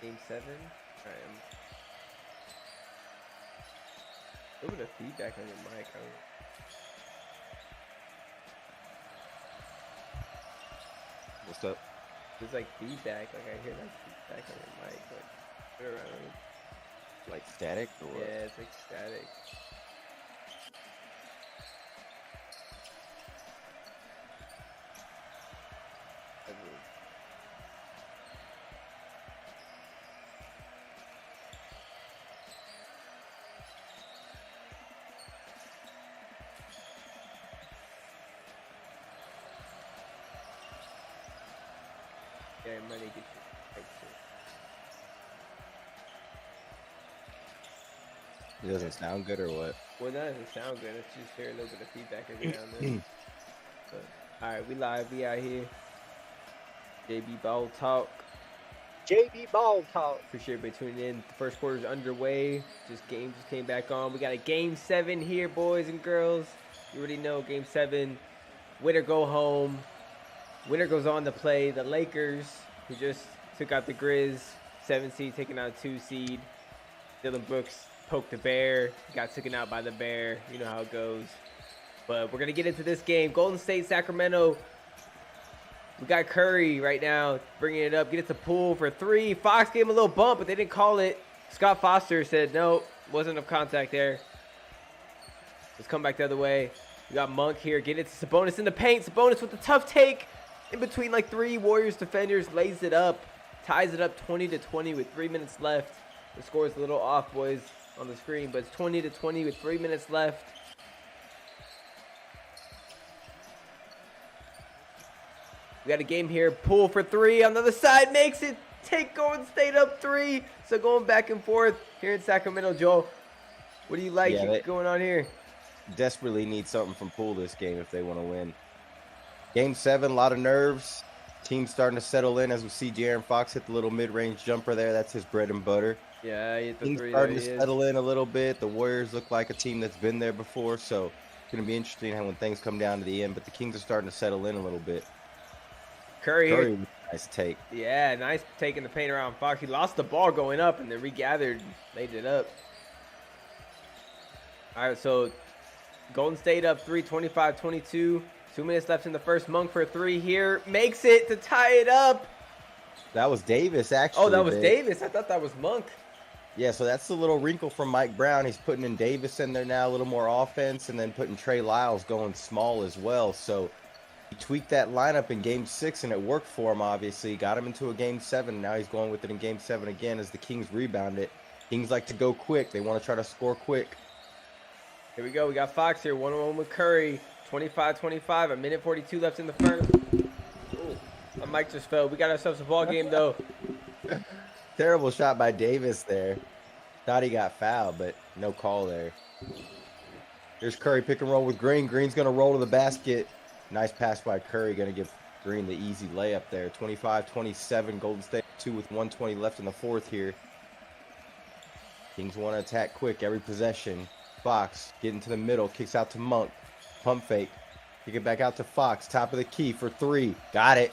Game 7. All right. A little bit of feedback on your mic. What's up? There's like feedback. Like I hear like feedback on your mic. Like put it around. Like static or what? Yeah, it's like static. Yeah, I might need to get you right It doesn't sound good or what? Well, that doesn't sound good. It's just hear a little bit of feedback every now and then. But, all right, we live. We out here. JB Ball Talk. JB Ball Talk. Appreciate everybody tuning in. The first quarter's underway. Game just came back on. We got a Game 7 here, boys and girls. You already know Game 7. Winner go home. Winner goes on to play the Lakers, who just took out the Grizz. 7 seed taking out 2 seed. Dylan Brooks poked the bear. Got taken out by the bear. You know how it goes. But we're going to get into this game. Golden State, Sacramento. We got Curry right now bringing it up. Get it to Poole for 3. Fox gave him a little bump, but they didn't call it. Scott Foster said, no, wasn't enough contact there. Let's come back the other way. We got Monk here. Get it to Sabonis in the paint. Sabonis with the tough take in between like 3 Warriors defenders. Lays it up. Ties it up 20-20 with 3 minutes left. The score is a little off, boys, on the screen, but it's 20-20 with 3 minutes left. We got a game here. Poole for 3 on the other side. Makes it. Take Golden State up 3. So going back and forth here in Sacramento. Joel, what do you like going on here? Desperately need something from Poole this game if they want to win. Game 7, a lot of nerves. Team's starting to settle in as we see De'Aaron Fox hit the little mid-range jumper there. That's his bread and butter. Yeah, he hit the Team's 3. starting to settle in a little bit. The Warriors look like a team that's been there before, so it's going to be interesting how when things come down to the end. But the Kings are starting to settle in a little bit. Curry, nice take. Yeah, nice taking the paint around Fox. He lost the ball going up and then regathered, laid it up. All right, so Golden State up 3, 25-22. 2 minutes left in the first. Monk for 3 here. Makes it to tie it up. That was Davis, actually. Oh, that was Davis. I thought that was Monk. Yeah, so that's the little wrinkle from Mike Brown. He's putting in Davis in there now, a little more offense, and then putting Trey Lyles going small as well. So he tweaked that lineup in Game 6, and it worked for him, obviously. Got him into a Game 7. Now he's going with it in Game 7 again as the Kings rebound it. Kings like to go quick. They want to try to score quick. Here we go. We got Fox here. 1-on-1 with Curry. 25-25. A minute 42 left in the first. Ooh, my mic just fell. We got ourselves a ball game, though. Terrible shot by Davis there. Thought he got fouled, but no call there. Here's Curry pick and roll with Green. Green's going to roll to the basket. Nice pass by Curry. Going to give Green the easy layup there. 25-27. Golden State 2 with 1:20 left in the fourth here. Kings want to attack quick every possession. Fox getting to the middle. Kicks out to Monk. Pump fake. Kick it back out to Fox. Top of the key for 3. Got it.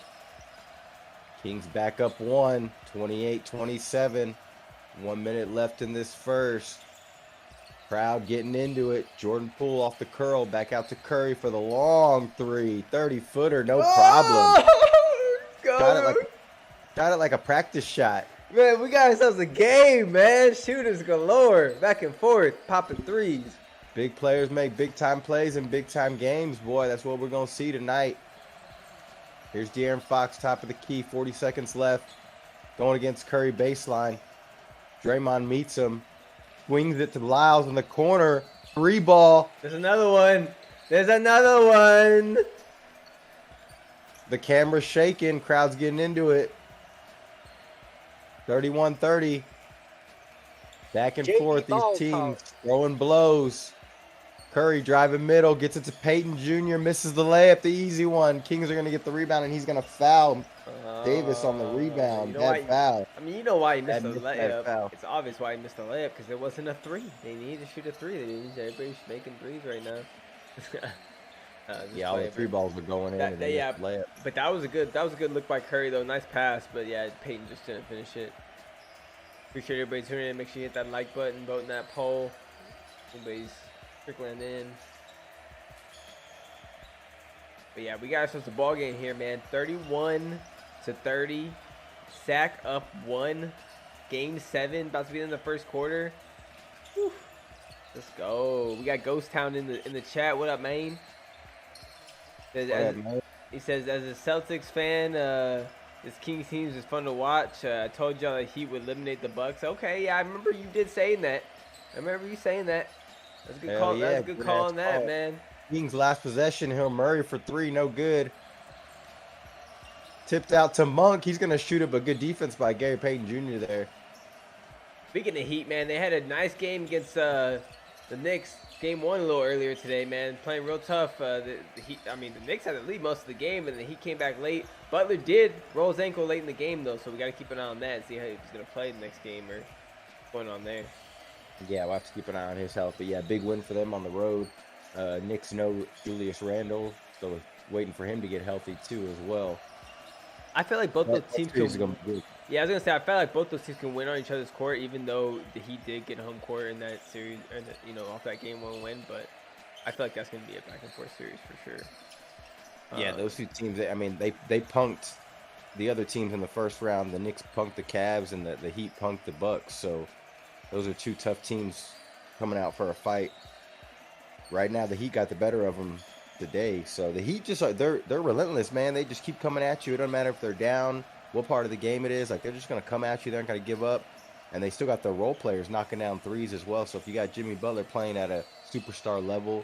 Kings back up 1. 28-27. 1 minute left in this first. Crowd getting into it. Jordan Poole off the curl. Back out to Curry for the long 3. 30-footer, no problem. Got it like a practice shot. Man, we got ourselves a game, man. Shooters galore. Back and forth. Popping 3s. Big players make big-time plays in big-time games. Boy, that's what we're going to see tonight. Here's De'Aaron Fox, top of the key. 40 seconds left. Going against Curry baseline. Draymond meets him. Swings it to Lyles in the corner. 3 ball. There's another one. There's another one. The camera's shaking. Crowd's getting into it. 31-30. Back and forth, these teams throwing blows. Curry driving middle, gets it to Peyton Jr., misses the layup, the easy one. Kings are going to get the rebound, and he's going to foul Davis on the rebound. Bad foul. I mean, you know why he missed the layup. It's obvious why he missed the layup, because there wasn't a 3. They need to shoot a 3. Everybody's making 3s right now. Yeah, all the 3 balls were going in. Layup. But that was a good look by Curry, though. Nice pass, but yeah, Peyton just didn't finish it. Appreciate everybody tuning in. Make sure you hit that like button, vote in that poll. Everybody's trickling in. But yeah, we got ourselves a ball game here, man. 31-30. Sac up 1. Game 7 about to be in the first quarter. Whew. Let's go. We got Ghost Town in the chat. What up, man? He says, as a Celtics fan, this Kings team is fun to watch. I told y'all that Heat would eliminate the Bucks. Okay, yeah, I remember you did saying that. I remember you saying that. That's a good call. Yeah, that's a good call on that, call. man. Kings last possession. Hill Murray for 3, no good. Tipped out to Monk. He's gonna shoot it, but good defense by Gary Payton Jr. there. Speaking of Heat, man, they had a nice game against the Knicks. Game 1 a little earlier today, man. Playing real tough. The Heat. I mean, the Knicks had the lead most of the game, and the Heat came back late. Butler did roll his ankle late in the game, though, so we got to keep an eye on that and see how he's gonna play the next game or what's going on there. Yeah, we'll have to keep an eye on his health. But yeah, big win for them on the road. Knicks know Julius Randle, so waiting for him to get healthy too as well. I feel like both those teams can. Yeah, I was gonna say I felt like both those teams can win on each other's court, even though the Heat did get home court in that series, or off that game 1 win. But I feel like that's gonna be a back and forth series for sure. Yeah, those two teams. I mean, they punked the other teams in the first round. The Knicks punked the Cavs, and the Heat punked the Bucks. So those are two tough teams coming out for a fight. Right now, the Heat got the better of them today. So the Heat just they're relentless, man. They just keep coming at you. It doesn't matter if they're down, what part of the game it is. Like, they're just gonna come at you. They're not gonna give up. And they still got their role players knocking down threes as well. So if you got Jimmy Butler playing at a superstar level,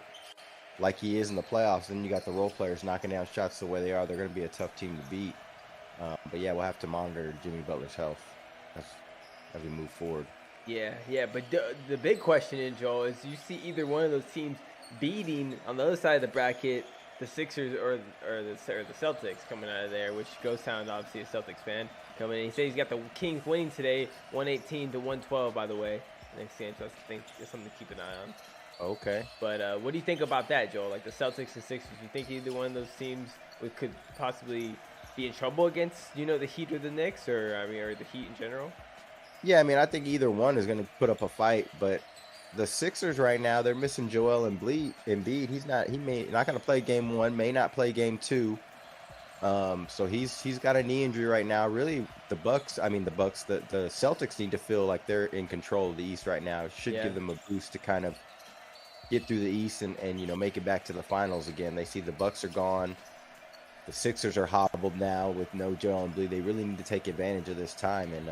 like he is in the playoffs, then you got the role players knocking down shots the way they are. They're going to be a tough team to beat. But yeah, we'll have to monitor Jimmy Butler's health as we move forward. Yeah. But the big question, Joel, is you see either one of those teams beating on the other side of the bracket the Sixers or the Celtics coming out of there, which Ghost Town obviously a Celtics fan coming in. He says he's got the Kings winning today, 118-112, by the way, next game. So I think it's something to keep an eye on. Okay. But what do you think about that, Joel? Like the Celtics and Sixers, do you think either one of those teams could possibly be in trouble against, the Heat or the Knicks, or the Heat in general? Yeah, I mean, I think either one is going to put up a fight, but the Sixers right now, they're missing Joel Embiid. He's not going to play game 1, may not play game 2. So he's got a knee injury right now. Really, the Celtics need to feel like they're in control of the East right now. It should give them a boost to kind of get through the East and make it back to the finals again. They see the Bucks are gone. The Sixers are hobbled now with no Joel Embiid. They really need to take advantage of this time and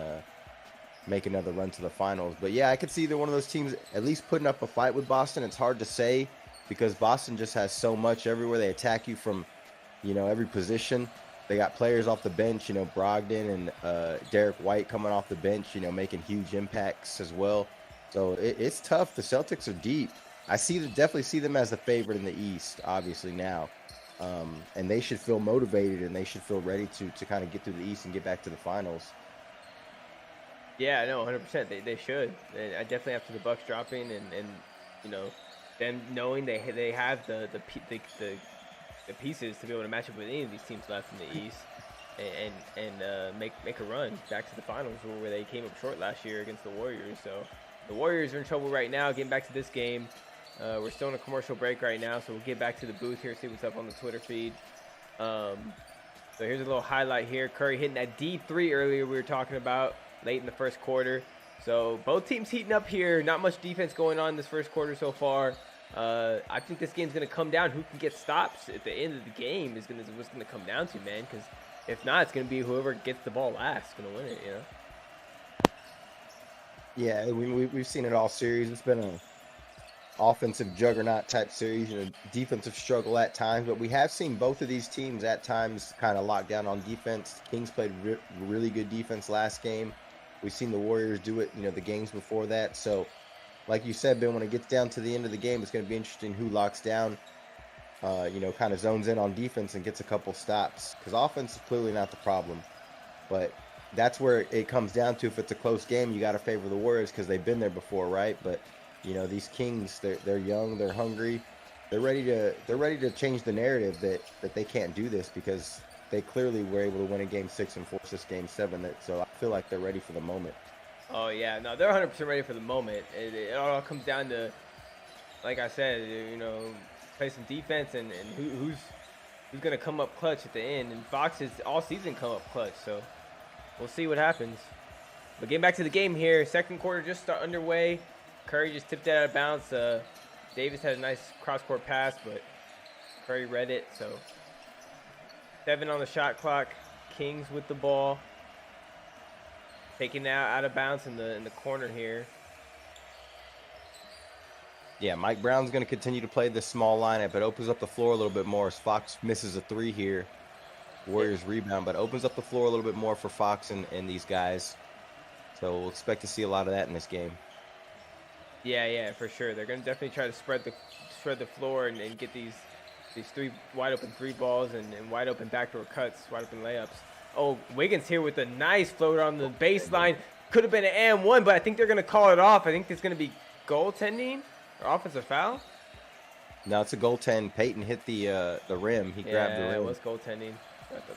make another run to the finals. But yeah, I could see either one of those teams at least putting up a fight with Boston. It's hard to say because Boston just has so much everywhere. They attack you from, every position. They got players off the bench, Brogdon and Derek White coming off the bench, making huge impacts as well. So it's tough. The Celtics are deep. I definitely see them as the favorite in the East, obviously now. And they should feel motivated and they should feel ready to kind of get through the East and get back to the finals. Yeah, I know, 100%. They should. I definitely after the Bucks dropping and them knowing they have the pieces to be able to match up with any of these teams left in the East and make a run back to the finals where they came up short last year against the Warriors. So the Warriors are in trouble right now. Getting back to this game. We're still in a commercial break right now, so we'll get back to the booth here, see what's up on the Twitter feed. So here's a little highlight here. Curry hitting that D3 earlier we were talking about late in the first quarter. So both teams heating up here. Not much defense going on in this first quarter so far. I think this game's going to come down. Who can get stops at the end of the game is what's going to come down to, man, because if not, it's going to be whoever gets the ball last is going to win it, Yeah, we've seen it all series. It's been a offensive juggernaut type series, defensive struggle at times, but we have seen both of these teams at times kind of lock down on defense. Kings played really good defense last game. We've seen the Warriors do it, the games before that. So like you said, Ben, when it gets down to the end of the game, it's going to be interesting who locks down, kind of zones in on defense and gets a couple stops, because offense is clearly not the problem, but that's where it comes down to. If it's a close game, you got to favor the Warriors because they've been there before, right? But these Kings, they're young, they're hungry, they're ready to change the narrative that they can't do this, because they clearly were able to win a game 6 and force this game 7. So I feel like they're ready for the moment. Oh yeah, no, they're 100% ready for the moment. It all comes down to, like I said, play some defense and who's gonna come up clutch at the end. And Fox has all season come up clutch, so we'll see what happens. But getting back to the game here, second quarter just start underway. Curry just tipped it out of bounds. Davis had a nice cross-court pass, but Curry read it. So 7 on the shot clock. Kings with the ball. Taking out of bounds in the corner here. Yeah, Mike Brown's going to continue to play this small lineup. It opens up the floor a little bit more as Fox misses a 3 here. Warriors rebound, but opens up the floor a little bit more for Fox and these guys. So we'll expect to see a lot of that in this game. Yeah, for sure. They're going to definitely try to spread the floor and get these 3 wide open 3 balls and wide open backdoor cuts, wide open layups. Oh, Wiggins here with a nice floater on the baseline. Could have been an and one, but I think they're going to call it off. I think there's going to be goaltending or offensive foul. No, it's a goaltend. Peyton hit the rim. He grabbed the rim. Yeah, it was goaltending.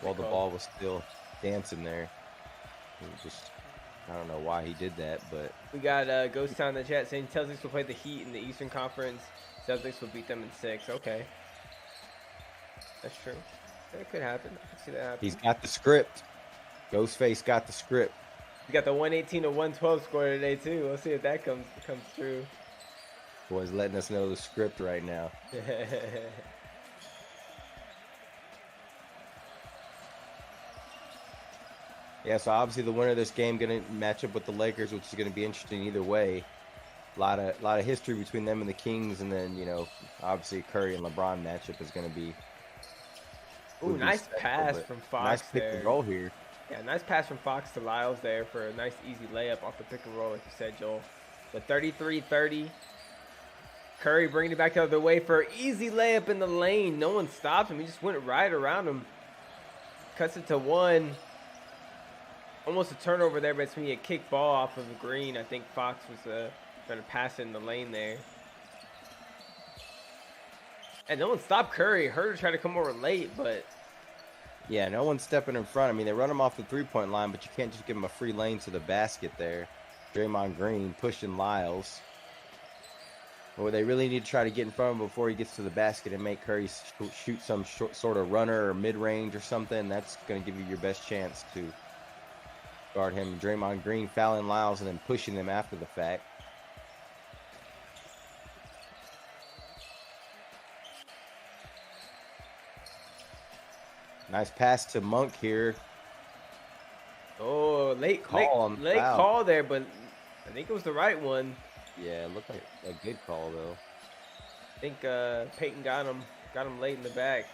While the ball was still dancing there. I don't know why he did that, but we got Ghost Town in the chat saying Celtics will play the Heat in the Eastern Conference. Celtics will beat them in 6. Okay, that's true. That could happen. I can see that happen. He's got the script. Ghostface got the script. He got the 118 to 112 score today too. We'll see if that comes true. Boy's letting us know the script right now. Yeah, so obviously the winner of this game going to match up with the Lakers, which is going to be interesting either way. A lot of history between them and the Kings, and then obviously Curry and LeBron matchup is going to be. Ooh, nice pass from Fox. Nice pick and roll here. Yeah, nice pass from Fox to Lyles there for a nice easy layup off the pick and roll, like you said, Joel. But 33-30. Curry bringing it back the other way for an easy layup in the lane. No one stopped him. He just went right around him. Cuts it to 1. Almost a turnover there, but it's me a kick ball off of the green. I think Fox was trying to pass it in the lane there. And no one stopped Curry. Herter tried to come over late, but yeah, no one's stepping in front. I mean, they run him off the 3-point line, but you can't just give him a free lane to the basket there. Draymond Green pushing Lyles. Or they really need to try to get in front of him before he gets to the basket and make Curry shoot some sort of runner or mid-range or something. That's going to give you your best chance to guard him. Draymond Green fouling Lyles and then pushing them after the fact. Nice pass to Monk here. Oh, late call there, but I think it was the right one. Yeah, it looked like a good call though. I think Peyton got him late in the back.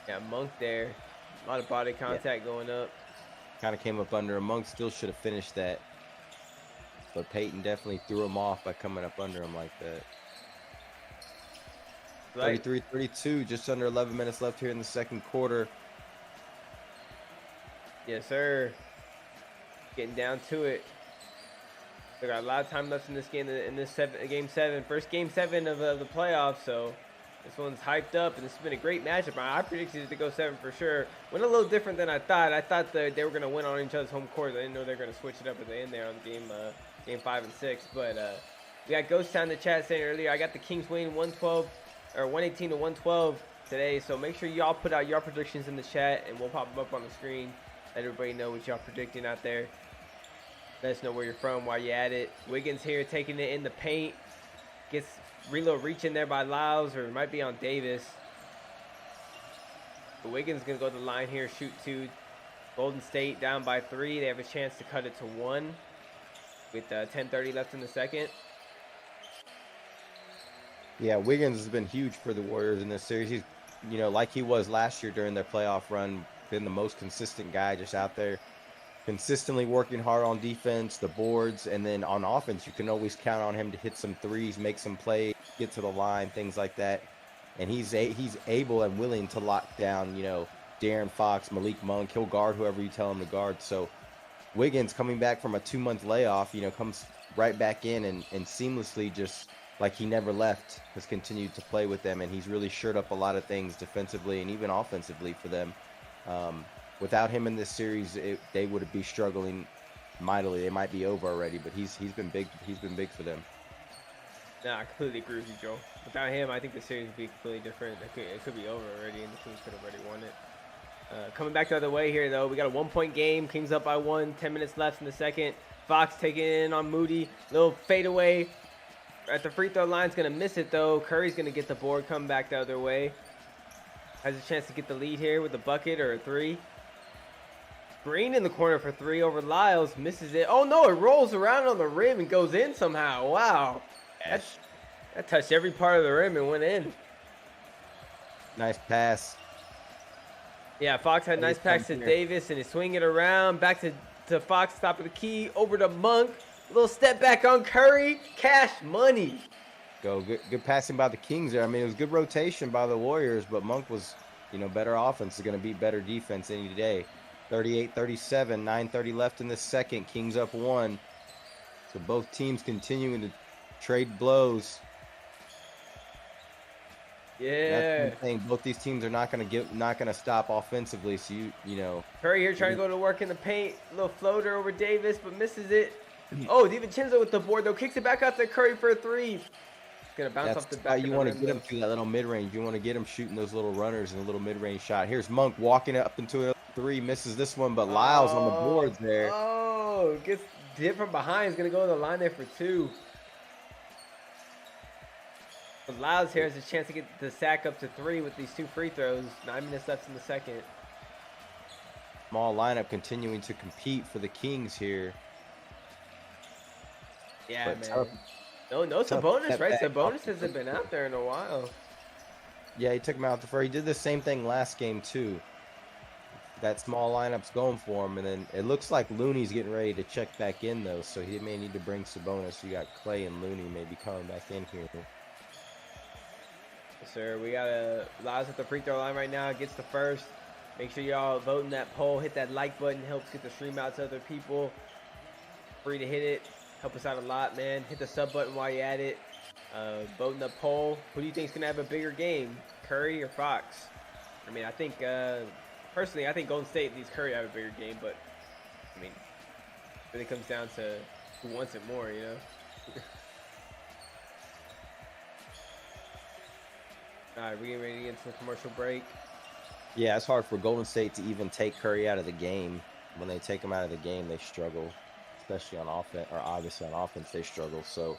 Yeah, Monk there. A lot of body contact going up. Kind of came up under him. Monk still should have finished that. But Peyton definitely threw him off by coming up under him like that. 33-32, just under 11 minutes left here in the second quarter. Yes, sir. Getting down to it. We got a lot of time left in this game. Game 7, first game 7 of the playoffs. So this one's hyped up, and this has been a great matchup. I predicted it to go 7 for sure. Went a little different than I thought. I thought that they were going to win on each other's home court. I didn't know they were going to switch it up at the end there on game 5 and 6. But we got Ghost Town in the chat saying earlier, I got the Kings winning 118 to 112 today. So make sure y'all put out your predictions in the chat, and we'll pop them up on the screen. Let everybody know what y'all predicting out there. Let us know where you're from while you're at it. Wiggins here taking it in the paint. Gets reload reach in there by Lyles, or it might be on Davis. But Wiggins going to go to the line here, shoot 2. Golden State down by 3. They have a chance to cut it to 1 with 10:30 left in the second. Yeah, Wiggins has been huge for the Warriors in this series. He's, like he was last year during their playoff run, been the most consistent guy just out there, consistently working hard on defense, the boards, and then on offense, you can always count on him to hit some threes, make some plays, get to the line, things like that. And he's able and willing to lock down, De'Aaron Fox, Malik Monk. He'll guard whoever you tell him to guard. So Wiggins, coming back from a 2-month layoff, comes right back in and seamlessly, just like he never left, has continued to play with them, and he's really shored up a lot of things defensively and even offensively for them. without him in this series, they would be struggling mightily. They might be over already, but he's been big. He's been big for them. Nah, I completely agree with you, Joe. Without him, I think the series would be completely different. It could be over already, and the Kings could have already won it. Coming back the other way here, though, we got a 1-point game. Kings up by 1. 10 minutes left in the second. Fox taking it in on Moody. Little fadeaway at the free throw line's gonna miss it though. Curry's gonna get the board, come back the other way. Has a chance to get the lead here with a bucket or a 3. Green in the corner for 3 over Lyles, misses it. Oh no, it rolls around on the rim and goes in somehow. Wow, that touched every part of the rim and went in. Nice pass. Yeah, Fox had a nice pass to Davis and he's swinging it around back to Fox, top of the key, over to Monk. Little step back on Curry. Cash money. Good passing by the Kings there. I mean, it was good rotation by the Warriors, but Monk was, better offense is going to beat better defense any day. 38-37, 9:30 left in the second. Kings up 1. So both teams continuing to trade blows. Yeah. That's the thing. Both these teams are not going to stop offensively. So Curry here trying to go to work in the paint. Little floater over Davis, but misses it. Oh, DiVincenzo with the board though. Kicks it back out to Curry for a 3. It's gonna bounce off the back. You want to get him through that little mid-range. You want to get him shooting those little runners and a little mid-range shot. Here's Monk walking up into a 3, misses this one, but Lyles on the boards there. Oh, gets hit from behind. He's gonna go to the line there for 2. But Lyles here has a chance to get the sack up to 3 with these 2 free throws. 9 minutes left in the second. Small lineup continuing to compete for the Kings here. Yeah, but man. Tough. No Sabonis, right? Sabonis hasn't been out there in a while. Yeah, he took him out the first. He did the same thing last game too. That small lineup's going for him, and then it looks like Looney's getting ready to check back in though, so he may need to bring Sabonis. You got Clay and Looney maybe coming back in here. Yes, sir. We got Lyles at the free throw line right now. Gets the first. Make sure y'all vote in that poll. Hit that like button. Helps get the stream out to other people. Free to hit it. Help us out a lot, man. Hit the sub button while you're at it. Vote in the poll. Who do you think is going to have a bigger game, Curry or Fox? I mean, I think, personally, I think Golden State needs Curry to have a bigger game, but, I mean, then it comes down to who wants it more, All right, we're getting ready to get into the commercial break. Yeah, it's hard for Golden State to even take Curry out of the game. When they take him out of the game, they struggle. Especially on offense, or obviously on offense, they struggle. So,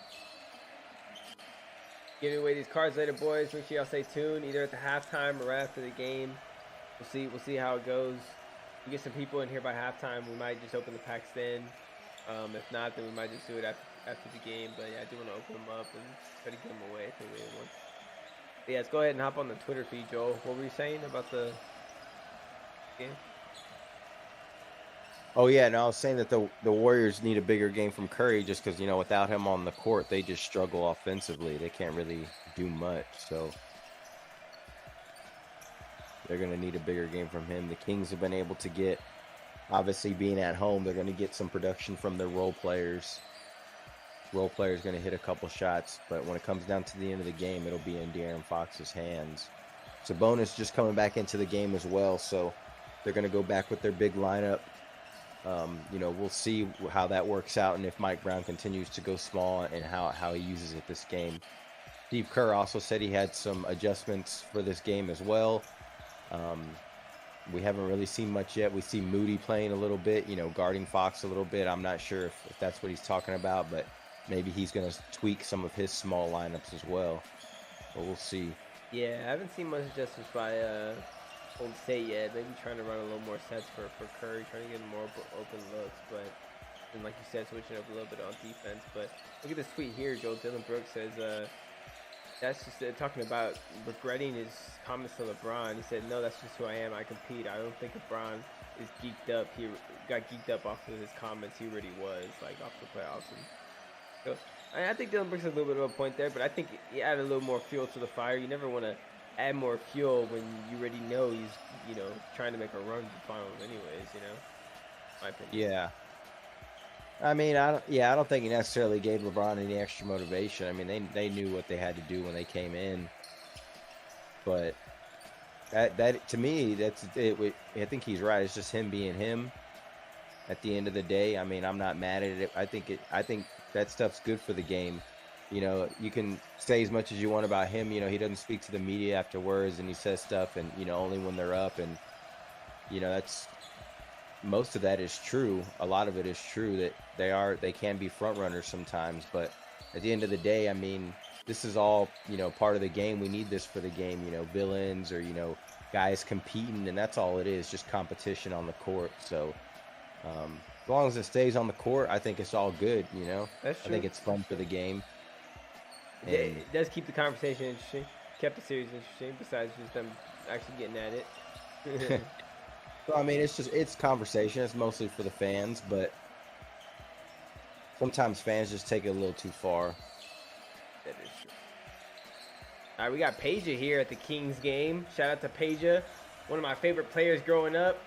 giving away these cards later, boys. Make sure y'all stay tuned, either at the halftime or right after the game. We'll see how it goes. We get some people in here by halftime. We might just open the packs then. If not, then we might just do it after the game. But yeah, I do want to open them up and try to get them away if we win one. Yeah, let's go ahead and hop on the Twitter feed, Joel. What were you saying about the game? oh yeah, no, I was saying that the Warriors need a bigger game from Curry just because without him on the court, they just struggle offensively. They can't really do much, so they're going to need a bigger game from him. The Kings have been able to get, obviously being at home, they're going to get some production from their role players. Role players going to hit a couple shots, but when it comes down to the end of the game, it'll be in De'Aaron Fox's hands. Sabonis just coming back into the game as well, so they're going to go back with their big lineup. We'll see how that works out and if Mike Brown continues to go small and how he uses it this game. Steve Kerr also said he had some adjustments for this game as well. We haven't really seen much yet. We see Moody playing a little bit, guarding Fox a little bit. I'm not sure if that's what he's talking about, but maybe he's going to tweak some of his small lineups as well. But we'll see. Yeah, I haven't seen much adjustments by Golden State yet. Maybe trying to run a little more sets for Curry, trying to get more open looks. But, and like you said, switching up a little bit on defense. But look at this tweet here. Joe Dylan Brooks says, that's just talking about regretting his comments to LeBron. He said, no, that's just who I am. I compete. I don't think LeBron is geeked up. He got geeked up off of his comments. He already was, like, off the playoffs. And so I think Dylan Brooks has a little bit of a point there, but I think he added a little more fuel to the fire. You never want to add more fuel when you already know he's, trying to make a run to the finals anyways, my opinion. Yeah. I mean, I don't think he necessarily gave LeBron any extra motivation. I mean, they knew what they had to do when they came in. But That to me, that's it. I think he's right. It's just him being him. At the end of the day, I mean, I'm not mad at it. I think that stuff's good for the game. You know, you can say as much as you want about him. You know, he doesn't speak to the media afterwards, and he says stuff, and only when they're up, and that's most of that is true. A lot of it is true that they can be front runners sometimes, but at the end of the day, I mean, this is all part of the game. We need this for the game. Villains or guys competing, and that's all it is, just competition on the court. So as long as it stays on the court, I think it's all good. That's true. I think it's fun for the game. And It does keep the conversation interesting. Kept the series interesting. Besides just them actually getting at it. so I mean, it's conversation. It's mostly for the fans, but sometimes fans just take it a little too far. That is true. All right, we got Peja here at the Kings game. Shout out to Peja, one of my favorite players growing up.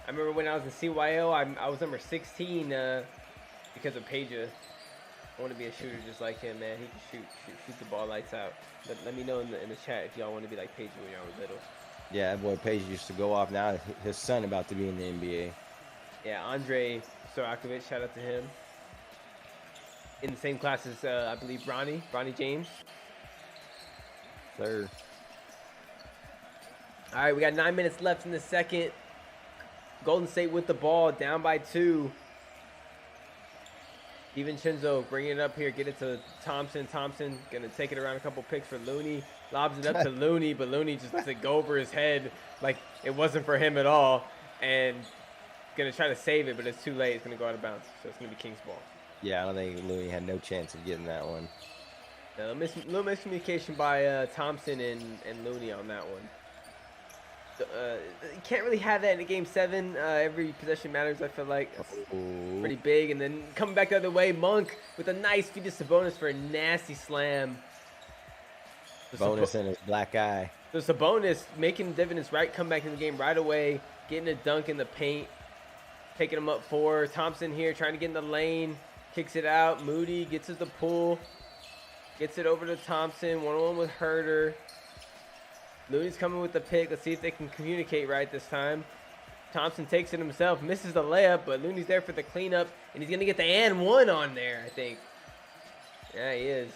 I remember when I was in CYO, I was number 16 because of Peja. I want to be a shooter just like him, man. He can shoot the ball lights out. Let me know in the chat if y'all want to be like Peja when y'all were little. Yeah, that boy Page used to go off. Now his son about to be in the NBA. Yeah, Andre Sorakovic, shout out to him. In the same class as, I believe, Bronny James. Third. All right, we got 9 minutes left in the second. Golden State with the ball, down by 2. DiVincenzo bringing it up here, get it to Thompson. Thompson going to take it around a couple picks for Looney. Lobs it up to Looney, but Looney just lets it go over his head like it wasn't for him at all. And going to try to save it, but it's too late. It's going to go out of bounds, so it's going to be Kings ball. Yeah, I don't think Looney had no chance of getting that one. Little miscommunication by Thompson and Looney on that one. You can't really have that in a game 7. Every possession matters, I feel like. That's pretty big. And then coming back the other way, Monk with a nice feed to Sabonis for a nasty slam. Bonus in his black eye. So Sabonis making Divinus right come back in the game right away, getting a dunk in the paint, taking him up 4. Thompson here trying to get in the lane, kicks it out. Moody gets to the pull, gets it over to Thompson, 1-on-1 with Herter. Looney's coming with the pick. Let's see if they can communicate right this time. Thompson takes it himself, misses the layup, but Looney's there for the cleanup, and he's going to get the and one on there, I think. Yeah, he is.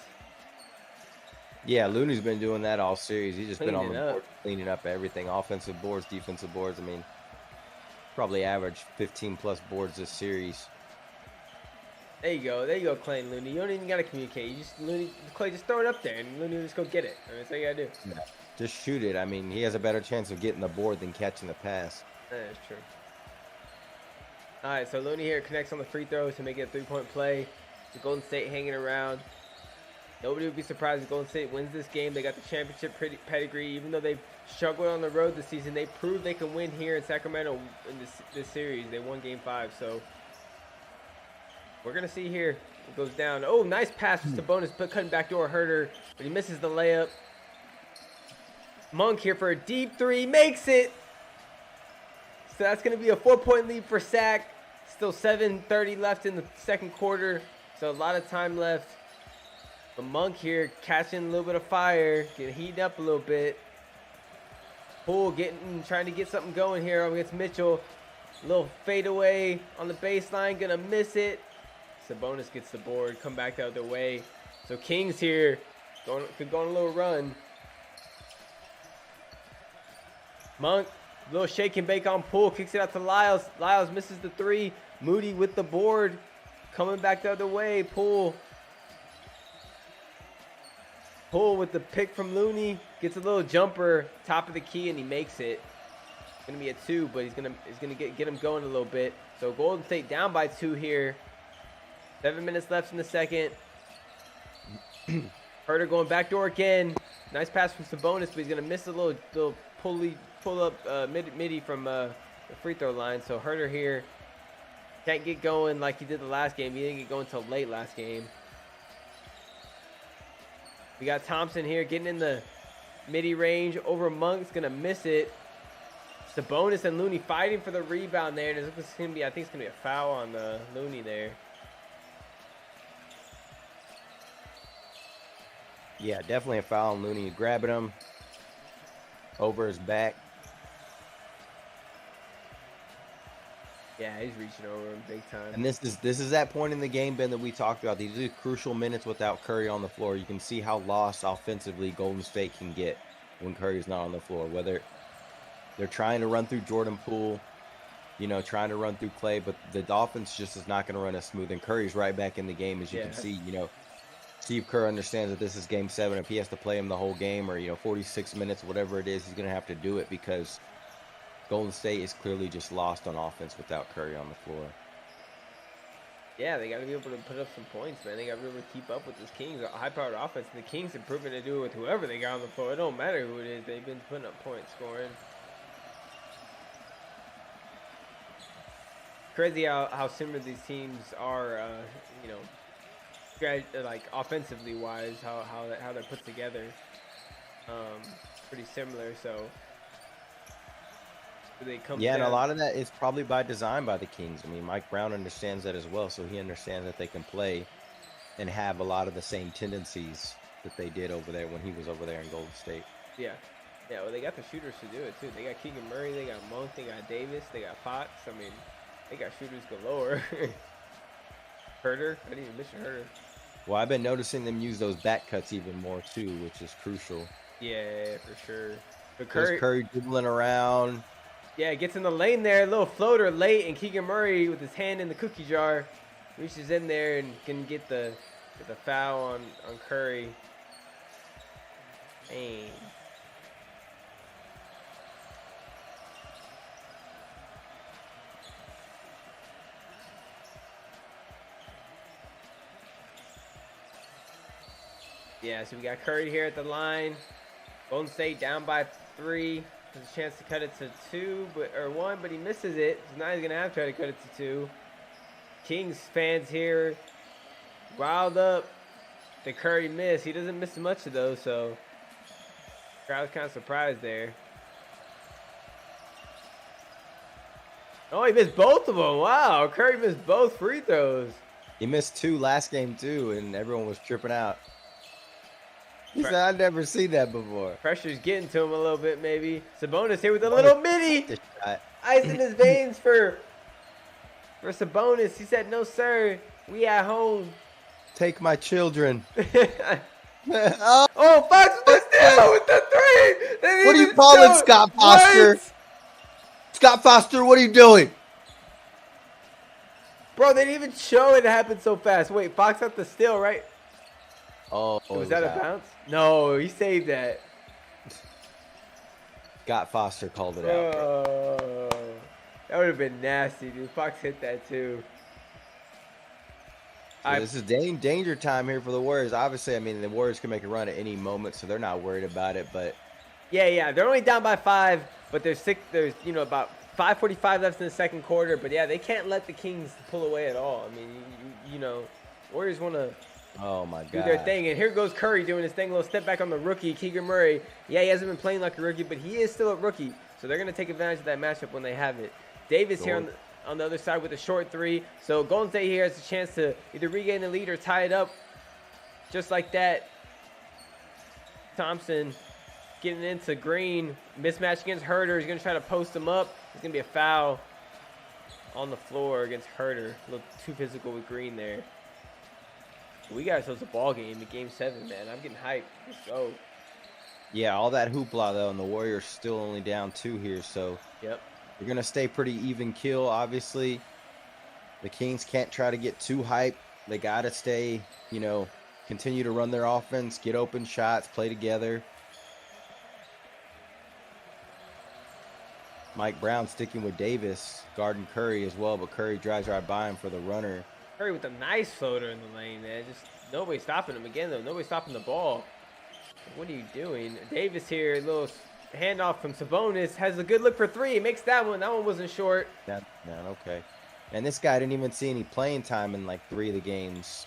Yeah, Looney's been doing that all series. He's just been on the Cleaning board, cleaning up everything. Offensive boards, defensive boards. I mean, probably averaged 15-plus boards this series. There you go, Clay and Looney. You don't even got to communicate. Clay, just throw it up there, and Looney will just go get it. I mean, that's all you got to do. Yeah. Just shoot it. I mean, he has a better chance of getting the board than catching the pass. That is true. All right, so Looney here connects on the free throws to make it a 3-point play. The Golden State hanging around. Nobody would be surprised if Golden State wins this game. They got the championship pedigree. Even though they've struggled on the road this season, they proved they can win here in Sacramento in this series. They won Game 5, so we're going to see here. It goes down. Oh, nice pass for Sabonis, but cutting backdoor Herter, but he misses the layup. Monk here for a deep 3, makes it. So that's going to be a 4-point lead for Sac. Still 7:30 left in the second quarter, so a lot of time left. But Monk here catching a little bit of fire, getting heated up a little bit. Poole trying to get something going here against Mitchell. A little fadeaway on the baseline, gonna miss it. Sabonis gets the board, come back the other way. So Kings here could go on a little run. Monk, little shake and bake on Poole, kicks it out to Lyles. Lyles misses the 3. Moody with the board, coming back the other way. Poole with the pick from Looney, gets a little jumper, top of the key, and he makes it. It's gonna be a 2, but he's gonna get him going a little bit. So Golden State down by 2 here. 7 minutes left in the second. Herter going backdoor again. Nice pass from Sabonis, but he's gonna miss a little pull up midi from the free throw line. So Herter here can't get going like he did the last game. He didn't get going until late last game. We got Thompson here getting in the midi range over Monk's gonna miss it. Sabonis and Looney fighting for the rebound there. And I think it's gonna be a foul on Looney there. Yeah, definitely a foul on Looney. Grabbing him over his back. Yeah, he's reaching over him big time. And this is that point in the game, Ben, that we talked about. These are crucial minutes without Curry on the floor. You can see how lost offensively Golden State can get when Curry's not on the floor. Whether they're trying to run through Jordan Poole, trying to run through Clay, but the offense just is not going to run as smooth. And Curry's right back in the game, as you can see. Steve Kerr understands that this is Game 7. If he has to play him the whole game, or 46 minutes, whatever it is, he's going to have to do it because Golden State is clearly just lost on offense without Curry on the floor. Yeah, they got to be able to put up some points, man. They got to be able to keep up with this Kings high-powered offense. And the Kings have proven to do it with whoever they got on the floor. It don't matter who it is. They've been putting up points, scoring. Crazy how similar these teams are, like offensively wise, how they're put together. Pretty similar. So they come. Yeah, and a lot of that is probably by design by the Kings. I mean, Mike Brown understands that as well, so he understands that they can play and have a lot of the same tendencies that they did over there when he was over there in Golden State. Yeah. Yeah, well, they got the shooters to do it, too. They got Keegan Murray, they got Monk, they got Davis, they got Fox. I mean, they got shooters galore. Herter. I didn't even mention Herter. Well, I've been noticing them use those back cuts even more, too, which is crucial. Yeah, for sure. But Curry dribbling around. Yeah, gets in the lane there. A little floater late, and Keegan Murray with his hand in the cookie jar reaches in there and can get the foul on Curry. Dang. Yeah, so we got Curry here at the line. Golden State down by 3. Has a chance to cut it to 2, or 1, but he misses it. So now he's gonna have to try to cut it to 2. Kings fans here, riled up. The Curry miss. He doesn't miss much of those, so crowd's kind of surprised there. Oh, he missed both of them. Wow, Curry missed both free throws. He missed 2 last game too, and everyone was tripping out. He said, "I've never seen that before." Pressure's getting to him a little bit, maybe. Sabonis here with a little mini. Ice in his veins for Sabonis. He said, "No, sir. We at home." Take my children. Oh, Fox with the steal with the 3. What do you call it, Scott Foster? What? Scott Foster, what are you doing? Bro, they didn't even show it happen so fast. Wait, Fox got the steal, right? Oh, was that a bounce? No, he saved that. Scott Foster called it out. Oh, that would have been nasty, dude. Fox hit that too. So this is danger time here for the Warriors. Obviously, I mean, the Warriors can make a run at any moment, so they're not worried about it. But yeah, they're only down by 5, but there's about 5:45 left in the second quarter. But yeah, they can't let the Kings pull away at all. I mean, Warriors want to. Oh my God. Do their thing, and here goes Curry doing his thing. A little step back on the rookie, Keegan Murray. Yeah, he hasn't been playing like a rookie, but he is still a rookie. So they're going to take advantage of that matchup when they have it. Davis here on the other side with a short 3. So Golden State here has a chance to either regain the lead or tie it up. Just like that. Thompson getting into Green. Mismatch against Herter. He's going to try to post him up. It's going to be a foul on the floor against Herter. A little too physical with Green there. We got ourselves a ball game in Game 7, man. I'm getting hyped. Let's go. Yeah, all that hoopla, though, and the Warriors still only down 2 here, so yep. They're going to stay pretty even kill, obviously. The Kings can't try to get too hyped. They got to stay, continue to run their offense, get open shots, play together. Mike Brown sticking with Davis, guarding Curry as well, but Curry drives right by him for the runner. Curry with a nice floater in the lane, man. Just nobody stopping him again, though. Nobody stopping the ball. What are you doing? Davis here, a little handoff from Sabonis. Has a good look for 3. He makes that one. That one wasn't short. Okay. And this guy didn't even see any playing time in like 3 of the games.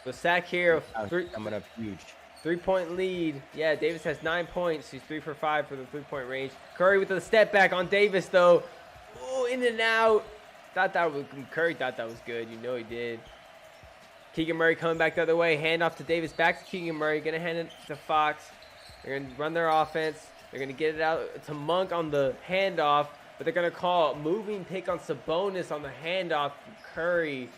The sack here. Coming up huge. 3-point lead. Yeah, Davis has 9 points. He's 3 for 5 for the 3-point range. Curry with a step back on Davis, though. Oh, in and out. Curry thought that was good. You know he did. Keegan Murray coming back the other way. Hand off to Davis. Back to Keegan Murray. Going to hand it to Fox. They're going to run their offense. They're going to get it out to Monk on the handoff. But they're going to call moving pick on Sabonis on the handoff from Curry.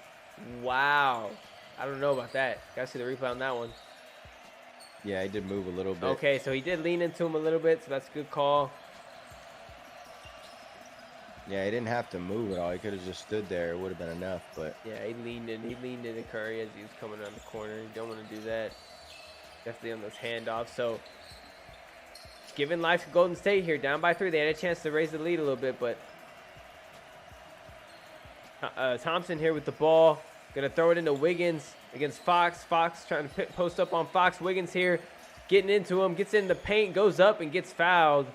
Wow. I don't know about that. Got to see the replay on that one. Yeah, he did move a little bit. Okay, so he did lean into him a little bit, so that's a good call. Yeah, he didn't have to move at all. He could have just stood there. It would have been enough, but... Yeah, he leaned in. He leaned into Curry as he was coming around the corner. You don't want to do that. Definitely on those handoffs. So, giving life to Golden State here. Down by 3. They had a chance to raise the lead a little bit, but... Thompson here with the ball. Going to throw it into Wiggins against Fox. Fox trying to post up on Fox. Wiggins here getting into him. Gets in the paint. Goes up and gets fouled.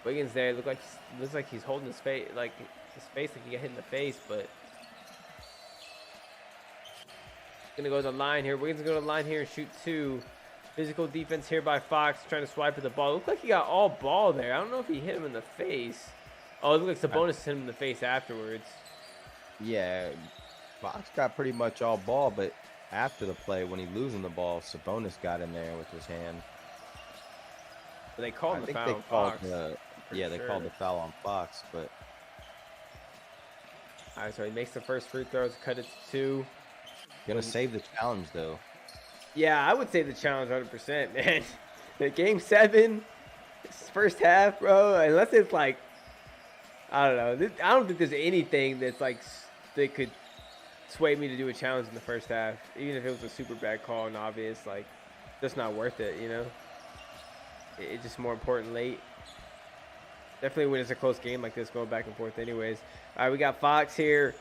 Wiggins there looks like he's holding his face like he got hit in the face, but gonna go to the line here. Wiggins gonna go to the line here and shoot 2. Physical defense here by Fox, trying to swipe at the ball. Looked like he got all ball there. I don't know if he hit him in the face. Oh, it looked like Sabonis hit him in the face afterwards. Yeah, Fox got pretty much all ball, but after the play, when he losing the ball, Sabonis got in there with his hand. But they called the foul on Fox. They called the foul on Fox, but... All right, so he makes the first free throws, cut it to 2. Gonna save the challenge, though. Yeah, I would say the challenge 100%, man. The game 7, first half, bro, unless it's like, I don't know. I don't think there's anything that's like, that could sway me to do a challenge in the first half. Even if it was a super bad call and obvious, like, just not worth it, you know? It's just more important late. Definitely when it's a close game like this, going back and forth anyways. All right, we got Fox here.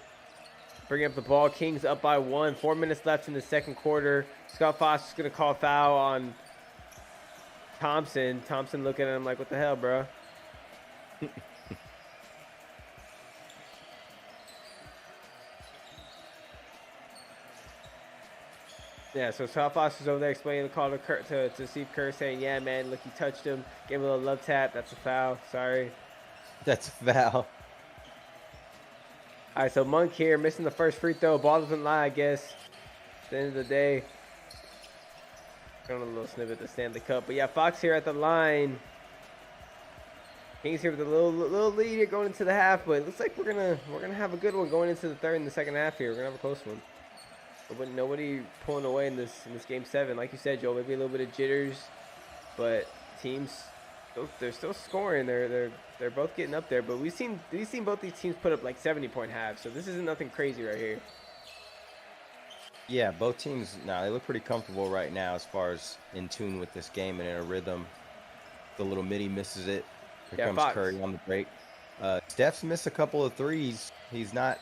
Bringing up the ball. Kings up by 1. 4 minutes left in the second quarter. Scott Fox is going to call foul on Thompson. Thompson looking at him like, what the hell, bro? Yeah, so Scott Fox is over there explaining the call to Steve Kerr, saying, yeah, man, look, he touched him. Gave him a little love tap. That's a foul. Sorry. That's a foul. All right, so Monk here missing the first free throw. Ball doesn't lie, I guess. At the end of the day. Got a little snippet of the Stanley Cup. But yeah, Fox here at the line. Kings here with a little lead here going into the half, but it looks like we're gonna have a good one going into the third and the second half here. We're gonna have a close one. But nobody pulling away in this game 7. Like you said, Joe, maybe a little bit of jitters, but teams, they're still scoring. They're both getting up there. But we've seen both these teams put up like 70-point halves. So this isn't nothing crazy right here. Yeah, both teams now they look pretty comfortable right now as far as in tune with this game and in a rhythm. The little midi misses it. Here comes Fox. Curry on the break. Steph's missed a couple of threes. He's not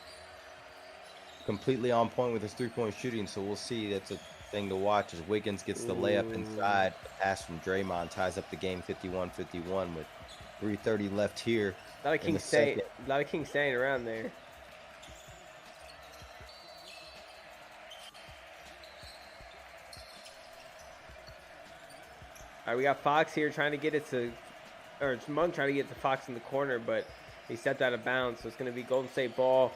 completely on point with his three-point shooting, so we'll see. That's a thing to watch as Wiggins gets the layup inside. The pass from Draymond ties up the game 51-51 with 3:30 left here. A lot of Kings staying around there. All right, we got Fox here trying to get it to, or Monk trying to get to Fox in the corner, but he stepped out of bounds, so it's going to be Golden State ball.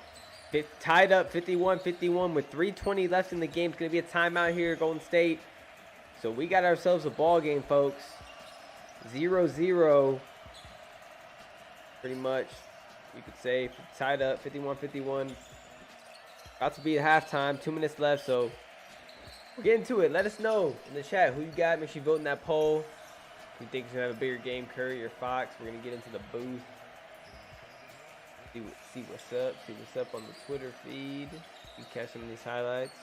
Tied up 51-51 with 3:20 left in the game. It's going to be a timeout here, Golden State. So we got ourselves a ball game, folks. 0-0. Pretty much, you could say. Tied up 51-51. About to be at halftime. 2 minutes left, so we're getting to it. Let us know in the chat who you got. Make sure you vote in that poll. If you think he's going to have a bigger game, Curry or Fox. We're going to get into the booth. See what's up on the Twitter feed. You catch some of these highlights.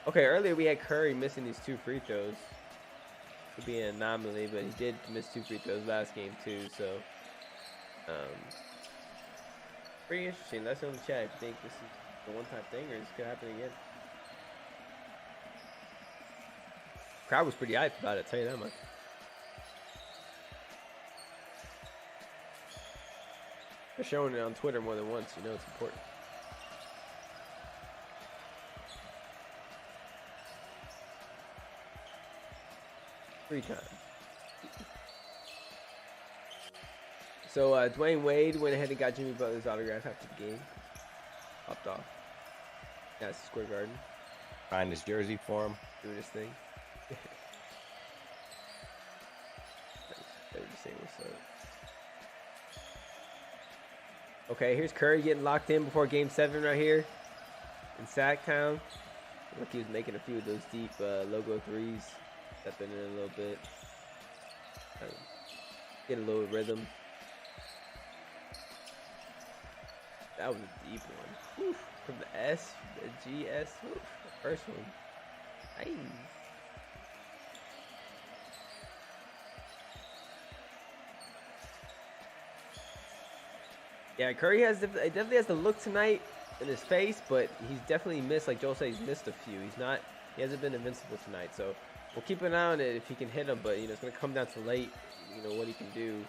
Okay, earlier we had Curry missing these 2 free throws. Could be an anomaly, but he did miss 2 free throws last game too. So, pretty interesting. Let us know in the chat if you think this is a one-time thing or this could happen again. Crowd was pretty hyped about it, I'll tell you that much. They're showing it on Twitter more than once, you know it's important. Free time. So Dwayne Wade went ahead and got Jimmy Butler's autograph after the game. popped off. That's Square Garden. Find his jersey for him. Doing his thing. Just saying what's up. Okay, here's Curry getting locked in before Game 7 right here in Sacktown. Look, he was making a few of those deep logo threes. Stepping in a little bit. Getting a little rhythm. That was a deep one. Whew. From the S, the GS. Whew. The first one. Nice. Yeah, Curry definitely has the look tonight in his face, but he's definitely missed, like Joel said, he's missed a few. He hasn't been invincible tonight, so we'll keep an eye on it if he can hit him, but it's gonna come down to late, what he can do.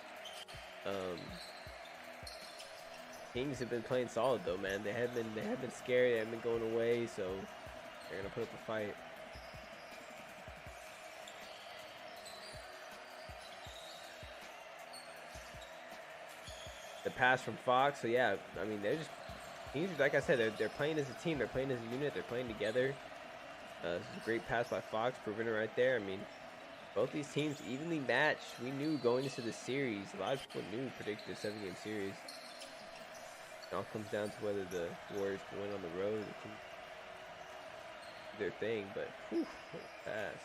Kings have been playing solid though, man. They have been scared, they haven't been going away, so they're gonna put up a fight. The pass from Fox, so yeah, I mean like I said, they're playing as a team, they're playing as a unit, they're playing together. This is a great pass by Fox, proving it right there. I mean, both these teams evenly matched. We knew going into the series, a lot of people predicted a 7-game series. It all comes down to whether the Warriors can win on the road, they can do their thing, but whew, what a pass.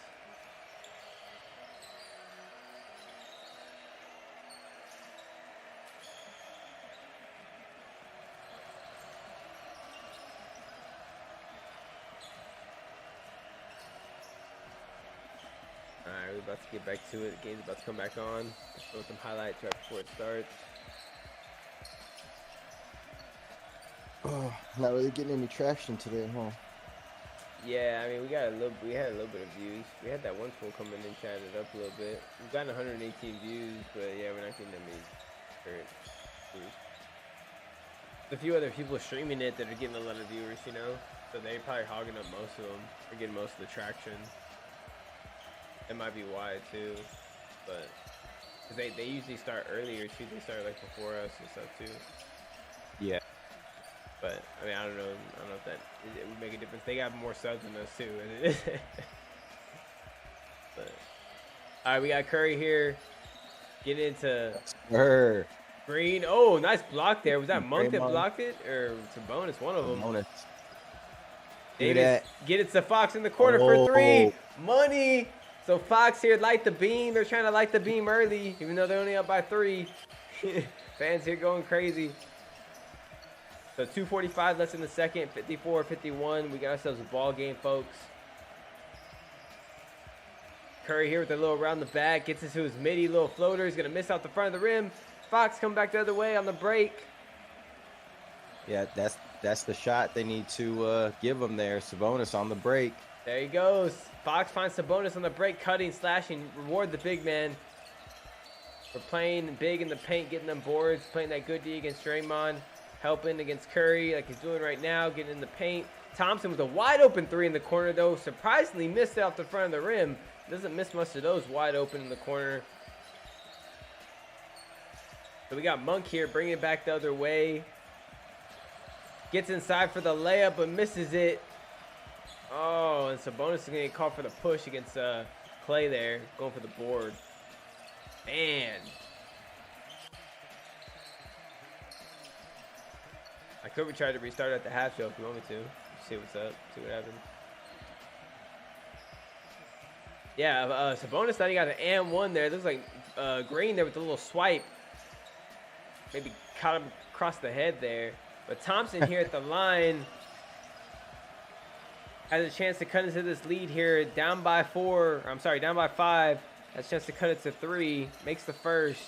Alright, we're about to get back to it. The game's about to come back on. Let's show some highlights right before it starts. Oh, not really getting any traction today, huh? Yeah, I mean, we had a little bit of views. We had that one fool come in and chat it up a little bit. We've gotten 118 views, but yeah, we're not getting that many current views. There's a few other people streaming it that are getting a lot of viewers, so they're probably hogging up most of them. They're getting most of the traction. That might be why too, but cause they usually start earlier too. They start like before us and stuff too. Yeah. But I mean, I don't know if that it would make a difference. They got more subs than us too. But all right, we got Curry here. Get into Green. Oh, nice block there. Was that Monk that blocked it, or Sabonis? One of them. Sabonis. Davis, get it to Fox in the corner for 3. Money. So Fox here light the beam. They're trying to light the beam early, even though they're only up by 3. Fans here going crazy. So 2:45 left in the second, 54-51. We got ourselves a ball game, folks. Curry here with a little around the back, gets into his midi, little floater. He's gonna miss out the front of the rim. Fox come back the other way on the break. Yeah, that's the shot they need to give him there. Sabonis on the break. There he goes. Fox finds Sabonis on the break, cutting, slashing. Reward the big man for playing big in the paint, getting them boards, playing that good D against Draymond, helping against Curry like he's doing right now, getting in the paint. Thompson with a wide open 3 in the corner, though. Surprisingly missed it off the front of the rim. Doesn't miss much of those wide open in the corner. So we got Monk here, bringing it back the other way. Gets inside for the layup, but misses it. Oh, and Sabonis is going to get called for the push against Clay there, going for the board. Man. I could try to restart at the half show if you want me to. See what's up, see what happens. Yeah, Sabonis thought he got an and 1 there. It looks like Green there with a little swipe. Maybe caught him across the head there. But Thompson here at the line has a chance to cut into this lead here. Down by 5. Has a chance to cut it to 3. Makes the first.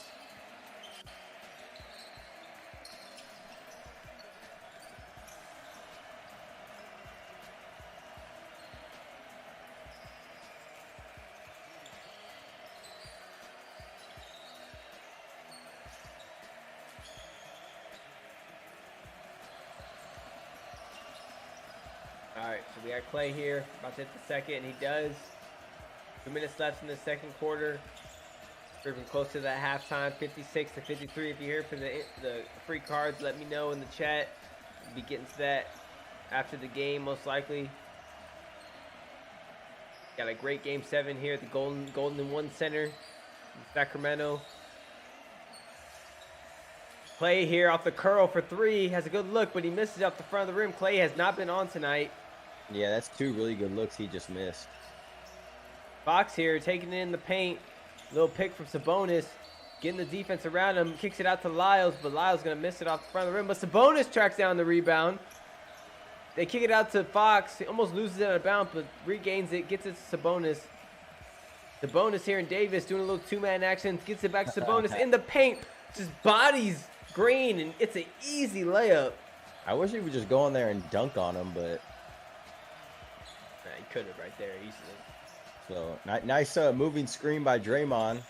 All right, so we got Clay here, about to hit the second, and he does. 2 minutes left in the second quarter. Creeping close to that halftime, 56-53. If you're here for the free cards, let me know in the chat. We'll be getting to that after the game, most likely. Got a great Game 7 here at the Golden and One Center in Sacramento. Clay here off the curl for 3. Has a good look, but he misses off the front of the rim. Clay has not been on tonight. Yeah, that's 2 really good looks he just missed. Fox here taking it in the paint. Little pick from Sabonis. Getting the defense around him. Kicks it out to Lyles, but Lyles going to miss it off the front of the rim. But Sabonis tracks down the rebound. They kick it out to Fox. He almost loses it out of bounds, but regains it. Gets it to Sabonis. Sabonis here and Davis doing a little 2-man action. Gets it back to Sabonis in the paint. Just bodies Green, and it's an easy layup. I wish he would just go in there and dunk on him, but... Nah, he could have right there easily. So, nice moving screen by Draymond.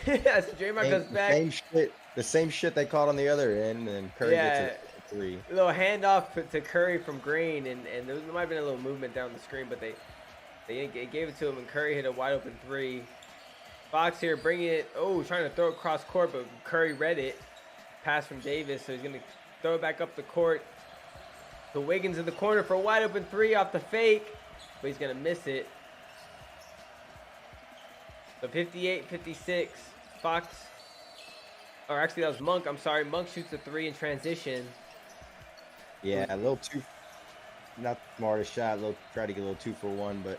Yes, Draymond goes back. The same shit they caught on the other end, and Curry gets it 3. A little handoff to Curry from Green, and there might have been a little movement down the screen, but they gave it to him, and Curry hit a wide open 3. Fox here bringing it, trying to throw it cross court, but Curry read it. Pass from Davis, so he's going to throw it back up the court to Wiggins in the corner for a wide open 3 off the fake, but he's going to miss it. So 58-56, Fox, or actually that was Monk, I'm sorry. Monk shoots a 3 in transition. Yeah, a little too, not the smartest shot, try to get a little 2 for 1, but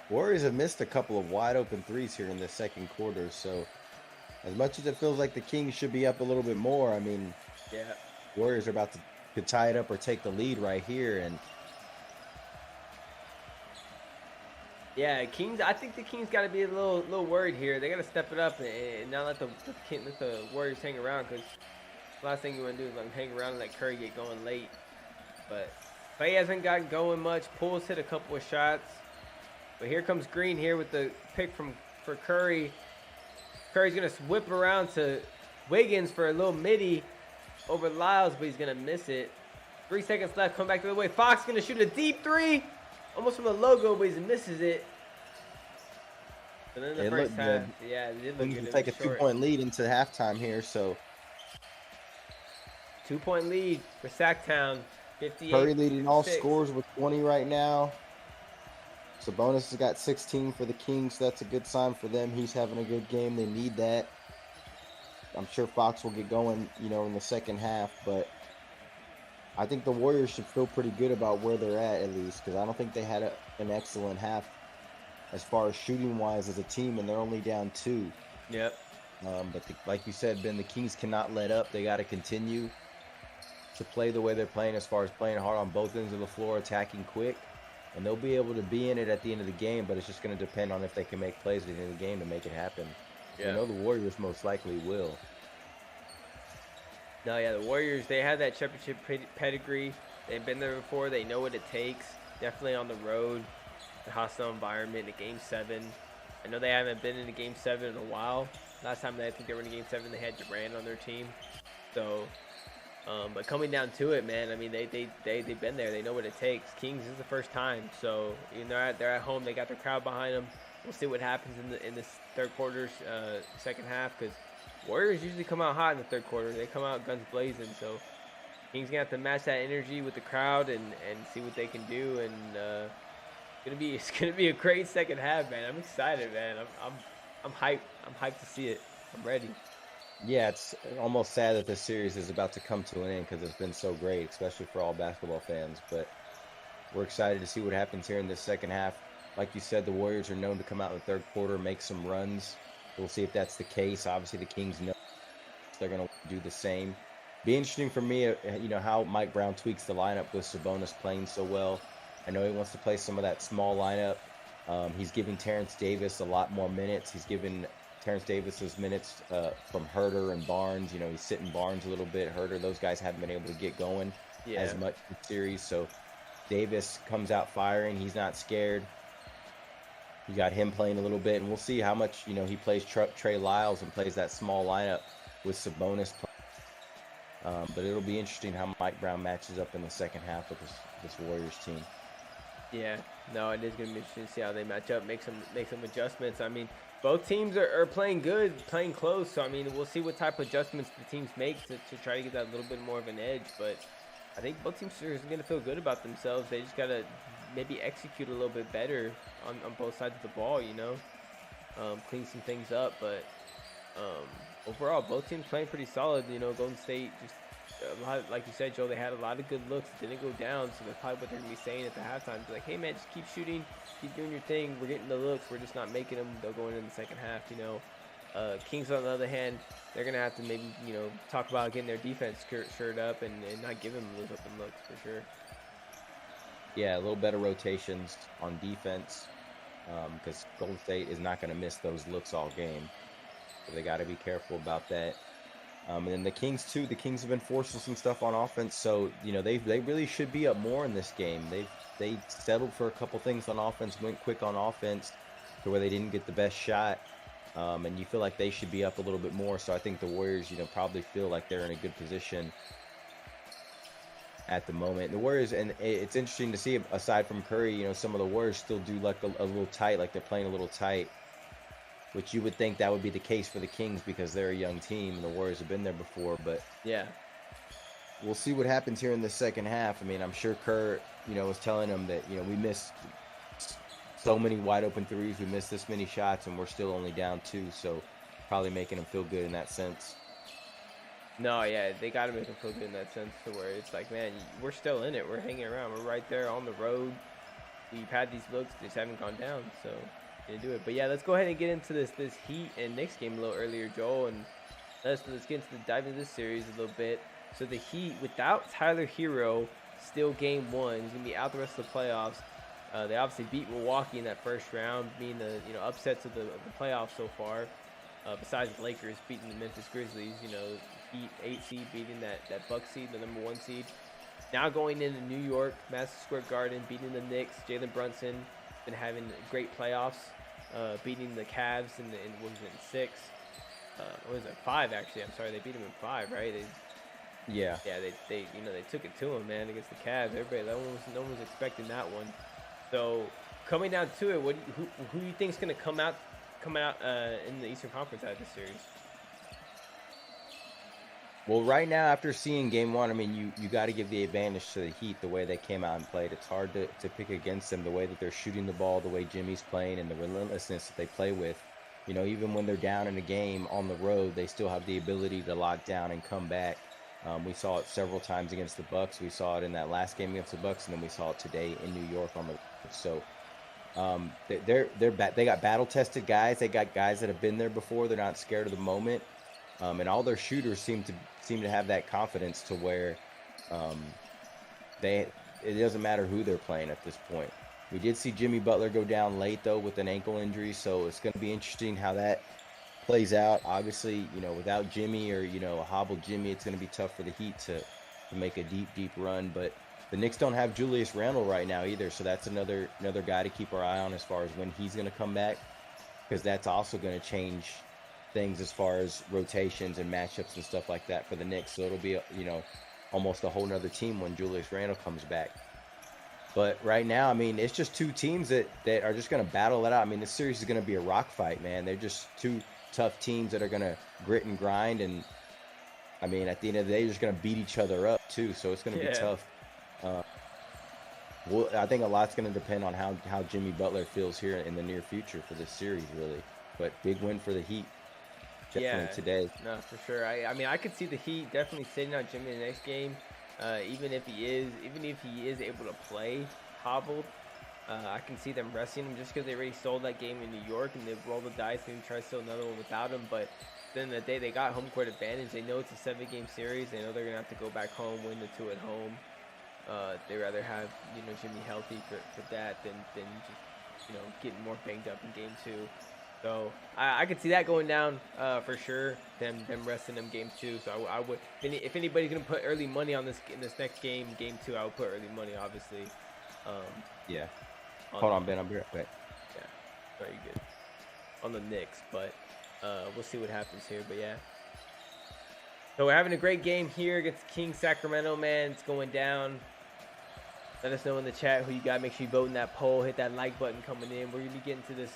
Warriors have missed a couple of wide open 3s here in the second quarter, so as much as it feels like the Kings should be up a little bit more, I mean, yeah, Warriors are about to tie it up or take the lead right here, and yeah, Kings. I think the Kings got to be a little worried here. They got to step it up and not let the Warriors hang around, because the last thing you want to do is let them hang around and let Curry get going late. But Clay hasn't gotten going much. Poole's hit a couple of shots, but here comes Green here with the pick for Curry. Curry's going to whip around to Wiggins for a little midi over Lyles, but he's going to miss it. 3 seconds left. Come back the other way. Fox going to shoot a deep 3. Almost from the logo, but he misses it. And then the first half, yeah, it did look good. Take a 2-point lead into halftime here, so 2-point lead for Sacktown. 58. Curry leading all scores with 20 right now. Sabonis has got 16 for the Kings. That's a good sign for them. He's having a good game. They need that. I'm sure Fox will get going, in the second half, but I think the Warriors should feel pretty good about where they're at least, because I don't think they had an excellent half as far as shooting-wise as a team, and they're only down 2. Yep. But like you said, Ben, the Kings cannot let up. They got to continue to play the way they're playing, as far as playing hard on both ends of the floor, attacking quick. And they'll be able to be in it at the end of the game, but it's just going to depend on if they can make plays at the end of the game to make it happen. Yeah. I know the Warriors most likely will. No, yeah, the Warriors, they have that championship pedigree. They've been there before. They know what it takes. Definitely on the road, the hostile environment, in Game 7. I know they haven't been in a Game 7 in a while. Last time I think they were in a Game 7, they had Durant on their team. So, but coming down to it, man, I mean, they've been there. They know what it takes. Kings is the first time, so they're at home. They got their crowd behind them. We'll see what happens in this third quarter's second half, because Warriors usually come out hot in the third quarter. They come out guns blazing, so Kings gonna have to match that energy with the crowd and see what they can do. And it's gonna be a great second half, man. I'm excited, man. I'm hyped. I'm hyped to see it. I'm ready. Yeah, it's almost sad that this series is about to come to an end, because it's been so great, especially for all basketball fans. But we're excited to see what happens here in this second half. Like you said, the Warriors are known to come out in the third quarter, make some runs. We'll see if that's the case. Obviously, the Kings know they're going to do the same. Be interesting for me, how Mike Brown tweaks the lineup with Sabonis playing so well. I know he wants to play some of that small lineup. He's giving Terrence Davis a lot more minutes. He's giving Terrence Davis's minutes from Herter and Barnes. He's sitting Barnes a little bit. Herter, those guys haven't been able to get going as much in the series. So Davis comes out firing. He's not scared. You got him playing a little bit, and we'll see how much, he plays Trey Lyles and plays that small lineup with Sabonis. But it'll be interesting how Mike Brown matches up in the second half with this Warriors team. Yeah, no, it is going to be interesting to see how they match up, make some adjustments. I mean, both teams are playing good, playing close. So, I mean, we'll see what type of adjustments the teams make to try to get that little bit more of an edge. But I think both teams are going to feel good about themselves. They just got to maybe execute a little bit better on both sides of the ball, you know, clean some things up. But overall, both teams playing pretty solid. You know, Golden State just a lot, like you said, Joe. They had a lot of good looks. It didn't go down, so that's probably what they're gonna be saying at the halftime. Be like, hey man, just keep shooting, keep doing your thing. We're getting the looks. We're just not making them. They'll go in the second half. You know, Kings on the other hand, they're gonna have to maybe talk about getting their defense shirt up and not giving them those open looks for sure. Yeah, a little better rotations on defense because Golden State is not going to miss those looks all game. So they got to be careful about that. And then the Kings too. The Kings have been forcing some stuff on offense, so they really should be up more in this game. They settled for a couple things on offense, went quick on offense to where they didn't get the best shot, and you feel like they should be up a little bit more. So I think the Warriors, probably feel like they're in a good position at the moment. The Warriors, and it's interesting to see, aside from Curry, some of the Warriors still do like a little tight, like they're playing a little tight. Which you would think that would be the case for the Kings because they're a young team and the Warriors have been there before. But yeah, we'll see what happens here in the second half. I mean, I'm sure Kerr, was telling them that, we missed so many wide open threes. We missed this many shots and we're still only down 2. So probably making them feel good in that sense. No, yeah, they got to make them feel good in that sense to where it's like, man, we're still in it. We're hanging around. We're right there on the road. We've had these looks. They just haven't gone down. So do it. But yeah, let's go ahead and get into this Heat and Knicks game a little earlier, Joel, and let's get into dive into this series a little bit. So the Heat, without Tyler Hero, still game 1. He's gonna be out the rest of the playoffs. They obviously beat Milwaukee in that first round, being the upsets of the playoffs so far. Besides the Lakers beating the Memphis Grizzlies, Heat 8 seed beating that Bucks seed, the number 1 seed. Now going into New York, Madison Square Garden, beating the Knicks. Jalen Brunson been having great playoffs. Beating the Cavs in what was it, 6? What was it, 5 actually? I'm sorry, they beat them in 5, right? Yeah, they took it to them, man, against the Cavs. Everybody, no one was expecting that one. So coming down to it, who do you think is going to come out in the Eastern Conference out of this series? Well, right now, after seeing game 1, I mean, you got to give the advantage to the Heat, the way they came out and played. It's hard to pick against them, the way that they're shooting the ball, the way Jimmy's playing, and the relentlessness that they play with. Even when they're down in a game on the road, they still have the ability to lock down and come back. We saw it several times against the Bucks. We saw it in that last game against the Bucks, and then we saw it today in New York on the road. So they got battle-tested guys. They got guys that have been there before. They're not scared of the moment. And all their shooters seem to have that confidence to where it doesn't matter who they're playing at this point. We did see Jimmy Butler go down late though with an ankle injury, so it's going to be interesting how that plays out. Obviously, without Jimmy or a hobbled Jimmy, it's going to be tough for the Heat to make a deep run. But the Knicks don't have Julius Randle right now either, so that's another guy to keep our eye on as far as when he's going to come back, because that's also going to change things as far as rotations and matchups and stuff like that for the Knicks. So it'll be almost a whole nother team when Julius Randle comes back. But right now, I mean, it's just 2 teams that are just going to battle it out. I mean, this series is going to be a rock fight, man. They're just 2 tough teams that are going to grit and grind, and I mean, at the end of the day, they're just going to beat each other up too. So it's going to be tough. Well, I think a lot's going to depend on how Jimmy Butler feels here in the near future for this series, really. But big win for the Heat. Definitely today. No, for sure. I mean, I could see the Heat definitely sitting on Jimmy in the next game, even if he is able to play hobbled. I can see them resting him just because they already sold that game in New York and they rolled the dice and try to steal another one without him. But then the day they got home court advantage, they know it's a 7-game series. They know they're gonna have to go back home, win the 2 at home. They rather have Jimmy healthy for that than just getting more banged up in game 2. So I could see that going down for sure. Them resting them game 2. So I would, if anybody's gonna put early money on this in this next game 2, I would put early money, obviously. Yeah. Hold on, Ben. I'll be right back. Yeah. Very good. On the Knicks, but we'll see what happens here. But yeah. So we're having a great game here against Kings Sacramento, man. It's going down. Let us know in the chat who you got. Make sure you vote in that poll. Hit that like button coming in. We're gonna be getting to this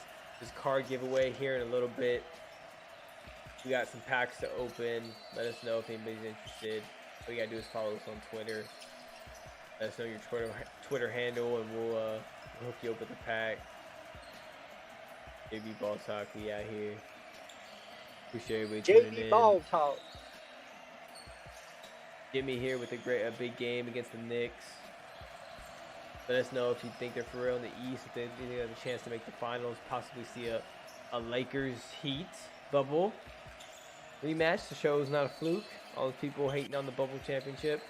card giveaway here in a little bit. We got some packs to open. Let us know if anybody's interested. All you gotta do is follow us on Twitter. Let us know your Twitter handle, and we'll hook you up with the pack. JB Ball Talk, we out here. Appreciate everybody tuning JB in. Ball Talk. Jimmy here with a big game against the Knicks. Let us know if you think they're for real in the East, if they have a chance to make the finals, possibly see a Lakers Heat bubble rematch. The show is not a fluke. All those people hating on the bubble championship.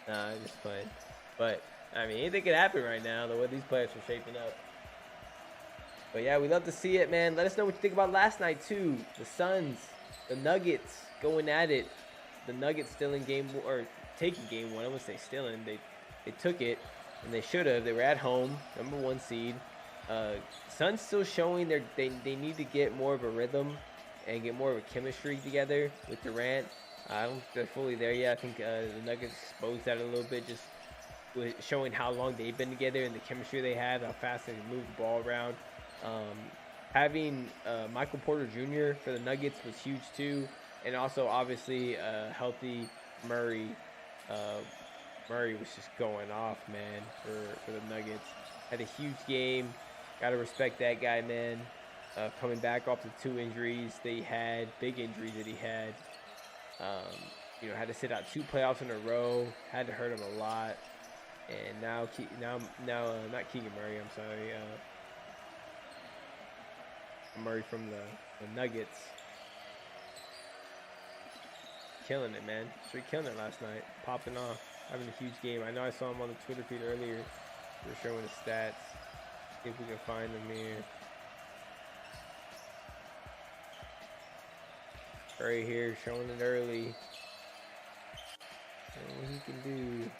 Nah, I'm just playing. But, I mean, anything could happen right now, the way these players are shaping up. But, yeah, we love to see it, man. Let us know what you think about last night, too. The Suns, the Nuggets going at it. The Nuggets still in taking game one. I wouldn't say still in. They took it, and they should have. They were at home, #1 seed. Suns still showing they need to get more of a rhythm and get more of a chemistry together with Durant. I don't think they're fully there yet. I think the Nuggets exposed that a little bit, just with showing how long they've been together and the chemistry they have, how fast they can move the ball around. Having Michael Porter Jr. for the Nuggets was huge too, and also obviously healthy Murray. Murray was just going off, man, for the Nuggets. Had a huge game. Gotta respect that guy, man. Coming back off the 2 injuries they had, big injuries that he had. Had to sit out 2 playoffs in a row. Had to hurt him a lot. And now not Keegan Murray. I'm sorry. Murray from the Nuggets. Killing it, man. Straight killing it last night. Popping off. Having a huge game. I know I saw him on the Twitter feed earlier. We were showing his stats. See if we can find them here. Right here, showing it early. And what he can do.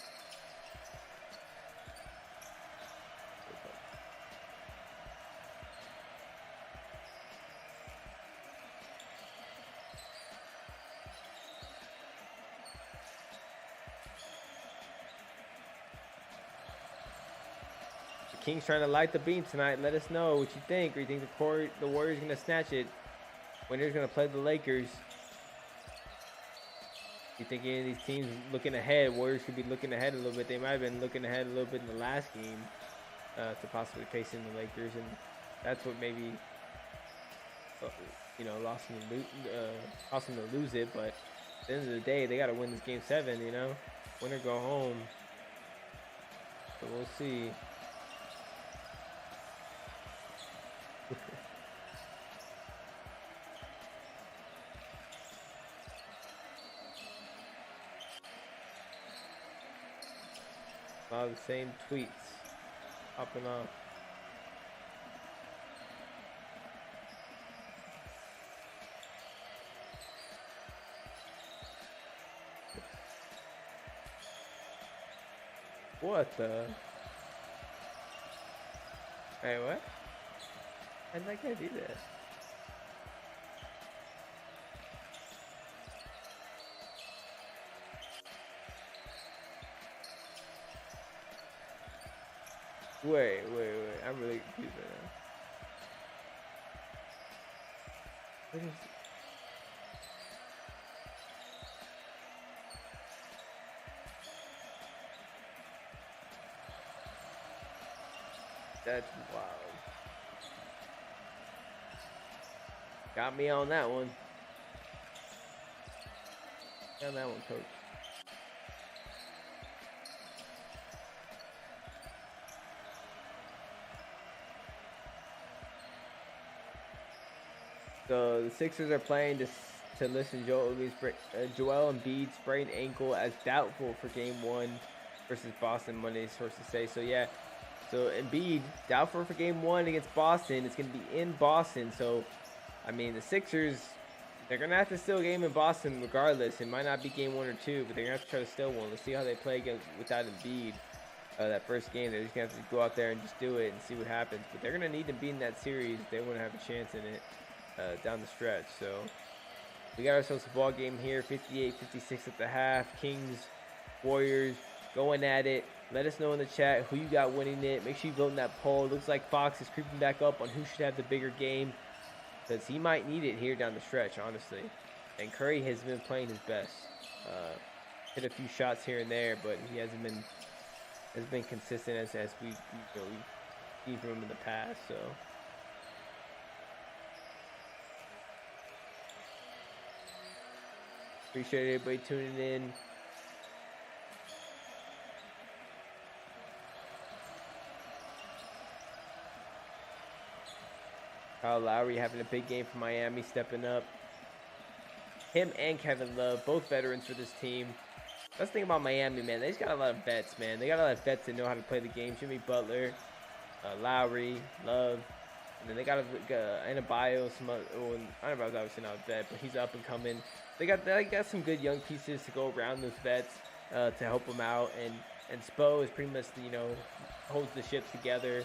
Kings trying to light the beam tonight. Let us know what you think. Or you think the Warriors going to snatch it? Winner's going to play the Lakers. You think any of these teams looking ahead? Warriors could be looking ahead a little bit. They might have been looking ahead a little bit in the last game to possibly facing the Lakers, and that's what maybe lost them to lose it. But at the end of the day, they got to win this game 7. Win or go home. So we'll see. A lot of the same tweets popping off. What the? Hey, what? How'd that guy do that? Wait. I'm really confused right now. What is it? That's wild. Got me on that one. Got that one, coach. So the Sixers are playing to listen Joel Embiid sprained ankle as doubtful for Game 1 versus Boston, Monday sources say. So yeah, so Embiid doubtful for Game 1 against Boston. It's going to be in Boston. So I mean the Sixers, they're going to have to steal a game in Boston regardless. It might not be Game 1 or 2, but they're going to have to try to steal one. Let's see how they play without Embiid. That first game, they're just going to have to go out there and just do it and see what happens. But they're going to need Embiid in that series if they want to have a chance in it. Down the stretch. So we got ourselves a ball game here, 58-56 at the half. Kings, Warriors going at it. Let us know in the chat who you got winning it. Make sure you vote in that poll. Looks like Fox is creeping back up on who should have the bigger game, because he might need it here down the stretch, honestly. And Curry has been playing his best. Hit a few shots here and there, but he hasn't been has been consistent as we've seen from him in the past. So appreciate everybody tuning in. Kyle Lowry having a big game for Miami, stepping up. Him and Kevin Love, both veterans for this team. That's the thing about Miami, man. They just got a lot of vets, man. They got a lot of vets that know how to play the game. Jimmy Butler, Lowry, Love. And then they got Adebayo, Adebayo's obviously not a vet, but he's up and coming. They got some good young pieces to go around those vets to help them out. And Spo is pretty much, holds the ship together.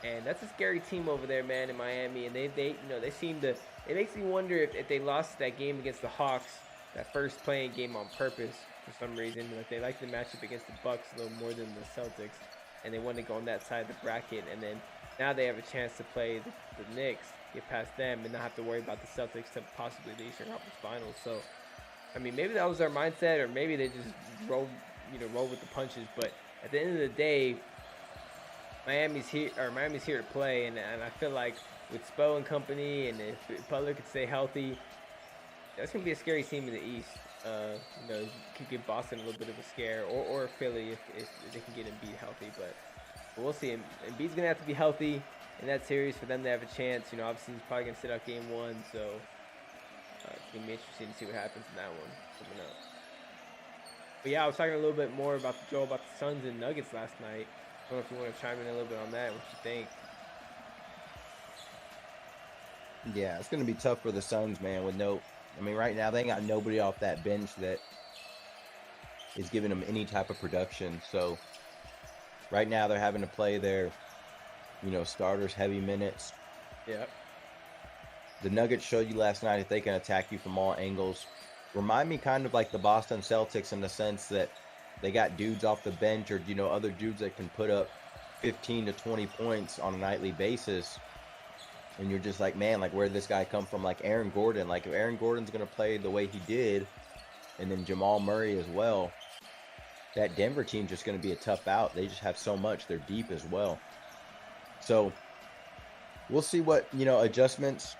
And that's a scary team over there, man, in Miami. And they seem to. It makes me wonder if they lost that game against the Hawks, that first playing game on purpose for some reason. Like they like the matchup against the Bucks a little more than the Celtics, and they want to go on that side of the bracket. And then now they have a chance to play the Knicks, get past them, and not have to worry about the Celtics to possibly the Eastern Conference Finals. So, I mean, maybe that was their mindset, or maybe they just roll with the punches. But at the end of the day, Miami's here to play, and I feel like with Spo and company, and if Butler could stay healthy, that's gonna be a scary team in the East. Could give Boston a little bit of a scare, or Philly if they can get Embiid healthy. But we'll see. Embiid's gonna have to be healthy in that series for them to have a chance. Obviously he's probably gonna sit out game 1, so it's gonna be interesting to see what happens in that one coming up. But yeah, I was talking a little bit more about the Suns and Nuggets last night. I don't know if you want to chime in a little bit on that, what you think. Yeah, it's going to be tough for the Suns, man, right now they ain't got nobody off that bench that is giving them any type of production. So right now they're having to play their, starters heavy minutes. Yep. The Nuggets showed you last night that they can attack you from all angles. Remind me kind of like the Boston Celtics in the sense that they got dudes off the bench or, other dudes that can put up 15 to 20 points on a nightly basis. And you're just like, man, like, where did this guy come from? Like Aaron Gordon. Like, if Aaron Gordon's going to play the way he did, and then Jamal Murray as well, that Denver team's just going to be a tough out. They just have so much. They're deep as well. So we'll see what, adjustments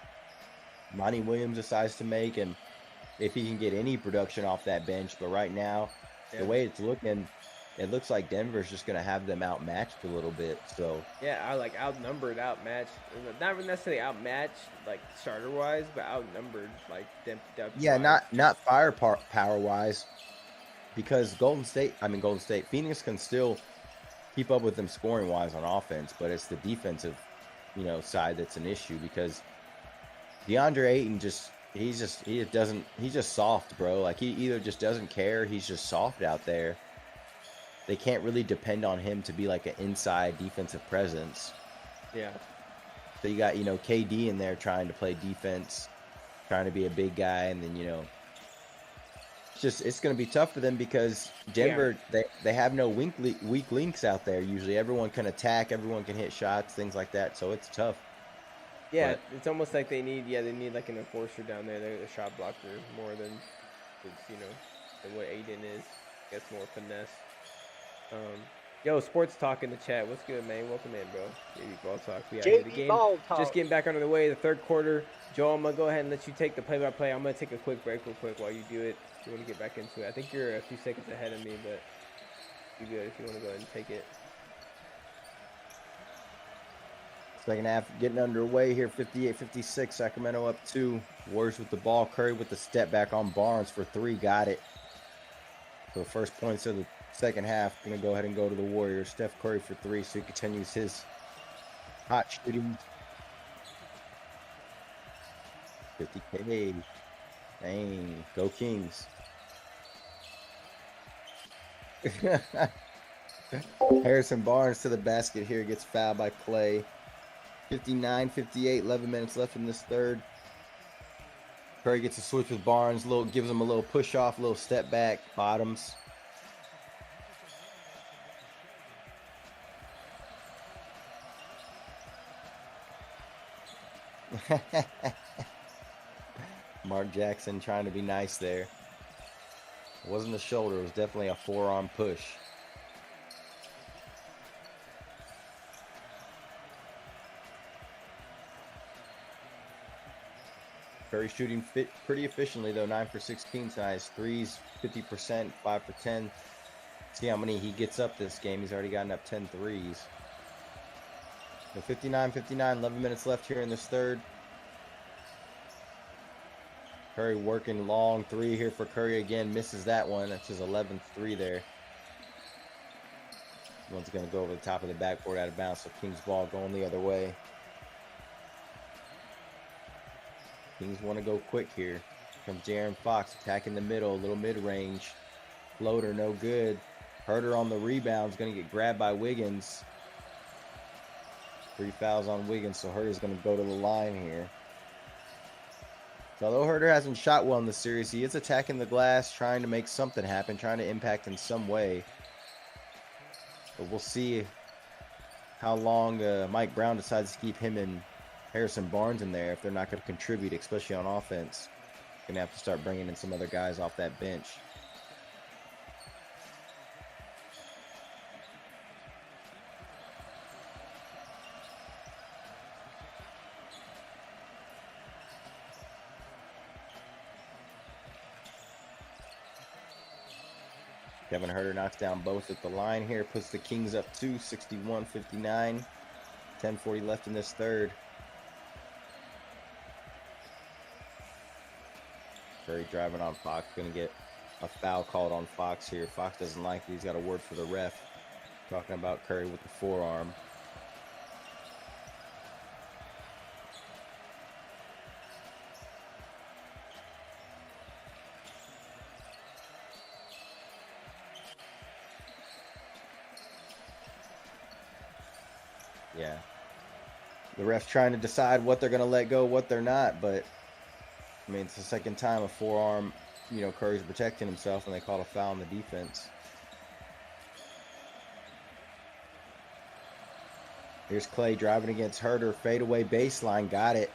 Monty Williams decides to make and if he can get any production off that bench. But right now, the way it's looking, it looks like Denver's just going to have them outmatched a little bit. So yeah, outnumbered, outmatched. Not necessarily outmatched, like starter-wise, but outnumbered, like depth. Yeah, not firepower-wise, because Golden State, Phoenix can still keep up with them scoring-wise on offense, but it's the defensive, side that's an issue because DeAndre Ayton he's just soft, bro. Like, he either just doesn't care, he's just soft out there. They can't really depend on him to be like an inside defensive presence. Yeah. So you got, KD in there trying to play defense, trying to be a big guy, and then, it's going to be tough for them because Denver, they have no weak links out there. Usually everyone can attack, everyone can hit shots, things like that. So it's tough. Yeah, it's almost like they need like an enforcer down there. They're a shot blocker more than what Aiden is. I guess more finesse. Yo, Sports Talk in the chat. What's good, man? Welcome in, bro. JB Ball Talk. We out here. The game Ball Talk. just getting back under the way. The third quarter. Joe, I'm gonna go ahead and let you take the play-by-play. I'm gonna take a quick break real quick while you do it. If you want to get back into it, I think you're a few seconds ahead of me, but you good if you want to go ahead and take it. Second half getting underway here. 58-56. Sacramento up 2. Warriors with the ball. Curry with the step back on Barnes for 3. Got it. So first points of the second half, going to go ahead and go to the Warriors. Steph Curry for 3, so he continues his hot shooting. 50K. Dang. Go Kings. Harrison Barnes to the basket here. Gets fouled by Clay. 59-58. 11 minutes left in this third. Curry gets a switch with Barnes. Gives him a little push off, a little step back. Bottoms. Mark Jackson trying to be nice there. It wasn't a shoulder, it was definitely a forearm push. Curry shooting pretty efficiently, though. 9 for 16 tonight. His threes, 50%, 5 for 10. See how many he gets up this game. He's already gotten up 10 threes. So 59-59, 11 minutes left here in this third. Curry working long three here for Curry again. Misses that one. That's his 11th three there. One's going to go over the top of the backboard out of bounds. So Kings ball going the other way. Kings want to go quick here. Comes De'Aaron Fox attacking the middle. A little mid-range. Floater, no good. Herter on the rebound. Is going to get grabbed by Wiggins. 3 fouls on Wiggins. So Herter's going to go to the line here. So although Herter hasn't shot well in the series, he is attacking the glass, trying to make something happen, trying to impact in some way. But we'll see how long Mike Brown decides to keep him and Harrison Barnes in there if they're not going to contribute, especially on offense. Going to have to start bringing in some other guys off that bench. Kevin Herter knocks down both at the line here, puts the Kings up 2, 61-59. 10:40 left in this third. Curry driving on Fox, going to get a foul called on Fox here. Fox doesn't like it. He's got a word for the ref. Talking about Curry with the forearm. Yeah. The ref's trying to decide what they're going to let go, what they're not, but I mean, it's the second time a forearm, Curry's protecting himself and they called a foul on the defense. Here's Clay driving against Herter, fadeaway baseline, got it.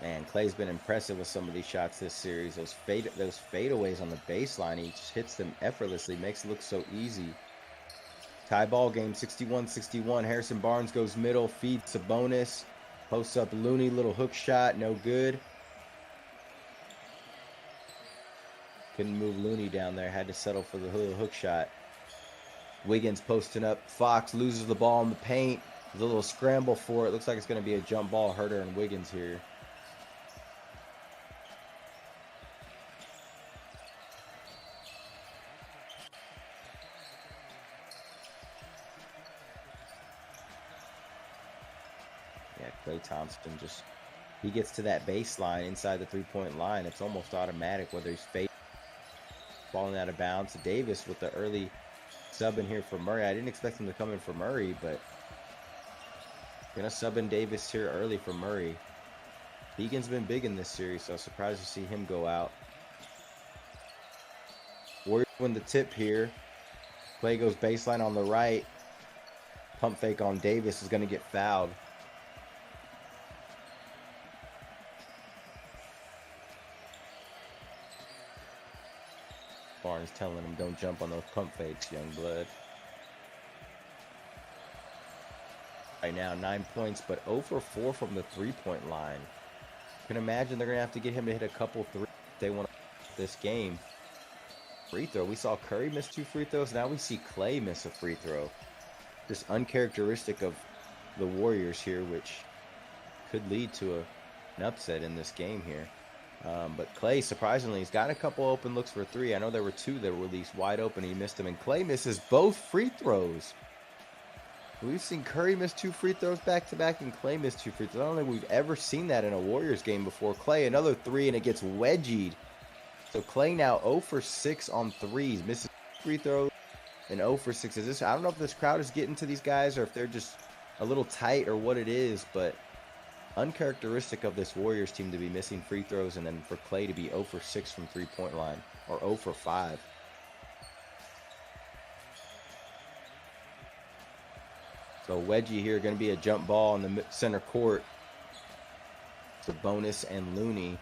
Man, Clay's been impressive with some of these shots this series. Those fadeaways on the baseline, he just hits them effortlessly, makes it look so easy. Tie ball game, 61-61. Harrison Barnes goes middle, feeds Sabonis. Posts up Looney, little hook shot, no good. Couldn't move Looney down there, had to settle for the little hook shot. Wiggins posting up. Fox loses the ball in the paint. There's a little scramble for it. Looks like it's going to be a jump ball. Herter and Wiggins here. Klay Thompson he gets to that baseline inside the three-point line. It's almost automatic whether he's falling out of bounds. Davis with the early sub in here for Murray. I didn't expect him to come in for Murray, but gonna sub in Davis here early for Murray. Deegan's been big in this series, so I'm surprised to see him go out. Warriors win the tip here. Klay goes baseline on the right. Pump fake on Davis is gonna get fouled. Barnes telling him, don't jump on those pump fakes, young blood. Right now, 9 points, but 0 for 4 from the three-point line. You can imagine they're going to have to get him to hit a couple threes if they want to this game. Free throw. We saw Curry miss 2 free throws. Now we see Klay miss a free throw. Just uncharacteristic of the Warriors here, which could lead to an upset in this game here. But Klay, surprisingly, he's got a couple open looks for 3. I know there were 2 that were released wide open. He missed them, and Klay misses both free throws. We've seen Curry miss 2 free throws back-to-back, and Klay miss 2 free throws. I don't think we've ever seen that in a Warriors game before. Klay, another 3, and it gets wedgied. So Klay now 0 for 6 on threes, misses free throws, and 0 for 6. I don't know if this crowd is getting to these guys or if they're just a little tight or what it is, but uncharacteristic of this Warriors team to be missing free throws and then for Klay to be 0 for 6 from three-point line, or 0 for 5. So wedgie here, going to be a jump ball in the center court. Sabonis and Looney.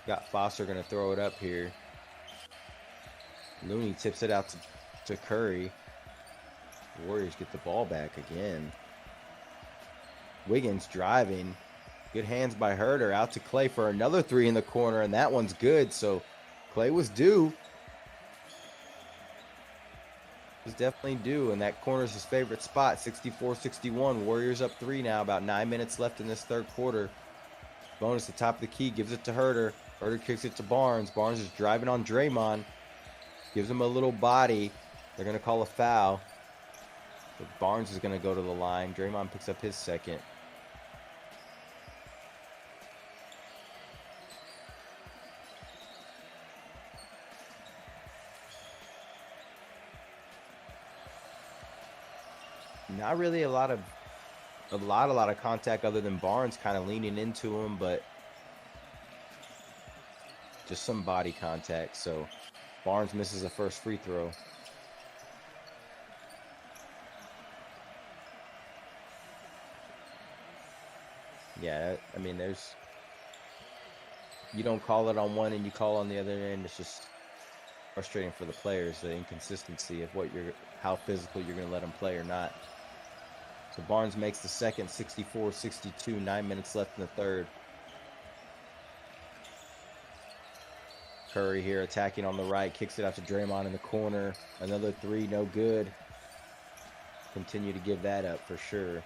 Got Foster going to throw it up here. Looney tips it out to Curry. The Warriors get the ball back again. Wiggins driving, Good hands by Herder. Out to Clay for another three in the corner, and that one's good. So Clay was due. Was definitely due, and that corner's his favorite spot. 64-61. Warriors up 3 now. About 9 minutes left in this third quarter. Bonus, the top of the key, gives it to Herder. Herder kicks it to Barnes. Barnes is driving on Draymond. Gives him a little body. They're going to call a foul. But Barnes is going to go to the line. Draymond picks up his second. Not really a lot of contact other than Barnes kind of leaning into him, but just some body contact. So Barnes misses the first free throw. Yeah, I mean, you don't call it on one and you call on the other end. It's just frustrating for the players, the inconsistency of how physical you're going to let them play or not. So Barnes makes the second, 64-62, 9 minutes left in the third. Curry here attacking on the right, kicks it out to Draymond in the corner. Another three, no good. Continue to give that up for sure.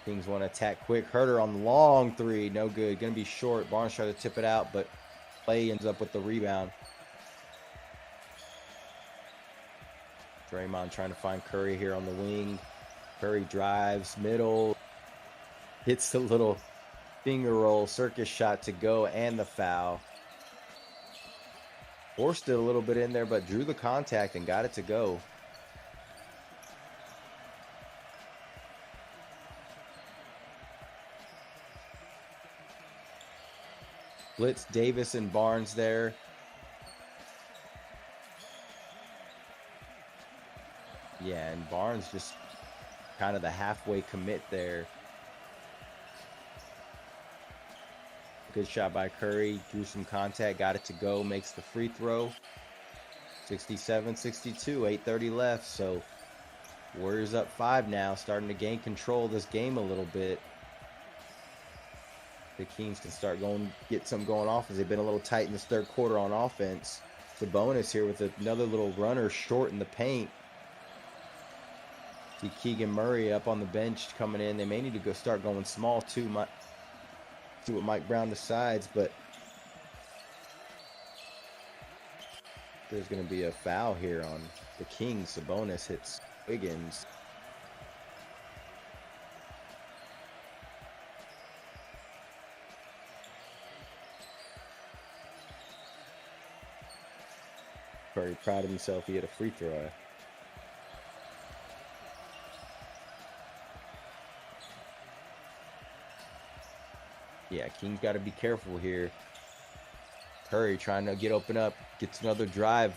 Kings want to attack quick. Herder on the long three, no good. Going to be short. Barnes tries to tip it out, but Clay ends up with the rebound. Draymond trying to find Curry here on the wing. Curry drives, middle, hits the little finger roll, circus shot to go, and the foul. Forced it a little bit in there, but drew the contact and got it to go. Blitz Davis and Barnes there. Yeah, and Barnes just kind of the halfway commit there. Good shot by Curry. Drew some contact, got it to go, makes the free throw. 67-62, 8:30 left. So Warriors up 5 now, starting to gain control of this game a little bit. The Kings can start get something going off as they've been a little tight in this third quarter on offense. Sabonis here with another little runner short in the paint. See Keegan Murray up on the bench coming in. They may need to start going small too. See what Mike Brown decides, but there's going to be a foul here on the Kings. Sabonis hits Wiggins. Very proud of himself. He had a free throw. Yeah, Kings got to be careful here. Curry trying to open up. Gets another drive.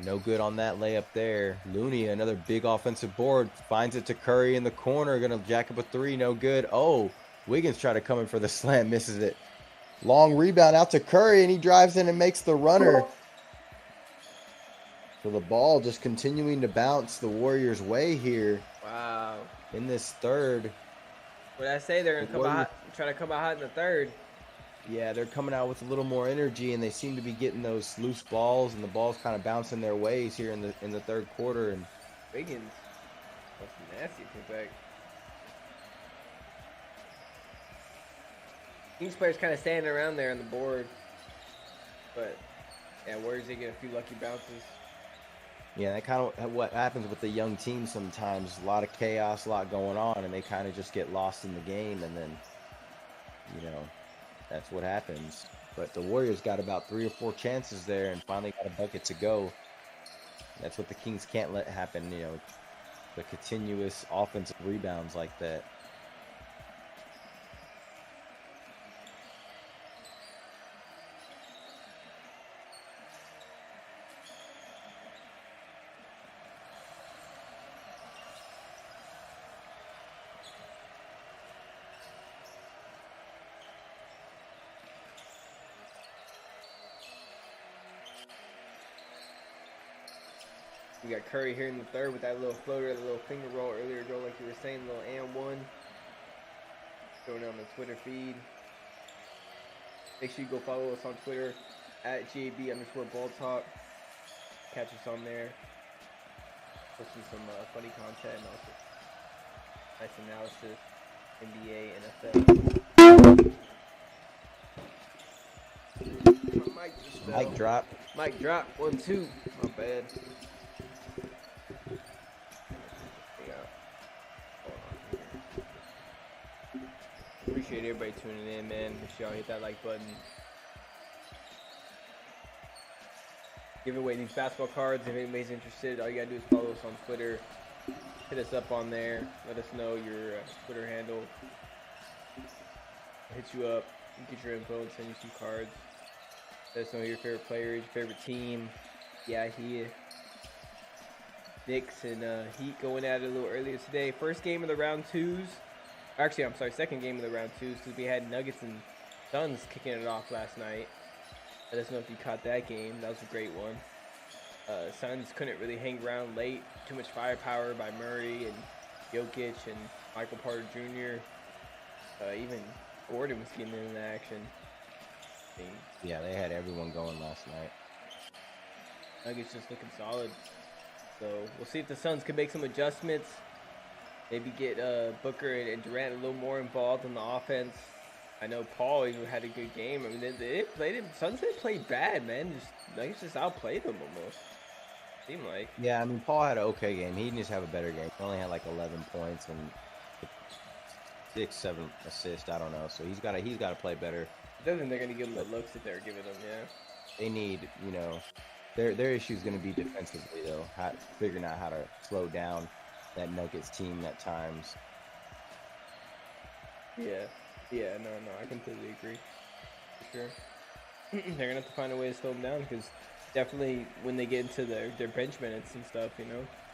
No good on that layup there. Looney, another big offensive board. Finds it to Curry in the corner. Going to jack up a three. No good. Oh, Wiggins tried to come in for the slam. Misses it. Long rebound out to Curry, and he drives in and makes the runner. So the ball just continuing to bounce the Warriors' way here. Wow. In this third. What did I say? They're going to try to come out hot in the third. Yeah, they're coming out with a little more energy, and they seem to be getting those loose balls, and the ball's kind of bouncing their ways here in the third quarter. And Wiggins, that's nasty putback. Kings players kind of standing around there on the board, but yeah, Warriors, they get a few lucky bounces. Yeah, that kind of what happens with the young teams sometimes. A lot of chaos, a lot going on, and they kind of just get lost in the game, and then, that's what happens. But the Warriors got about 3 or 4 chances there and finally got a bucket to go. That's what the Kings can't let happen, the continuous offensive rebounds like that. We got Curry here in the third with that little floater, the little finger roll earlier, Joe, like you were saying, little and one. Throwing it on the Twitter feed. Make sure you go follow us on Twitter at @JB_ball talk. Catch us on there. Posting some funny content and also nice analysis, NBA, NFL. My mic just fell. Mic drop. Mic drop. 1, 2. My bad. Yeah. Hold on here. Appreciate everybody tuning in, man. Make sure y'all hit that like button. Give away these basketball cards if anybody's interested. All you gotta do is follow us on Twitter. Hit us up on there. Let us know your Twitter handle. I'll hit you up, get your info, and send you some cards. Let us know your favorite players, your favorite team. Yeah, here. Knicks and Heat going at it a little earlier today. First game of the round 2s. Actually, I'm sorry, second game of the round 2s because we had Nuggets and Suns kicking it off last night. Let us know if you caught that game. That was a great one. Suns couldn't really hang around late. Too much firepower by Murray and Jokic and Michael Porter Jr. Even Gordon was getting into action. Yeah, they had everyone going last night. Nuggets just looking solid. So we'll see if the Suns can make some adjustments. Maybe get Booker and Durant a little more involved in the offense. I know Paul even had a good game. I mean, they played him. Suns didn't play bad, man. Nuggets just outplayed them almost. Seemed like. Yeah, I mean, Paul had an okay game. He didn't just have a better game. He only had like 11 points and 6, 7 assists. I don't know. So he's got to play better. I don't think they're gonna give him the looks that they're giving him. Yeah. They need, their issue is going to be defensively though. Figuring out how to slow down that Nuggets team at times. Yeah, no, I completely agree. For sure. They're going to have to find a way to slow them down because definitely when they get into their bench minutes and stuff,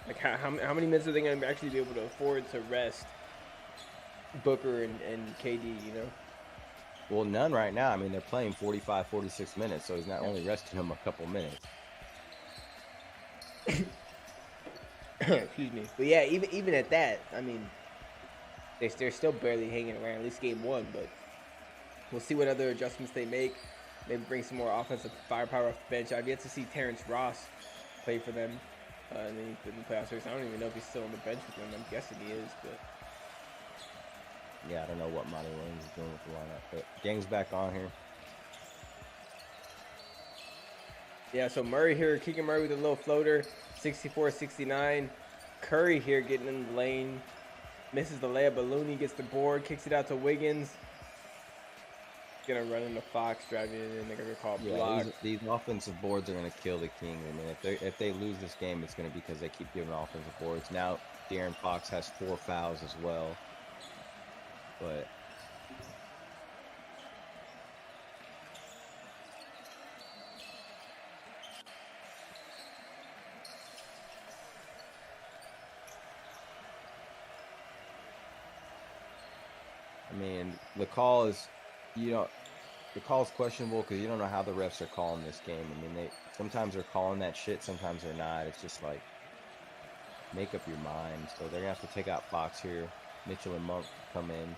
like how many minutes are they going to actually be able to afford to rest Booker and KD, Well, none right now. I mean, they're playing 45, 46 minutes, so he's not only resting them a couple minutes. Excuse me. But yeah, even at that, I mean, they're still barely hanging around, at least game 1, but we'll see what other adjustments they make. Maybe bring some more offensive firepower off the bench. I've yet to see Terrence Ross play for them in the playoff series. I don't even know if he's still on the bench with them. I'm guessing he is, but yeah, I don't know what Monty Williams is doing with the lineup, but game's back on here. Yeah, so Murray here, Keegan Murray with a little floater, 64-69. Curry here getting in the lane. Misses the layup, but Looney gets the board, kicks it out to Wiggins. Gonna run into Fox, driving it in. They're gonna call a block. These offensive boards are gonna kill the Kings. I mean, if they lose this game, it's gonna be because they keep giving offensive boards. Now, De'Aaron Fox has 4 fouls as well, but I mean, the call is, the call is questionable because you don't know how the refs are calling this game. I mean, sometimes they're calling that shit, sometimes they're not. It's just like, make up your mind. So they're gonna have to take out Fox here. Mitchell and Monk come in.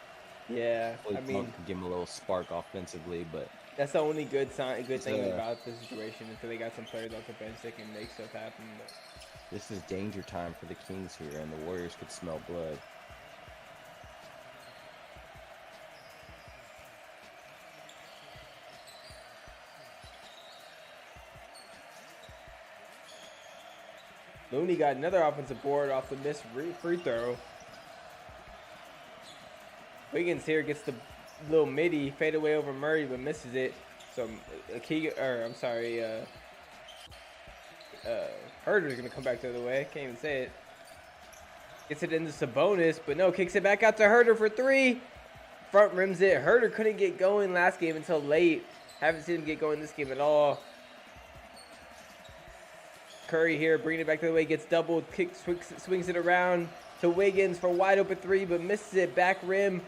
Yeah, I mean, Monk can give him a little spark offensively, but that's the only good thing about the situation. Until they got some players off the bench that can make stuff happen. But this is danger time for the Kings here, and the Warriors could smell blood. Looney got another offensive board off the missed free throw. Wiggins here gets the little midi fade away over Murray, but misses it. So Herder's gonna come back the other way. Can't even say it. Gets it into Sabonis, but no, kicks it back out to Herder for 3. Front rims it. Herder couldn't get going last game until late. Haven't seen him get going this game at all. Curry here, bringing it back the other way, gets doubled, swings it around to Wiggins for wide open 3, but misses it, back rim.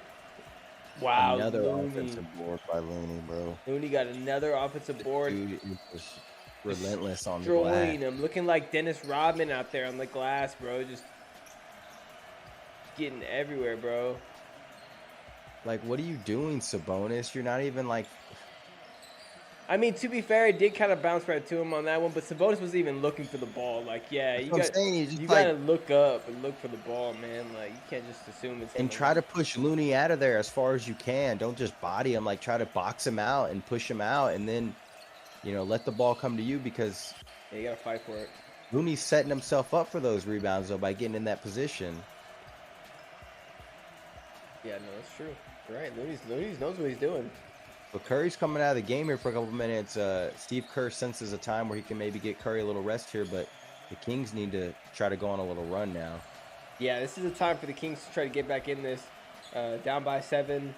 Wow, Another Looney. offensive board by Looney, bro. Looney got another offensive board. Dude, it was relentless on the Destroying glass. him, looking like Dennis Rodman out there on the glass, bro. Just getting everywhere, bro. Like, what are you doing, Sabonis? You're not even like. I mean, to be fair, it did kind of bounce right to him on that one, but Sabonis was even looking for the ball. Like, yeah, That's what I'm saying. You you just gotta like look up and look for the ball, man. Like, you can't just assume it's and gonna try to push Looney out of there as far as you can. Don't just body him. Like, try to box him out and push him out, and then let the ball come to you because Yeah, you gotta fight for it. Looney's setting himself up for those rebounds though by getting in that position. Yeah, no, that's true. You're right. Looney's knows what he's doing. But Curry's coming out of the game here for a couple minutes. Steve Kerr senses a time where he can maybe get Curry a little rest here, but the Kings need to try to go on a little run now. Yeah, this is a time for the Kings to try to get back in this. Down by 7.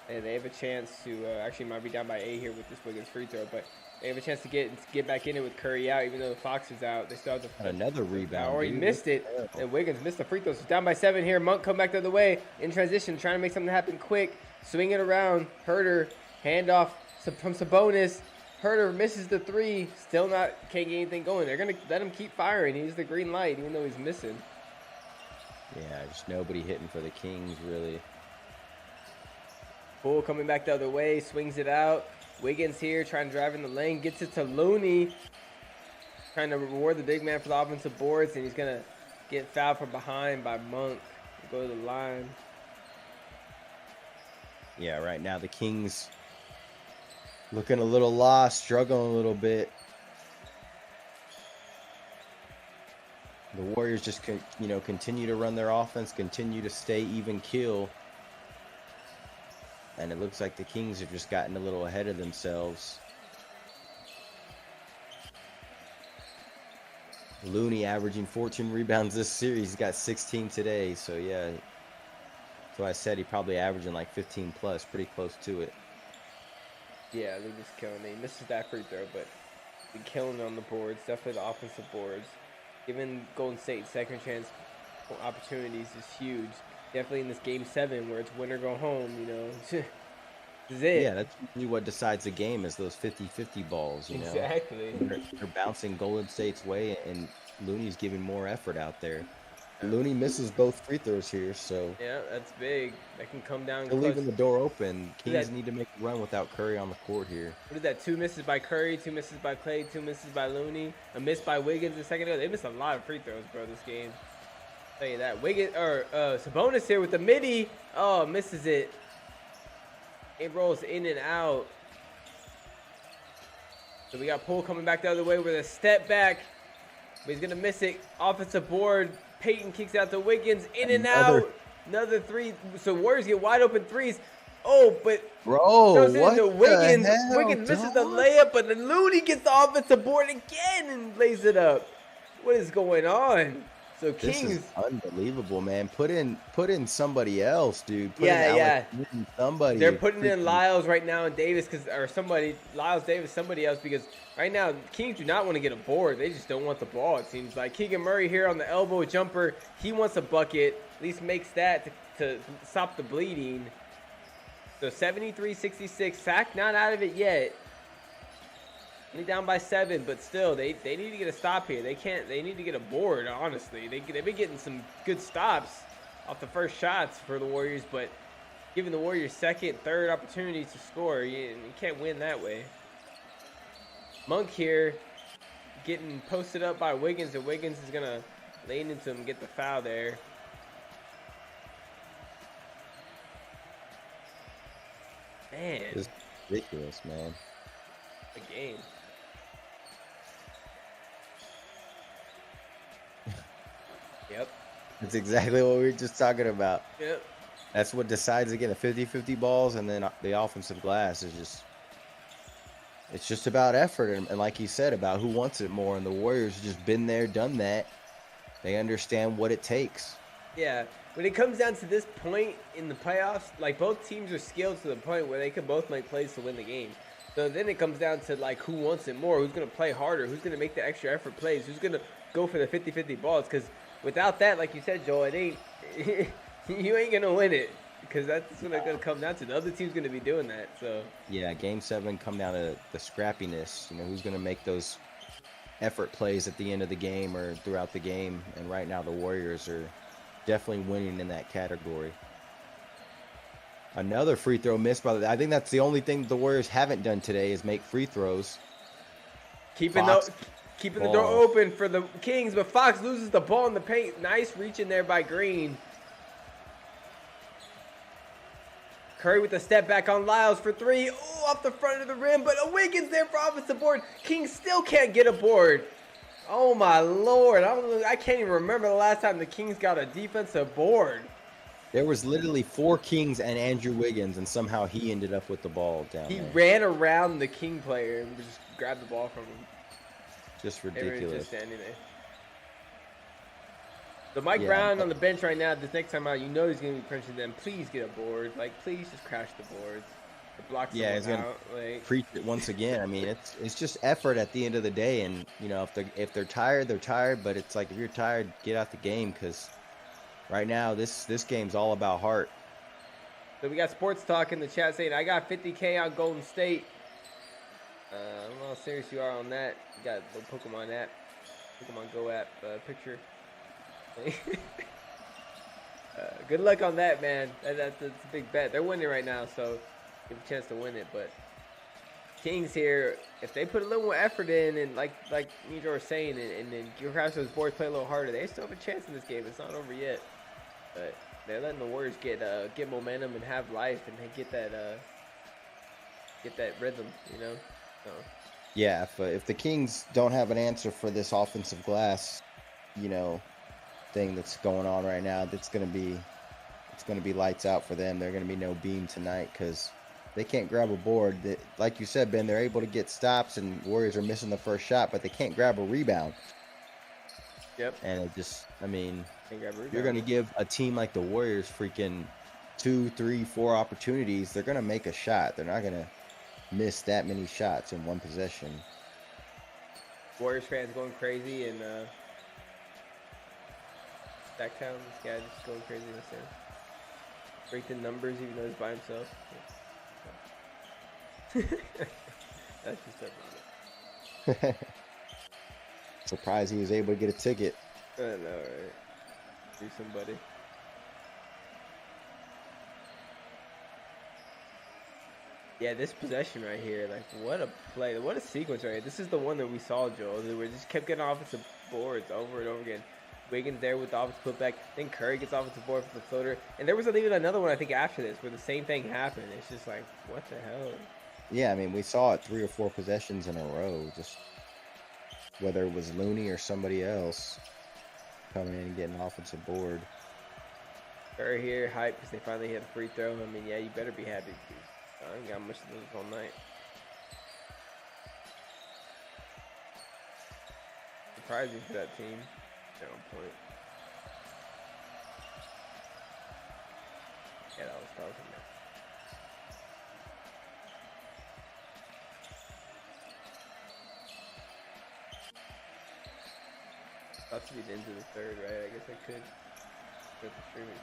And they have a chance to actually might be down by 8 here with this Wiggins free throw, but they have a chance to get back in it with Curry out, even though the Fox is out. They still have And another rebound. Already missed it, and Wiggins missed the free throw. So down by 7 here. Monk come back the other way in transition, trying to make something happen quick. Swing it around. Herter, handoff from Sabonis. Herter misses the 3. Still can't get anything going. They're going to let him keep firing. He's the green light, even though he's missing. Yeah, just nobody hitting for the Kings, really. Poole coming back the other way, swings it out. Wiggins here trying to drive in the lane, gets it to Looney. Trying to reward the big man for the offensive boards, and he's going to get fouled from behind by Monk. Go to the line. Yeah, right now the Kings looking a little lost, struggling a little bit. The Warriors just continue to run their offense, continue to stay even keel. And it looks like the Kings have just gotten a little ahead of themselves. Looney averaging 14 rebounds this series. He's got 16 today. So, yeah. So I said he probably averaging like 15 plus, pretty close to it. Yeah, they're just killing it. He misses that free throw, but they're killing it on the boards. Definitely the offensive boards. Giving Golden State second chance opportunities is huge. Definitely in this game 7 where it's win or go home, this is it. Yeah, that's really what decides the game is those 50-50 balls, Exactly. They're bouncing Golden State's way, and Looney's giving more effort out there. Looney misses both free throws here, so yeah, that's big. That can come down. They're leaving the door open. Kings need to make a run without Curry on the court here. What is that? 2 misses by Curry, 2 misses by Clay, 2 misses by Looney, a miss by Wiggins a second ago. They missed a lot of free throws, bro, this game. I'll tell you that. Sabonis here with the midi. Oh, misses it. It rolls in and out. So we got Poole coming back the other way with a step back, but he's gonna miss it. Offensive board. Peyton kicks out to Wiggins, in and out. Another 3. So Warriors get wide open 3s. Oh, but bro, what into Wiggins. Wiggins misses the layup, but then Looney gets the offensive board again and lays it up. What is going on? So Kings, this is unbelievable, man. Put in somebody else, dude. Put yeah. in somebody. They're putting in Lyles right now and Davis Lyles Davis, somebody else, because right now Kings do not want to get a board. They just don't want the ball. It seems like Keegan Murray here on the elbow jumper. He wants a bucket. At least makes that to stop the bleeding. So 73-66. Sack not out of it yet. Only down by 7, but still, they need to get a stop here. They need to get a board, honestly. They've been getting some good stops off the first shots for the Warriors, but giving the Warriors second, third opportunities to score, you can't win that way. Monk here getting posted up by Wiggins, and Wiggins is going to lean into him and get the foul there. Man. This is ridiculous, man. The game. Yep. That's exactly what we were just talking about. Yep. That's what decides again the 50-50 balls, and then the offensive glass is it's just about effort and like you said, about who wants it more. And the Warriors have just been there, done that. They understand what it takes. Yeah. When it comes down to this point in the playoffs, like both teams are skilled to the point where they can both make plays to win the game. So then it comes down to like who wants it more, who's going to play harder, who's going to make the extra effort plays, who's going to go for the 50-50 balls. Because without that, like you said, Joel, you ain't going to win it. Because that's what it's going to come down to. The other team's going to be doing that. So yeah, Game 7 come down to the scrappiness. Who's going to make those effort plays at the end of the game or throughout the game. And right now the Warriors are definitely winning in that category. Another free throw missed by I think that's the only thing the Warriors haven't done today is make free throws. Keeping Fox the door open for the Kings, but Fox loses the ball in the paint. Nice reach in there by Green. Curry with a step back on Lyles for three. Oh, off the front of the rim, but Wiggins there for offensive board. Kings still can't get a board. Oh my Lord! I can't even remember the last time the Kings got a defensive board. There was literally 4 Kings and Andrew Wiggins, and somehow he ended up with the ball down He there. ran around the King player and just grabbed the ball from him. Just They were ridiculous. just standing there. So Mike Yeah, Brown but- on the bench right now. This next time out, you know he's gonna be punching them. Please get a board. Like, please just crash the boards. Or block Yeah, someone he's gonna out. Like, Preach it once again. I mean, it's just effort at the end of the day, and you know if they're tired, they're tired. But it's like if you're tired, get out the game because right now this game's all about heart. so we got sports talk in the chat saying I got 50K on Golden State. I don't know how serious you are on that. You got the Pokemon app, Pokemon Go app picture. Good luck on that, man. That's a big bet. They're winning right now, so give a chance to win it. But Kings here, if they put a little more effort in, and like me and Joe were saying, and then give perhaps those boys play a little harder, they still have a chance in this game. It's not over yet. But they're letting the Warriors get momentum and have life, and they get that rhythm, you know. So. Yeah, if the Kings don't have an answer for this offensive glass, you know, thing that's going on right now, it's gonna be lights out for them. They're gonna be no beam tonight because they can't grab a board. Like you said, Ben, they're able to get stops, and Warriors are missing the first shot, but they can't grab a rebound. Yep. And it just, I mean, Can't grab a rebound. You're gonna give a team like the Warriors freaking 2, 3, 4 opportunities. They're gonna make a shot. They're not gonna miss that many shots in one possession. Warriors fans going crazy, and Stacktown, this guy just going crazy in the stand. Break the numbers even though he's by himself. That's just everything. Surprised he was able to get a ticket. I know, right? Do somebody. Yeah, this possession right here, like, what a play. What a sequence right here. This is the one that we saw, Joel. We just kept getting offensive boards over and over again. Wiggins there with the offensive putback. Then Curry gets offensive board for the floater. And there was even another one, I think, after this where the same thing happened. It's just like, what the hell? Yeah, I mean, we saw it 3 or 4 possessions in a row. Just whether it was Looney or somebody else coming in and getting an offensive board. Curry here, hype because they finally hit a free throw. I mean, yeah, you better be happy. I ain't got much to lose all night. Surprising for that team. They're on point. Yeah, that was talking about. About to be the end of the third, right? I guess I could. Get the streaming.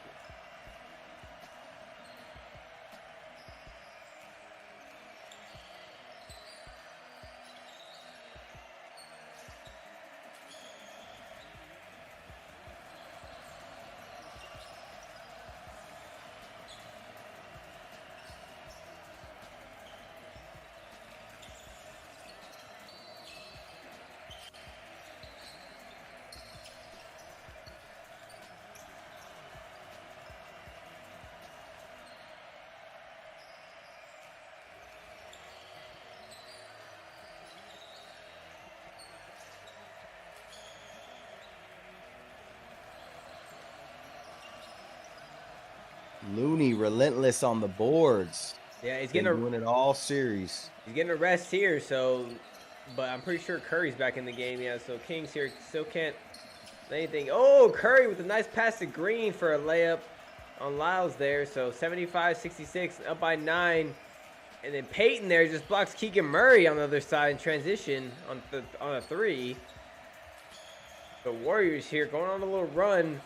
Looney relentless on the boards. Yeah, he's Been getting doing it all series. He's getting a rest here, so, but I'm pretty sure Curry's back in the game. Yeah, so Kings here still can't do anything. Oh, Curry with a nice pass to Green for a layup on Lyles there. So 75-66, up by 9. And then Peyton there just blocks Keegan Murray on the other side in transition on a 3. The Warriors here going on a little run.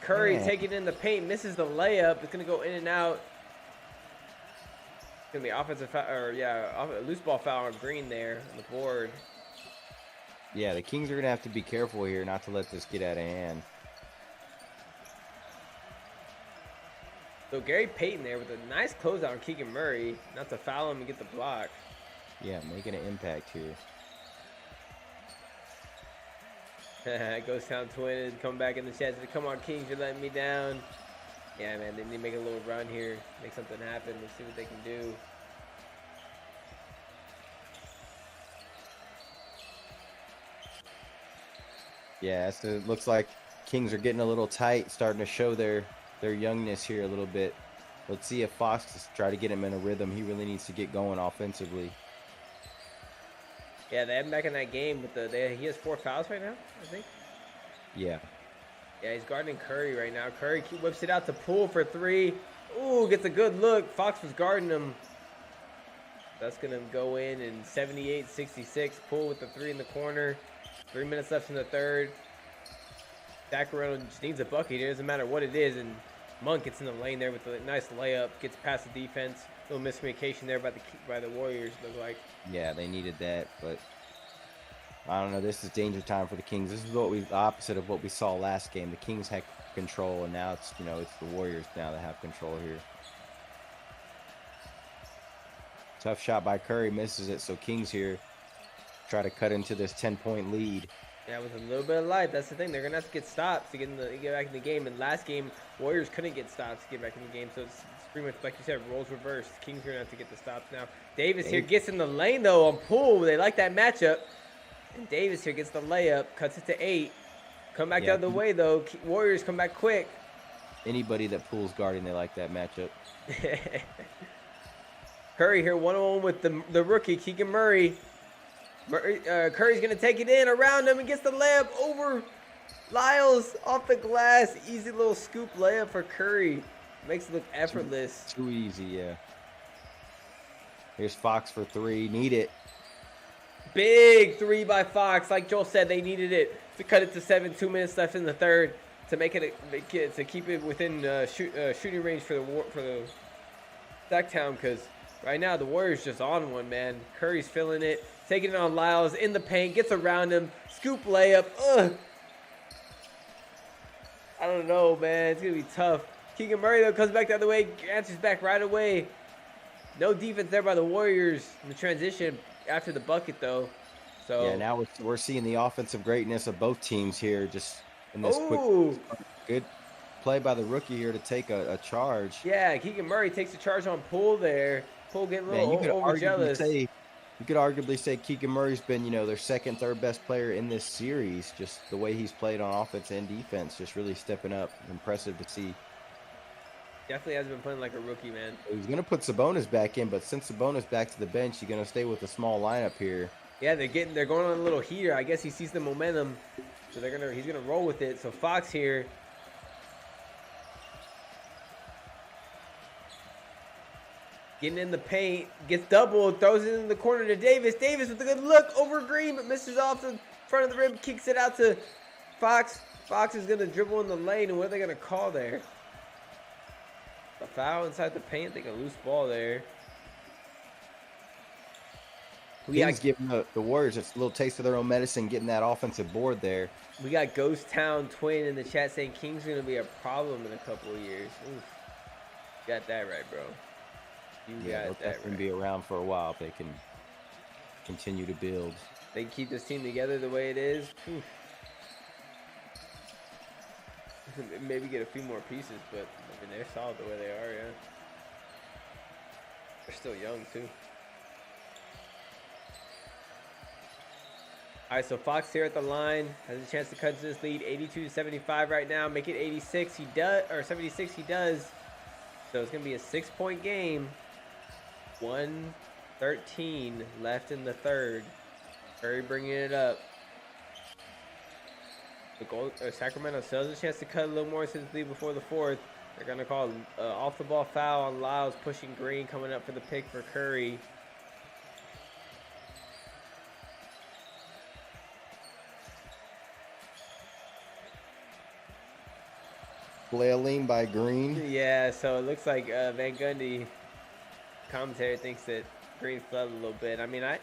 Curry taking in the paint, misses the layup. It's going to go in and out. It's going to be offensive foul, or yeah, loose ball foul on Green there on the board. Yeah, the Kings are gonna have to be careful here not to let this get out of hand. So Gary Payton there with a nice closeout on Keegan Murray. Not to foul him and get the block. Yeah, making an impact here. Ghost Town Twin come back in the chat. Come on, Kings, you're letting me down. Yeah, man, they need to make a little run here. Make something happen. Let's see what they can do. Yeah, so it looks like Kings are getting a little tight, starting to show their youngness here a little bit. Let's see if Fox try to get him in a rhythm. He really needs to get going offensively. Yeah, they have him back in that game with he has 4 fouls right now, I think. Yeah. Yeah, he's guarding Curry right now. Curry whips it out to Poole for 3. Ooh, gets a good look. Fox was guarding him. That's going to go in 78-66. Poole with the 3 in the corner. 3 minutes left in the third. Sacramento just needs a bucket. It doesn't matter what it is. And Monk gets in the lane there with a nice layup. Gets past the defense. A little miscommunication there by the Warriors, look like. Yeah, they needed that, but I don't know. This is danger time for the Kings. This is the opposite of what we saw last game. The Kings had control, and now it's the Warriors now that have control here. Tough shot by Curry, misses it. So Kings here try to cut into this 10-point lead. Yeah, with a little bit of life. That's the thing. They're gonna have to get stops to get back in the game. And last game, Warriors couldn't get stops to get back in the game. So it's pretty much like you said, roles reversed. Kings are gonna have to get the stops now. Davis here gets in the lane though on Poole. They like that matchup. And Davis here gets the layup, cuts it to 8. Come back the other way though. Warriors come back quick. Anybody that Poole's guarding, they like that matchup. Curry here, 1-on-1 with the rookie Keegan Murray. Curry's gonna take it in around him and gets the layup over Lyles off the glass. Easy little scoop layup for Curry. Makes it look effortless. Too easy, yeah. Here's Fox for 3. Need it. Big 3 by Fox. Like Joel said, they needed it to cut it to 7. 2 minutes left in the third to to keep it within shooting range for the Sacktown, because right now the Warriors just on one, man. Curry's feeling it. Taking it on Lyles in the paint, gets around him, scoop layup. Ugh. I don't know, man. It's going to be tough. Keegan Murray, though, comes back the other way, answers back right away. No defense there by the Warriors in the transition after the bucket, though. So yeah, now we're seeing the offensive greatness of both teams here, just in this good play by the rookie here to take a charge. Yeah, Keegan Murray takes a charge on Poole there. Poole getting a little overjealous. You could arguably say Keegan Murray's been, their second, third best player in this series. Just the way he's played on offense and defense, just really stepping up. Impressive to see. Definitely has been playing like a rookie, man. He's going to put Sabonis back in, but since Sabonis back to the bench, you're going to stay with a small lineup here. Yeah, they're going on a little heater. I guess he sees the momentum, so he's gonna roll with it. So Fox here. Getting in the paint, gets doubled, throws it in the corner to Davis. Davis with a good look over Green, but misses off the front of the rim, kicks it out to Fox. Fox is going to dribble in the lane, and what are they going to call there? A foul inside the paint. They got a loose ball there. He's giving the Warriors a little taste of their own medicine, getting that offensive board there. We got Ghost Town Twin in the chat saying King's going to be a problem in a couple of years. Oof. Got that right, bro. They'll definitely be around for a while if they can continue to build. They can keep this team together the way it is. Oof. Maybe get a few more pieces, but I mean, they're solid the way they are, yeah. They're still young, too. All right, so Fox here at the line has a chance to cut this lead 82-75 right now. Make it 86. He does, or 76. He does. So it's gonna be a 6-point game. 1:13 left in the third. Curry bringing it up. Sacramento still has a chance to cut a little more since lead before the fourth. They're gonna call off the ball foul on Lyles, pushing Green, coming up for the pick for Curry. Flailing by Green. Yeah, so it looks like Van Gundy commentary thinks that Green fell a little bit. I mean, I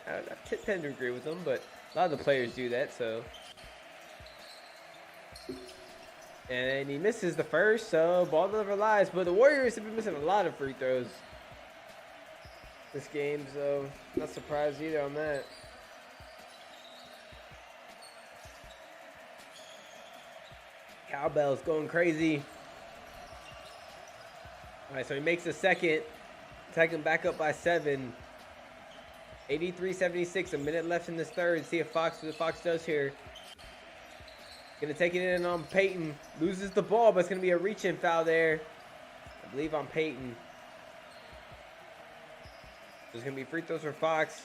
tend to agree with him, but a lot of the players do that, so. And he misses the first, so ball never lies. But the Warriors have been missing a lot of free throws this game, so not surprised either on that. Cowbell's going crazy. All right, so he makes the second. Taking back up by 7. 83-76, a minute left in this third. See if what Fox does here. Gonna take it in on Peyton. Loses the ball, but it's gonna be a reach-in foul there. I believe on Peyton. There's gonna be free throws for Fox.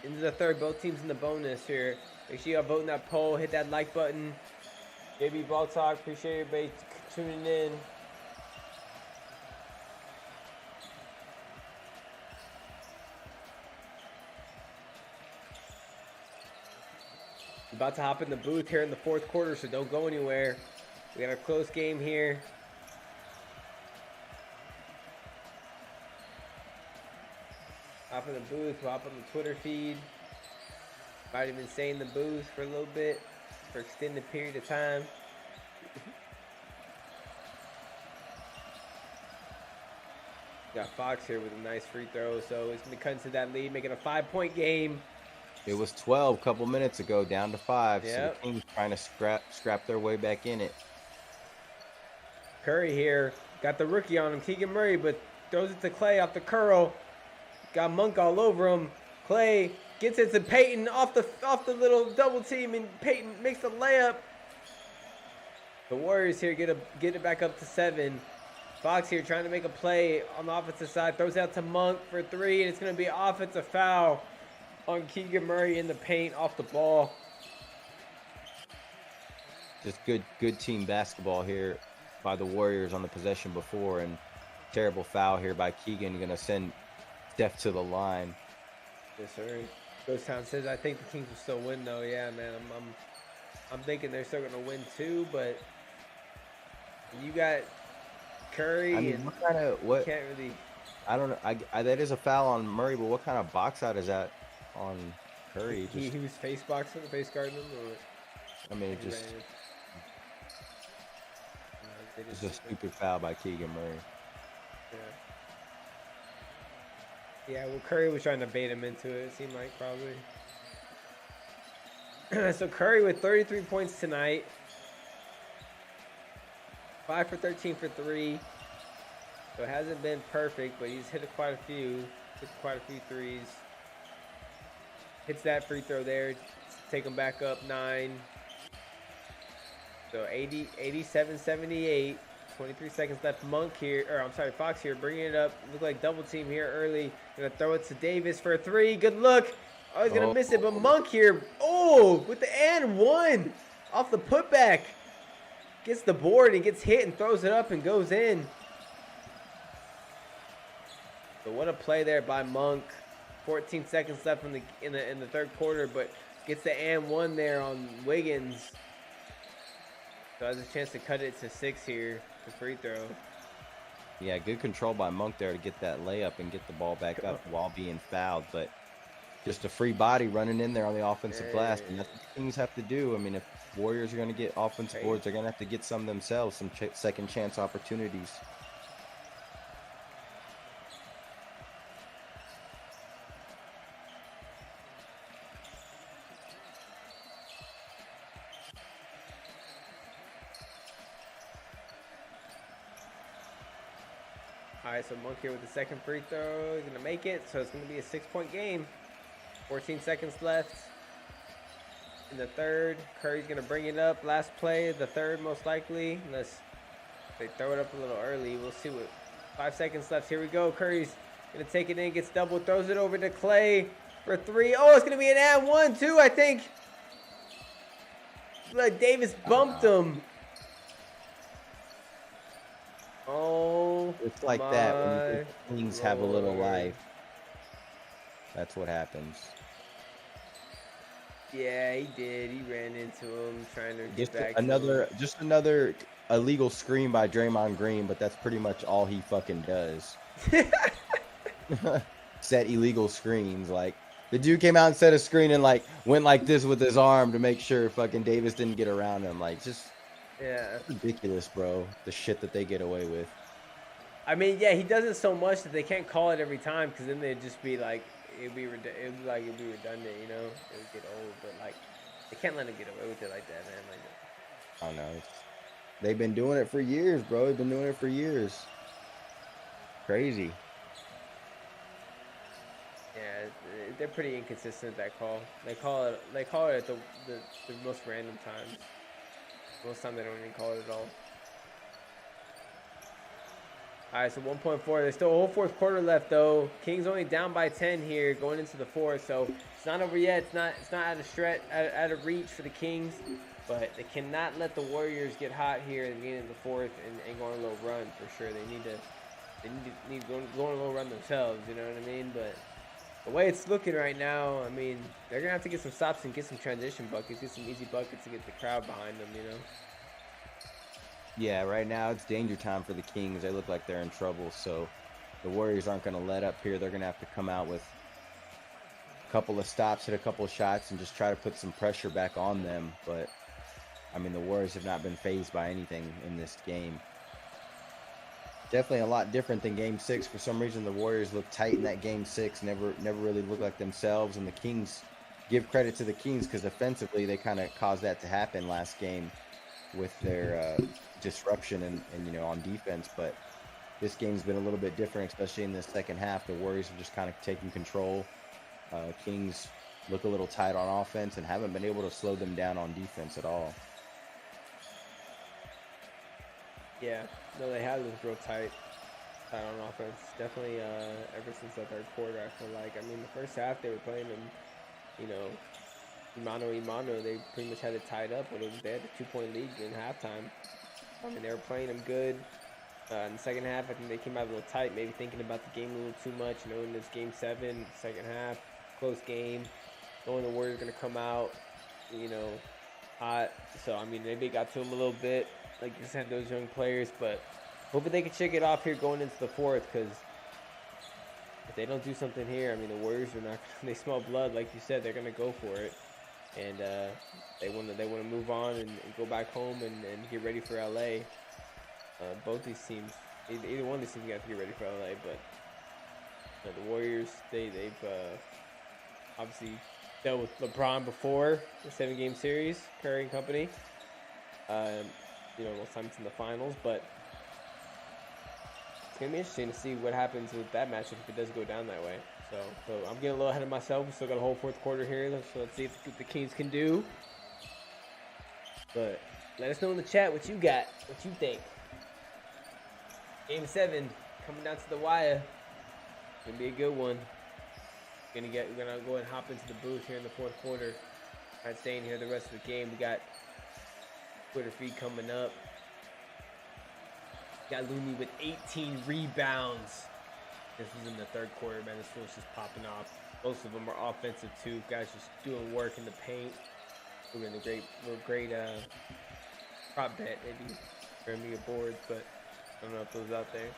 Into the third, both teams in the bonus here. Make sure y'all vote in that poll, hit that like button. JB Ball Talk, appreciate everybody tuning in. About to hop in the booth here in the fourth quarter, so don't go anywhere. We got a close game here. Hop in the booth, hop on the Twitter feed. Might even stay in the booth for a little bit, for extended period of time. Got Fox here with a nice free throw, so he's going to cut into that lead, making a 5-point game. It was 12 a couple minutes ago, down to 5. Yep. So the Kings trying to scrap their way back in it. Curry here got the rookie on him, Keegan Murray, but throws it to Clay off the curl. Got Monk all over him. Clay gets it to Peyton off the little double team, and Peyton makes the layup. The Warriors here get it back up to 7. Fox here trying to make a play on the offensive side, throws out to Monk for 3, and it's going to be an offensive foul on Keegan Murray in the paint off the ball. Just good team basketball here by the Warriors on the possession before, and terrible foul here by Keegan. Going to send Steph to the line. Yes, sir. Ghost Town says, I think the Kings will still win, though. Yeah, man, I'm thinking they're still going to win too, but you got Curry. I mean, and what kind of what? Can't really. I don't know. I that is a foul on Murray, but what kind of box out is that on Curry? He was face boxing, face guarding him, or I mean, it just it's a stupid foul by Keegan Murray. Yeah, well, Curry was trying to bait him into it, seemed like, probably. So Curry with 33 points tonight. 5 for 13 for 3. So it hasn't been perfect, but he's hit quite a few. Hit quite a few threes. Hits that free throw there. Take him back up 9. So 87-78. 23 seconds left. Fox here bringing it up. Look like double team here early. Gonna throw it to Davis for a 3. Good look. Oh, he's gonna miss it, but Monk here. Oh, with the and 1 off the putback. Gets the board and gets hit and throws it up and goes in. So what a play there by Monk. 14 seconds left in the third quarter, but gets the and 1 there on Wiggins. So has a chance to cut it to 6 here. The free throw. Yeah, good control by Monk there to get that layup and get the ball back up while being fouled, but just a free body running in there on the offensive glass, and that's what the Kings have to do. I mean, if Warriors are going to get offensive boards, they're going to have to get some themselves, some second chance opportunities. All right, so Monk here with the second free throw. He's going to make it, so it's going to be a 6-point game. 14 seconds left in the third. Curry's going to bring it up. Last play, the third most likely, unless they throw it up a little early. We'll see what. 5 seconds left. Here we go. Curry's going to take it in, gets double, throws it over to Clay for 3. Oh, it's going to be an and 1 too, I think. Like Davis bumped him. Oh, it's like that when the Kings have a little life. That's what happens. Yeah, he did. He ran into him trying to get back. Just another illegal screen by Draymond Green, but that's pretty much all he fucking does. Set illegal screens. Like the dude came out and set a screen and like went like this with his arm to make sure fucking Davis didn't get around him. Like just Yeah. Ridiculous, bro. The shit that they get away with. I mean, yeah, he does it so much that they can't call it every time because then they'd just be like, it'd be redundant, you know? It would get old, but like, they can't let him get away with it like that, man. Like, I don't know. They've been doing it for years, bro. They've been doing it for years. Crazy. yeah, they're pretty inconsistent with that call. They call it at the most random times. Most time they don't even call it at all. All right, so 1.4. There's still a whole fourth quarter left, though. Kings only down by 10 here, going into the fourth. So it's not over yet. It's not out of stretch, out of reach for the Kings, but they cannot let the Warriors get hot here at the beginning of the fourth and go on a little run for sure. They need to go on a little run themselves. You know what I mean? But the way it's looking right now, I mean, they're gonna have to get some stops and get some transition buckets, get some easy buckets to get the crowd behind them. You know? Yeah, right now it's danger time for the Kings. They look like they're in trouble, so the Warriors aren't going to let up here. They're going to have to come out with a couple of stops, hit a couple of shots, and just try to put some pressure back on them. But, I mean, the Warriors have not been fazed by anything in this game. Definitely a lot different than Game 6. For some reason, the Warriors look tight in that Game 6, never really looked like themselves, and the Kings, give credit to the Kings because offensively they kind of caused that to happen last game with their disruption and on defense. But this game's been a little bit different, especially in the second half. The Warriors have just kind of taken control. Kings look a little tight on offense and haven't been able to slow them down on defense at all. Yeah, no, they have looked real tight on offense. Definitely ever since the third quarter, I feel like. I mean, the first half they were playing them, Imano. They pretty much had it tied up, but they had a 2-point lead in halftime. I mean, they were playing them good. In the second half, I think they came out a little tight, maybe thinking about the game a little too much. In this Game 7, second half, close game, knowing the Warriors are going to come out, hot. So, I mean, maybe it got to them a little bit, like you said, those young players. But hoping they can shake it off here going into the fourth, because if they don't do something here, I mean, the Warriors are not. They smell blood, like you said. They're going to go for it, and they want to move on and go back home and get ready for LA. Both these teams, either one of these teams, got to get ready for LA. But the Warriors, they've obviously dealt with LeBron before the 7-game series, Curry and company. Most times in the finals, but it's gonna be interesting to see what happens with that matchup if it does go down that way. So I'm getting a little ahead of myself. We still got a whole fourth quarter here, so let's see if the Kings can do. But let us know in the chat what you got, what you think. Game 7 coming down to the wire. Gonna be a good one. We're gonna go ahead and hop into the booth here in the fourth quarter. Not staying here the rest of the game. We got Twitter feed coming up. Got Lumi with 18 rebounds. This was in the third quarter, man. This fool's just popping off. Most of them are offensive too. Guys just doing work in the paint. We're in a great prop bet, maybe for me a board, but I don't know if those out there.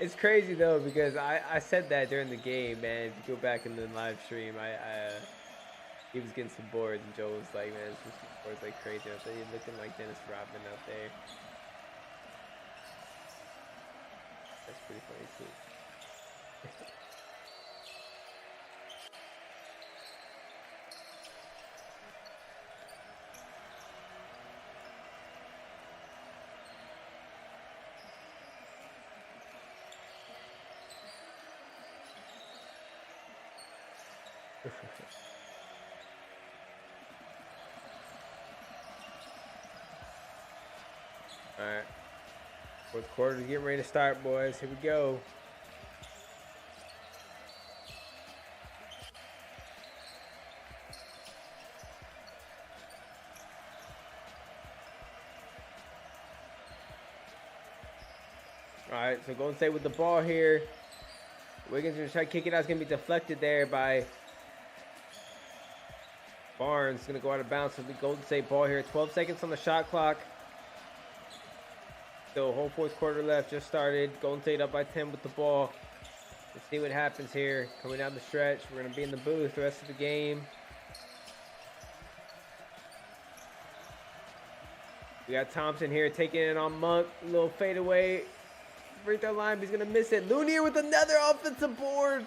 It's crazy though, because I said that during the game, man. If you go back in the live stream, he was getting some boards, and Joe was like, man, it's just boards like crazy. I thought you're looking like Dennis Rodman out there. That's pretty funny too. All right, fourth quarter getting ready to start, boys. Here we go. All right, so Golden State with the ball here. Wiggins gonna try to kick it out. It's gonna be deflected there by Barnes. Gonna go out of bounds. So the Golden State ball here. 12 seconds on the shot clock. Still a whole fourth quarter left. Just started. Golden State up by 10 with the ball. Let's see what happens here. Coming down the stretch. We're going to be in the booth the rest of the game. We got Thompson here taking it on Monk. A little fadeaway. Free throw line, he's going to miss it. Looney with another offensive board.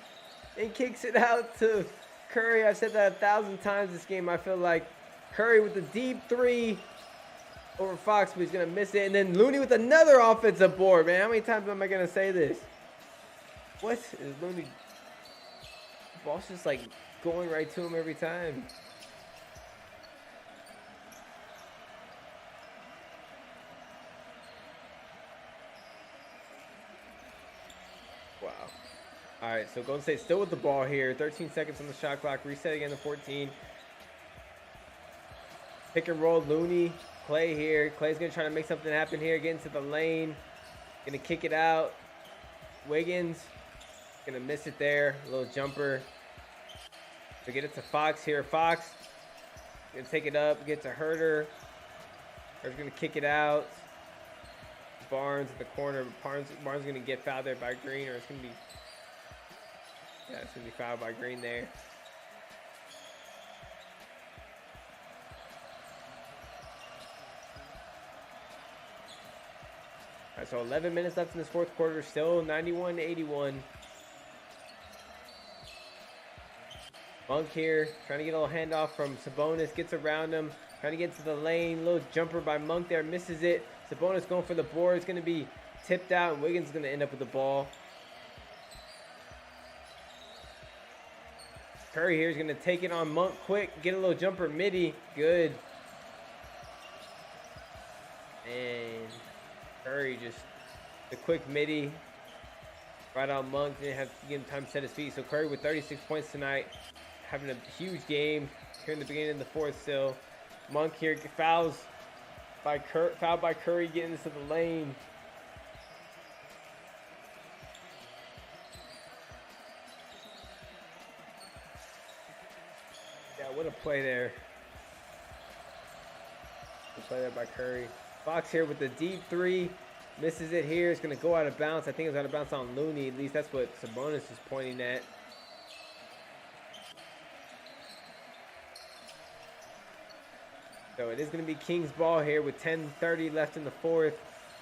And kicks it out to Curry. I've said that 1,000 times this game. I feel like Curry with the deep three over Fox, but he's going to miss it. And then Looney with another offensive board, man. How many times am I going to say this? What is Looney? The ball's just like going right to him every time. Wow. All right, so Golden State still with the ball here. 13 seconds on the shot clock. Reset again to 14. Pick and roll, Looney. Clay here. Clay's going to try to make something happen here. Get into the lane. Going to kick it out. Wiggins. Going to miss it there. A little jumper. So get it to Fox here. Fox. Going to take it up. Get to Herter. Herter's going to kick it out. Barnes at the corner. Barnes going to get fouled there by Green, or it's going to be... Yeah, it's going to be fouled by Green there. All right, so 11 minutes left in this fourth quarter. Still 91-81. Monk here, trying to get a little handoff from Sabonis. Gets around him. Trying to get to the lane. Little jumper by Monk there. Misses it. Sabonis going for the board. It's going to be tipped out, and Wiggins is going to end up with the ball. Curry here is going to take it on Monk quick. Get a little jumper midi. Good. And Curry just the quick midi. Right on Monk. Didn't have to give him time to set his feet. So Curry with 36 points tonight. Having a huge game here in the beginning of the fourth still. Monk here fouled by Curry getting into the lane. Yeah, what a play there. Good play there by Curry. Fox here with the deep three. Misses it here. It's going to go out of bounds. I think it's out of bounds on Looney. At least that's what Sabonis is pointing at. So it is going to be Kings ball here with 10:30 left in the fourth.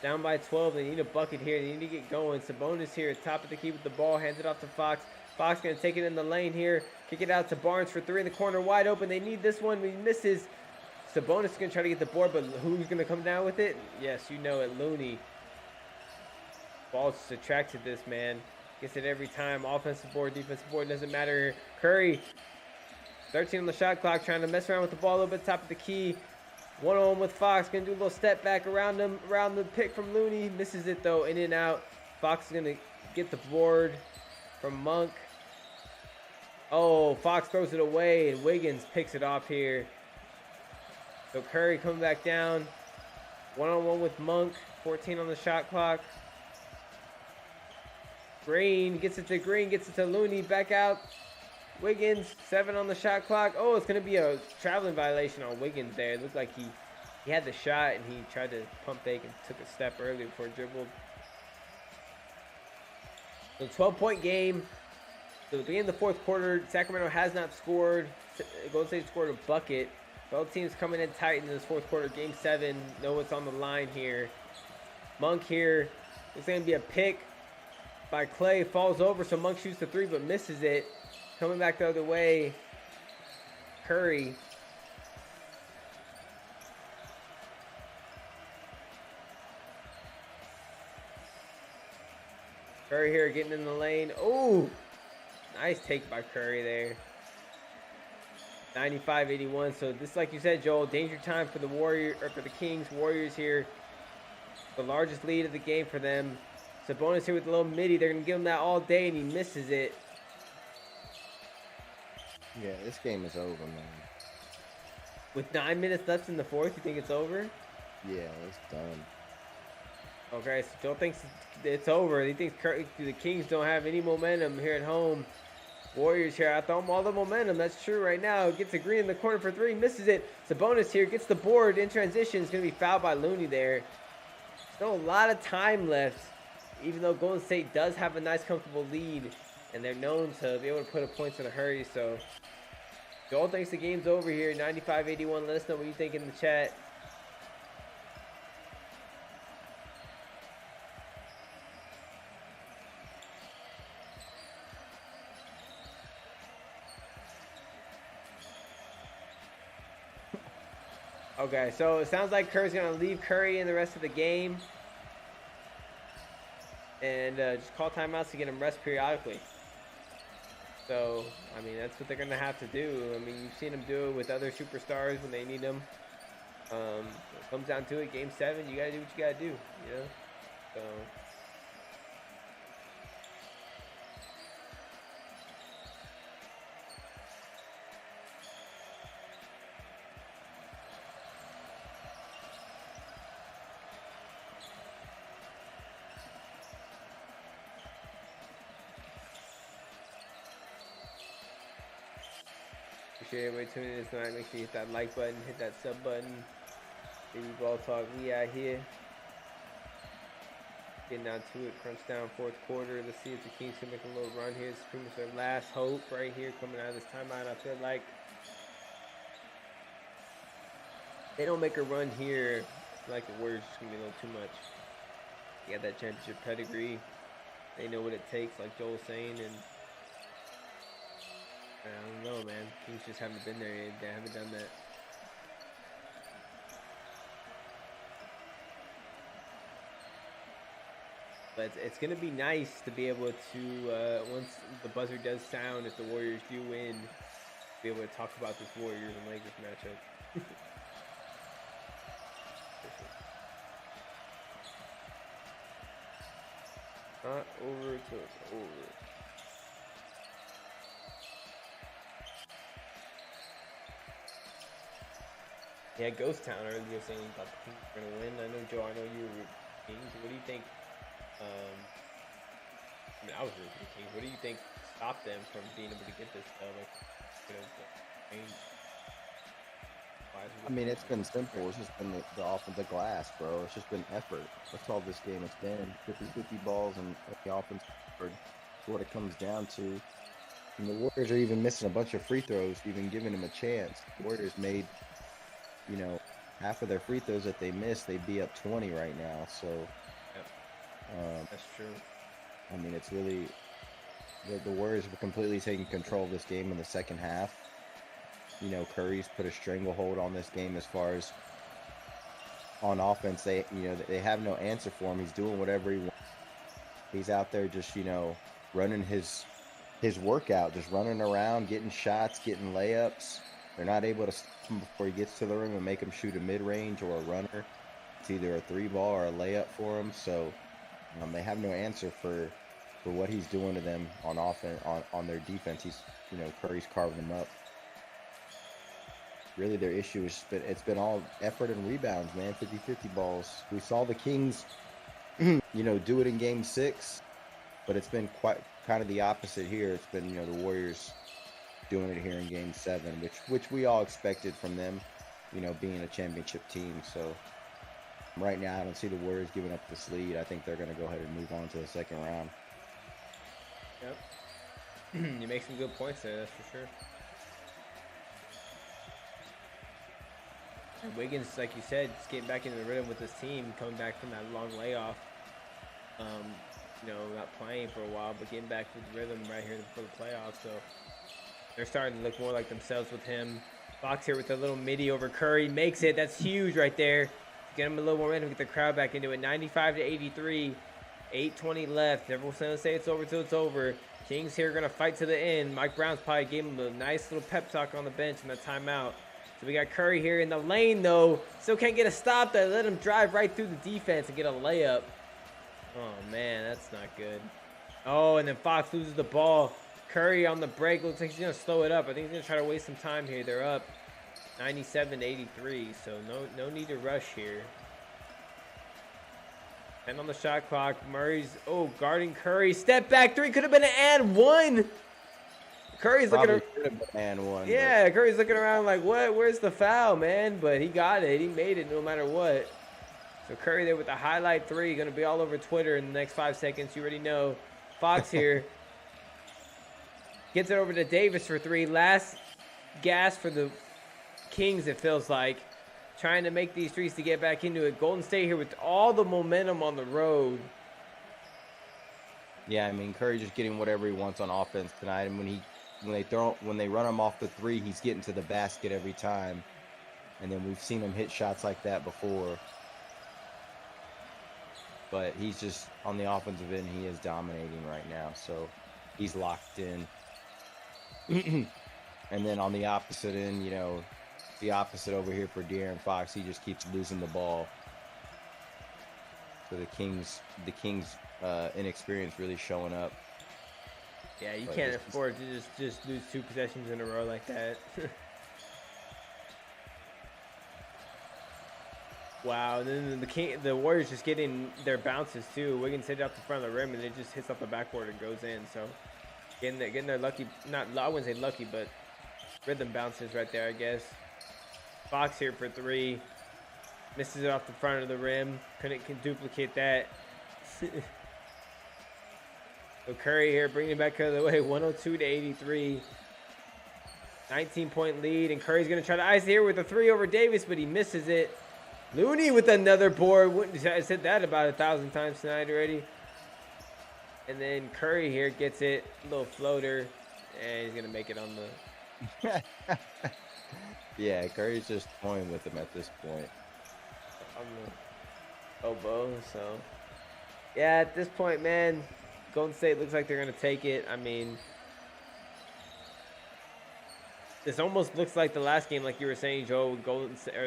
Down by 12. They need a bucket here. They need to get going. Sabonis here at top of the key with the ball. Hands it off to Fox. Fox going to take it in the lane here. Kick it out to Barnes for three in the corner. Wide open. They need this one. He misses. Sabonis is going to try to get the board, but who's going to come down with it? Yes, you know it. Looney. Ball's just attracted this, man. Gets it every time. Offensive board, defensive board, doesn't matter. Curry. 13 on the shot clock, trying to mess around with the ball a little bit top of the key. One-on-one with Fox, gonna do a little step back around him, around the pick from Looney. Misses it though, in and out. Fox is gonna get the board from Monk. Oh, Fox throws it away, and Wiggins picks it off here. So Curry coming back down. One-on-one with Monk, 14 on the shot clock. Green gets it to Green, gets it to Looney, back out. Wiggins, 7 on the shot clock. Oh, it's going to be a traveling violation on Wiggins there. It looked like he had the shot and he tried to pump fake and took a step early before it dribbled. So 12-point game. So at the beginning of the fourth quarter, Sacramento has not scored. Golden State scored a bucket. Both teams coming in tight in this fourth quarter. Game 7. Know what's on the line here. Monk here. It's going to be a pick by Clay. Falls over, so Monk shoots the three but misses it. Coming back the other way, Curry. Curry here getting in the lane. Oh, nice take by Curry there. 95-81. So this, like you said, Joel, danger time for the Kings. Warriors here. The largest lead of the game for them. Sabonis here with a little midi. They're gonna give him that all day, and he misses it. Yeah, this game is over, man. With 9 minutes left in the fourth, you think it's over? Yeah, it's done. Okay, so Joe thinks it's over. He thinks the Kings don't have any momentum here at home. Warriors here, I throw them all the momentum. That's true right now. Gets a Green in the corner for three, misses it. Sabonis here gets the board in transition. It's going to be fouled by Looney there. Still a lot of time left, even though Golden State does have a nice, comfortable lead. and they're known to be able to put up points in a hurry. So, Joel thinks the game's over here. 95-81. Let us know what you think in the chat. Okay, so it sounds like Curry's going to leave Curry in the rest of the game. And just call timeouts to get him rest periodically. So, I mean, that's what they're going to have to do. I mean, you've seen them do it with other superstars when they need them. It comes down to it, Game 7, you got to do what you got to do, you know? So... Appreciate everybody tuning in tonight. Make sure you hit that like button, hit that sub button. Baby Ball Talk, we out here. Getting down to it, crunch down fourth quarter. Let's see if the Kings can make a little run here. It's pretty much their last hope right here coming out of this timeout. I feel like they don't make a run here. I feel like the Warriors just gonna be a little too much. They got that championship pedigree. They know what it takes, like Joel's saying, and I don't know, man. Kings just haven't been there yet. They haven't done that. But it's going to be nice to be able to, once the buzzer does sound, if the Warriors do win, be able to talk about this Warriors and Lakers matchup. Not over till it's over. Yeah, Ghost Town earlier saying you thought the Kings were going to win. I know, Joe, I know you were Kings. What do you think? I mean, I was rooting for the Kings. What do you think stopped them from being able to get this dub? Like, I mean, it's been simple. It's just been the offensive glass, bro. It's just been effort. That's all this game has been. 50-50 balls and the offense effort. That's what it comes down to. And the Warriors are even missing a bunch of free throws, even giving them a chance. The Warriors made, you know, half of their free throws that they missed, they'd be up 20 right now. So, that's true. I mean, it's really the Warriors were completely taking control of this game in the second half. You know, Curry's put a stranglehold on this game as far as on offense. They have no answer for him. He's doing whatever he wants. He's out there just, you know, running his workout, just running around, getting shots, getting layups. They're not able to stop him before he gets to the rim and make him shoot a mid-range or a runner. It's either a three ball or a layup for him. So they have no answer for what he's doing to them on offense, on their defense. He's, you know, Curry's carving them up. Really, their issue is it's been all effort and rebounds, man. 50-50 balls. We saw the Kings, you know, do it in Game 6, but it's been quite kind of the opposite here. It's been, you know, the Warriors doing it here in Game 7, which we all expected from them, you know, being a championship team. So right now, I don't see the Warriors giving up this lead. I think they're going to go ahead and move on to the second round. Yep. You make some good points there, that's for sure. And Wiggins, like you said, just getting back into the rhythm with this team, coming back from that long layoff. You know, not playing for a while, but getting back to the rhythm right here for the playoffs. So they're starting to look more like themselves with him. Fox here with a little midi over Curry. Makes it. That's huge right there. Get him a little momentum, get the crowd back into it. 95-83. 8:20 left. Everyone's going to say it's over till it's over. Kings here going to fight to the end. Mike Brown's probably gave him a nice little pep talk on the bench in that timeout. So we got Curry here in the lane, though. Still can't get a stop there. Let him drive right through the defense and get a layup. Oh, man, that's not good. Oh, and then Fox loses the ball. Curry on the break. Looks like he's going to slow it up. I think he's going to try to waste some time here. They're up 97-83, so no need to rush here. 10 on the shot clock. Murray's, guarding Curry. Step back three. Could have been an and one. Curry's looking around. Yeah, Curry's looking around like, what? Where's the foul, man? But he got it. He made it no matter what. So Curry there with the highlight three. Going to be all over Twitter in the next 5 seconds. You already know. Fox here. Gets it over to Davis for three. Last gas for the Kings, it feels like. Trying to make these threes to get back into it. Golden State here with all the momentum on the road. Yeah, I mean Curry just getting whatever he wants on offense tonight, and when they run him off the three, he's getting to the basket every time. And then we've seen him hit shots like that before. But he's just on the offensive end, he is dominating right now, so he's locked in. And then on the opposite end, you know, the opposite over here for De'Aaron Fox, he just keeps losing the ball. So the Kings inexperience really showing up. Yeah, you can't afford to just lose 2 possessions in a row like that. Wow, and then the Warriors just getting their bounces too. Wiggins hit it off the front of the rim and it just hits off the backboard and goes in. So getting their lucky, I wouldn't say lucky, but rhythm bounces right there, I guess. Fox here for 3. Misses it off the front of the rim. Couldn't duplicate that. So Curry here bringing it back the other way, 102-83. 19-point lead, and Curry's going to try to ice it here with a 3 over Davis, but he misses it. Looney with another board. I said that about 1,000 times tonight already. And then Curry here gets it, a little floater, and he's going to make it on the... Yeah, Curry's just toying with him at this point. On the elbow, so... Yeah, at this point, man, Golden State looks like they're going to take it. I mean... This almost looks like the last game, like you were saying, Joe.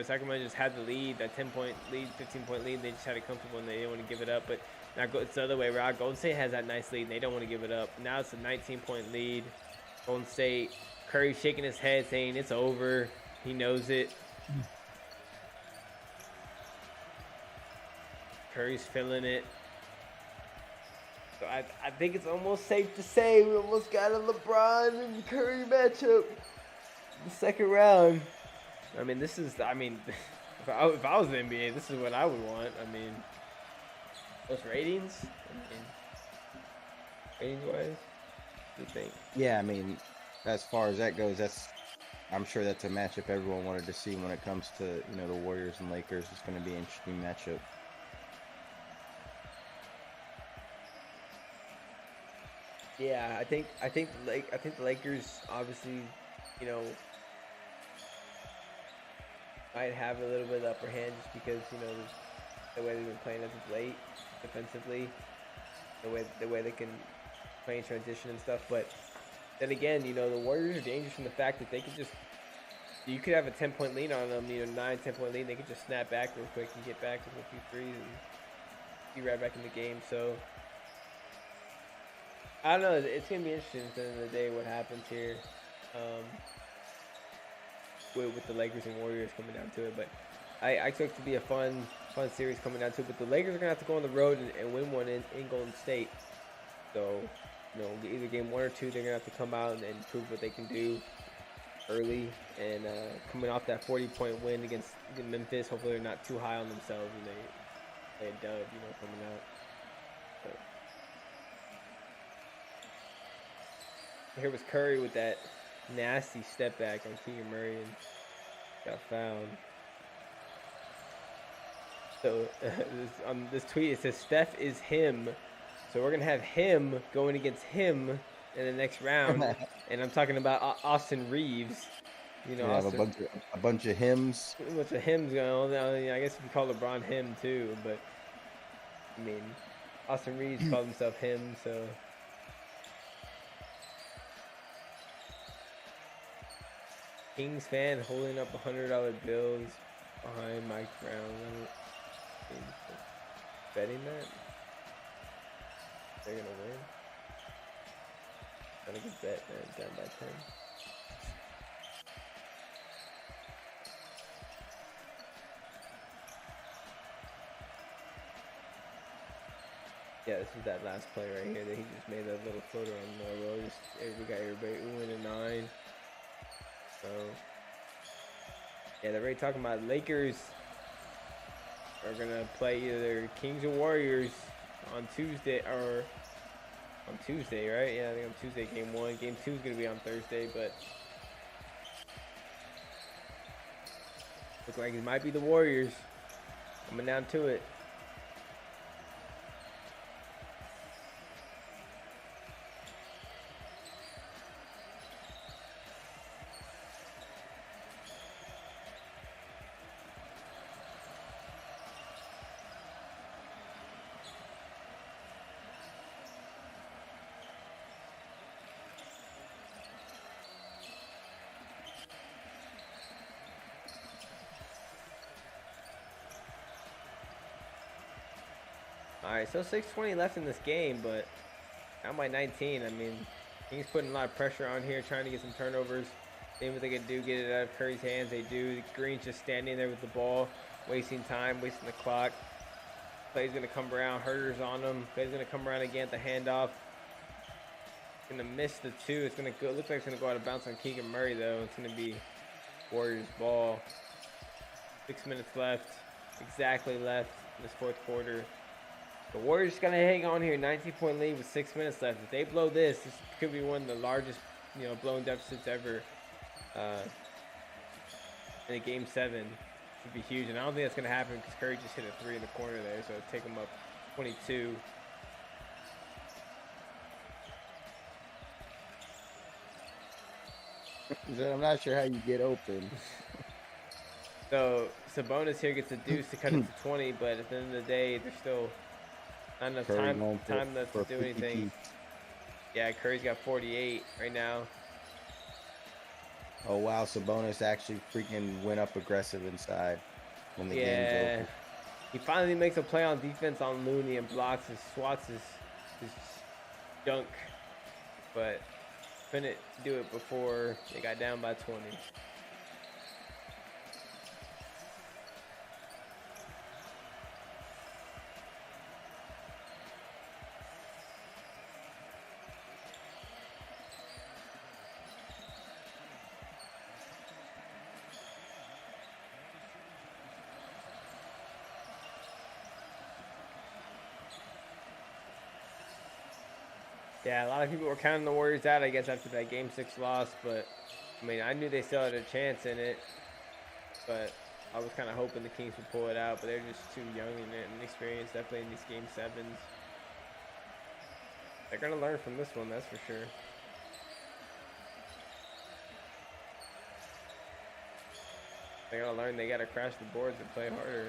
Sacramento just had the lead, that 10-point lead, 15-point lead. They just had it comfortable and they didn't want to give it up. But now it's the other way around. Golden State has that nice lead and they don't want to give it up. Now it's a 19-point lead. Golden State, Curry shaking his head saying it's over. He knows it. Curry's feeling it. So I think it's almost safe to say we almost got a LeBron and Curry matchup. The second round. I mean, if I was the NBA, this is what I would want. I mean, those ratings. Ratings-wise, what do you think? Yeah, I mean, as far as that goes, I'm sure that's a matchup everyone wanted to see when it comes to, you know, the Warriors and Lakers. It's going to be an interesting matchup. Yeah, I think the Lakers obviously, you know, might have a little bit of the upper hand just because, you know, the way they've been playing as of late defensively, the way they can play in transition and stuff. But then again, you know, the Warriors are dangerous from the fact that they could just, you could have a 10-point lead on them, you know, 9-10-point lead, they could just snap back real quick and get back with a few threes and be right back in the game. So I don't know. It's gonna be interesting at the end of the day what happens here. With the Lakers and Warriors coming down to it, but I expect it to be a fun series coming down to it. But the Lakers are gonna have to go on the road and win one in Golden State. So, you know, either game 1 or 2, they're gonna have to come out and prove what they can do early. And coming off that 40-point win against Memphis, hopefully they're not too high on themselves and they play a dub, you know, coming out. But here was Curry with that nasty step back on Keegan Murray and got fouled. So on this tweet it says Steph is him, so we're gonna have him going against him in the next round. And I'm talking about Austin Reeves. You know, yeah, a bunch of hymns. A bunch of hymns going on. I guess you could call LeBron him too, but I mean, Austin Reeves called himself him, so. Kings fan holding up $100 bills behind Mike Brown. Betting that they're gonna win. Not a good bet, man. Down by 10. Yeah, this is that last play right here that he just made that little floater on the road. We got everybody oohing a 9. So, yeah, they're already talking about Lakers are going to play either Kings or Warriors on Tuesday, or on Tuesday, right? Yeah, I think on Tuesday, game 1. Game 2 is going to be on Thursday, but look like it might be the Warriors coming down to it. All right, so 6:20 left in this game, but down by 19. I mean, Kings putting a lot of pressure on here, trying to get some turnovers. Seeing what they can do, get it out of Curry's hands. They do. Green's just standing there with the ball, wasting time, wasting the clock. Clay's gonna come around. Herter's on him. Clay's gonna come around again at the handoff. Gonna miss the 2. It's gonna go. Looks like it's gonna go out of bounds on Keegan Murray though. It's gonna be Warriors ball. 6 minutes left. Exactly left in this fourth quarter. The Warriors just gotta hang on here. 19-point lead with 6 minutes left. If they blow this could be one of the largest, blown deficits ever in a game 7. Should be huge, and I don't think that's gonna happen because Curry just hit a 3 in the corner there, so it'll take him up 22. I'm not sure how you get open. So Sabonis here gets a deuce to cut it to 20, but at the end of the day, there's still not enough time left to do anything. Yeah, Curry's got 48 right now. Oh wow, Sabonis actually freaking went up aggressive inside when the game's over. He finally makes a play on defense on Looney and blocks and swats his dunk, but couldn't do it before they got down by 20. Yeah, a lot of people were counting the Warriors out, I guess, after that Game 6 loss. But, I mean, I knew they still had a chance in it. But I was kind of hoping the Kings would pull it out. But they're just too young and inexperienced, definitely in these Game 7s. They're going to learn from this one, that's for sure. They're going to learn they got to crash the boards and play harder.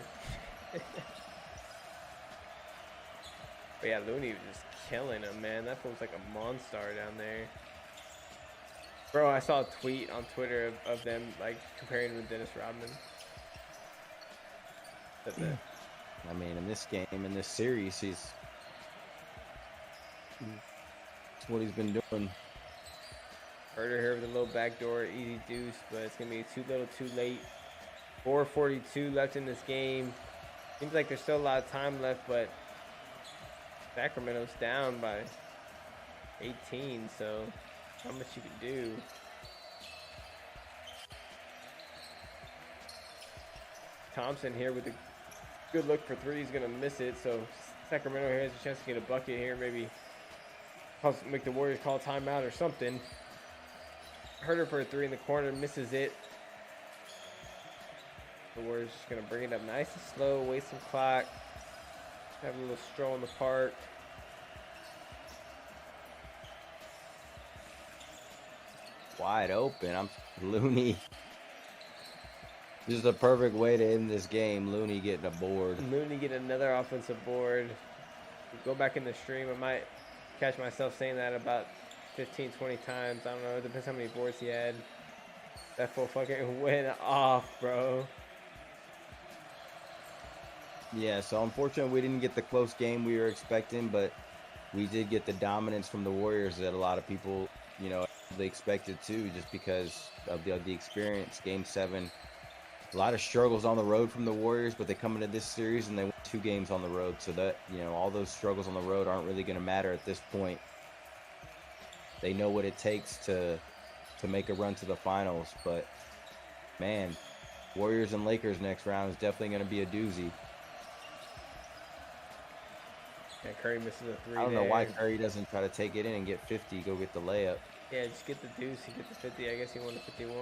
But yeah, Looney was just killing him, man. That fool's like a monster down there. Bro, I saw a tweet on Twitter of them like comparing him to Dennis Rodman. That's it. I mean, in this game, in this series, that's what he's been doing. Herter here with a little backdoor, easy deuce, but it's gonna be too little, too late. 4:42 left in this game. Seems like there's still a lot of time left, but Sacramento's down by 18, so not much you can do. Thompson here with a good look for 3. He's going to miss it, so Sacramento here has a chance to get a bucket here. Maybe make the Warriors call timeout or something. Herter for a 3 in the corner, misses it. The Warriors just going to bring it up nice and slow, waste some clock. Have a little stroll in the park. Wide open. Looney. This is the perfect way to end this game. Looney getting a board. Looney getting another offensive board. Go back in the stream. I might catch myself saying that about 15, 20 times. I don't know. It depends how many boards he had. That fool fucking went off, bro. Yeah, so unfortunately we didn't get the close game we were expecting, but we did get the dominance from the Warriors that a lot of people, they expected too, just because of the experience. Game 7, a lot of struggles on the road from the Warriors, but they come into this series and they won 2 games on the road, so that, all those struggles on the road aren't really going to matter at this point. They know what it takes to make a run to the finals, but man, Warriors and Lakers next round is definitely going to be a doozy. And Curry misses a three. I don't know why there. Curry doesn't try to take it in and get 50, go get the layup. Yeah, just get the deuce. He get the 50. I guess he won the 51.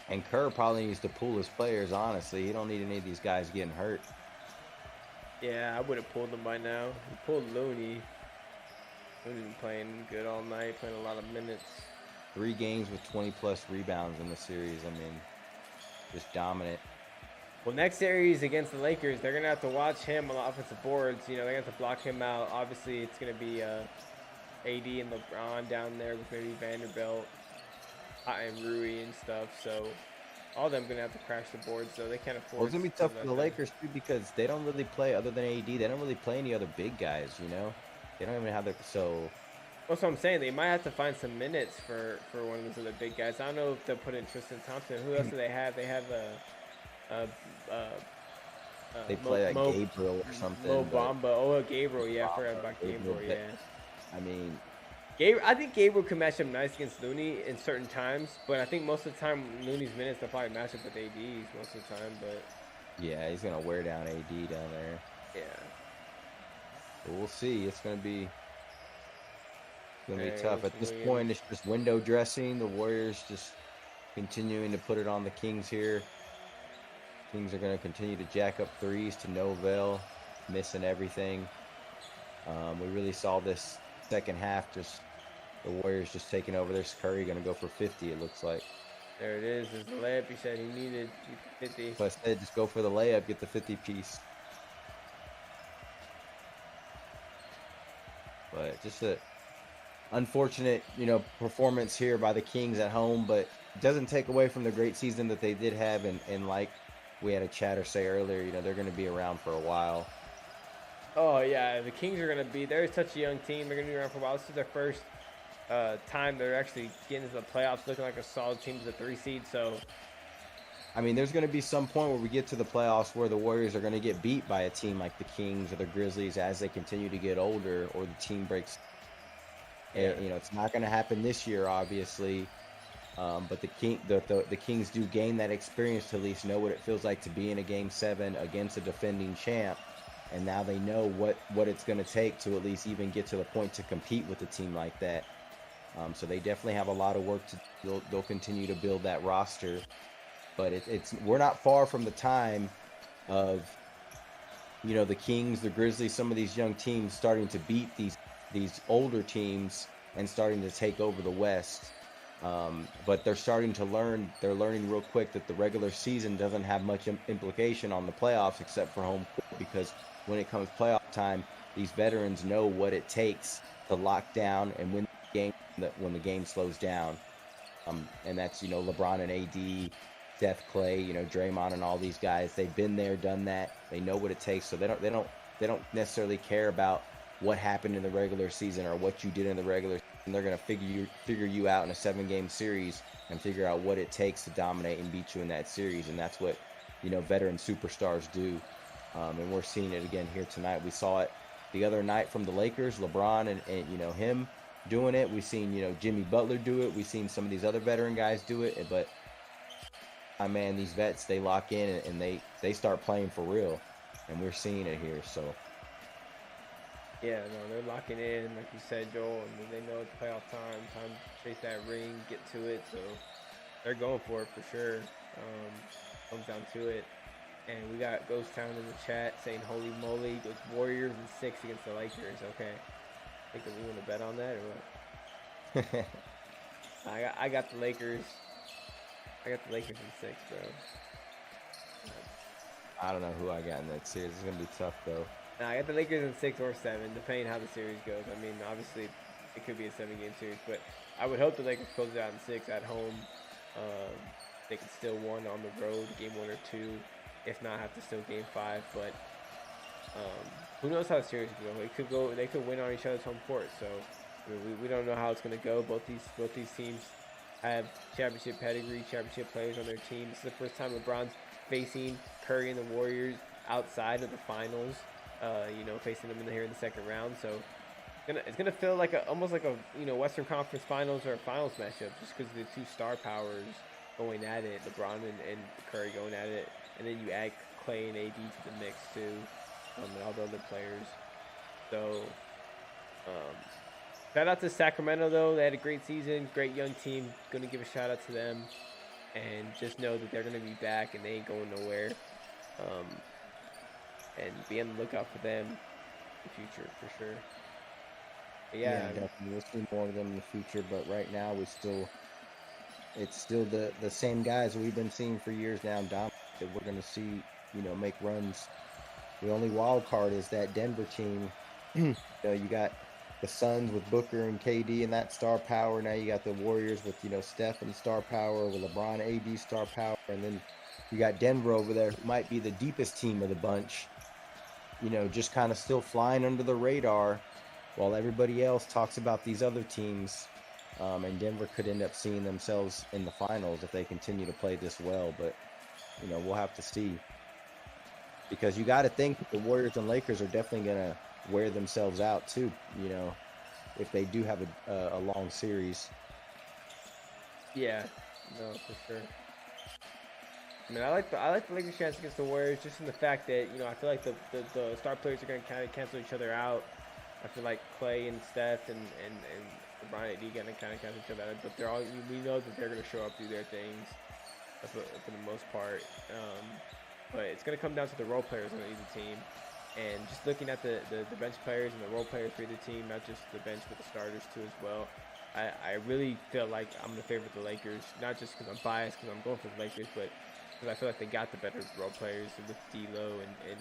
And Kerr probably needs to pull his players, honestly. He don't need any of these guys getting hurt. Yeah, I would have pulled him by now. He pulled Looney. Looney been playing good all night, playing a lot of minutes. 3 games with 20-plus rebounds in the series. I mean, just dominant. Well, next series against the Lakers, they're going to have to watch him on the offensive boards. You know, they're going to have to block him out. Obviously, it's going to be AD and LeBron down there with maybe Vanderbilt and Rui and stuff. So all of them going to have to crash the board, so they can't afford. Well, it's going to be tough for the Lakers, too, because they don't really play, other than AD, they don't really play any other big guys, you know? They don't even have their, so... That's what I'm saying. They might have to find some minutes for one of those other big guys. I don't know if they'll put in Tristan Thompson. Who else do they have? They have they play like Gabriel or something. Mo Bamba. Oh, Gabriel. Yeah, I forgot about Gabriel. Yeah. I mean, I think Gabriel can match up nice against Looney in certain times, but I think most of the time Looney's minutes they'll probably match up with AD's most of the time. But yeah, he's gonna wear down AD down there. Yeah. But we'll see. It's gonna be tough. At this point, it's just window dressing. The Warriors just continuing to put it on the Kings here. Kings are going to continue to jack up threes to no avail, missing everything. We really saw this second half, just the Warriors just taking over. There's Curry going to go for 50, it looks like. There it is. There's the layup he said he needed. 50. So I said, just go for the layup, get the 50 piece. But just a unfortunate, performance here by the Kings at home, but it doesn't take away from the great season that they did have, and like we had a chatter say earlier, they're going to be around for a while. Oh yeah, the Kings are going to be. They're such a young team. They're going to be around for a while. This is their first time they're actually getting into the playoffs, looking like a solid team as a 3 seed. So, I mean, there's going to be some point where we get to the playoffs where the Warriors are going to get beat by a team like the Kings or the Grizzlies as they continue to get older, or the team breaks. Yeah. And, it's not going to happen this year, obviously. But the Kings do gain that experience to at least know what it feels like to be in a Game 7 against a defending champ. And now they know what it's going to take to at least even get to the point to compete with a team like that. So they definitely have a lot of work to do. They'll continue to build that roster. But we're not far from the time of, the Kings, the Grizzlies, some of these young teams starting to beat these older teams and starting to take over the West. But they're starting to learn. They're learning real quick that the regular season doesn't have much implication on the playoffs except for home court, because when it comes playoff time, these veterans know what it takes to lock down and win the game when the game slows down. And that's LeBron and AD, Steph, Clay, Draymond, and all these guys. They've been there, done that. They know what it takes. So they don't necessarily care about what happened in the regular season or what you did in the regular season. They're going to figure you out in a 7-game series and figure out what it takes to dominate and beat you in that series. And that's what, veteran superstars do. And we're seeing it again here tonight. We saw it the other night from the Lakers, LeBron and him doing it. We've seen, Jimmy Butler do it. We've seen some of these other veteran guys do it. But, man, these vets, they lock in and they start playing for real. And we're seeing it here, so... Yeah, no, they're locking in, like you said, Joel, and they know it's playoff time to chase that ring, get to it, so they're going for it for sure. Comes down to it. And we got Ghost Town in the chat saying, holy moly, it's Warriors in 6 against the Lakers. Okay. Think that we want to bet on that or what? I got the Lakers. I got the Lakers in 6, bro. I don't know who I got in that series. It's going to be tough, though. Nah, I got the Lakers in 6 or 7, depending how the series goes. I mean, obviously, it could be a 7-game series, but I would hope the Lakers close it out in 6 at home. They could still win on the road, game 1 or 2. If not, have to still game 5. But who knows how the series could go? They could win on each other's home court. So we don't know how it's going to go. Both these teams have championship pedigree, championship players on their team. This is the first time LeBron's facing Curry and the Warriors outside of the finals. Facing them here in the second round. So it's gonna feel like almost like a Western Conference Finals or a Finals matchup, just because the two star powers going at it, LeBron and Curry going at it, and then you add Clay and AD to the mix too, and all the other players. So, shout out to Sacramento though. They had a great season, great young team. Going to give a shout out to them, and just know that they're going to be back and they ain't going nowhere. And be on the lookout for them in the future for sure. But yeah, definitely. We'll see more of them in the future, but right now it's still the same guys we've been seeing for years now. Dominant that we're going to see, make runs. The only wild card is that Denver team. You got the Suns with Booker and KD and that star power. Now you got the Warriors with Steph and star power, with LeBron, AD star power, and then you got Denver over there, who might be the deepest team of the bunch. Just kind of still flying under the radar, while everybody else talks about these other teams. And Denver could end up seeing themselves in the finals if they continue to play this well. But we'll have to see, because you got to think that the Warriors and Lakers are definitely gonna wear themselves out too, if they do have a long series. Yeah, no, for sure. I mean, I like the Lakers' chance against the Warriors just in the fact that I feel like the star players are going to kind of cancel each other out. I feel like Clay and Steph and LeBron and AD going to kind of cancel each other out, but we know that they're going to show up, do their things for the most part. But it's going to come down to the role players on either team. And just looking at the bench players and the role players for either team, not just the bench but the starters too as well, I really feel like I'm the favorite of the Lakers, not just because I'm biased because I'm going for the Lakers, but because I feel like they got the better role players with D'Lo and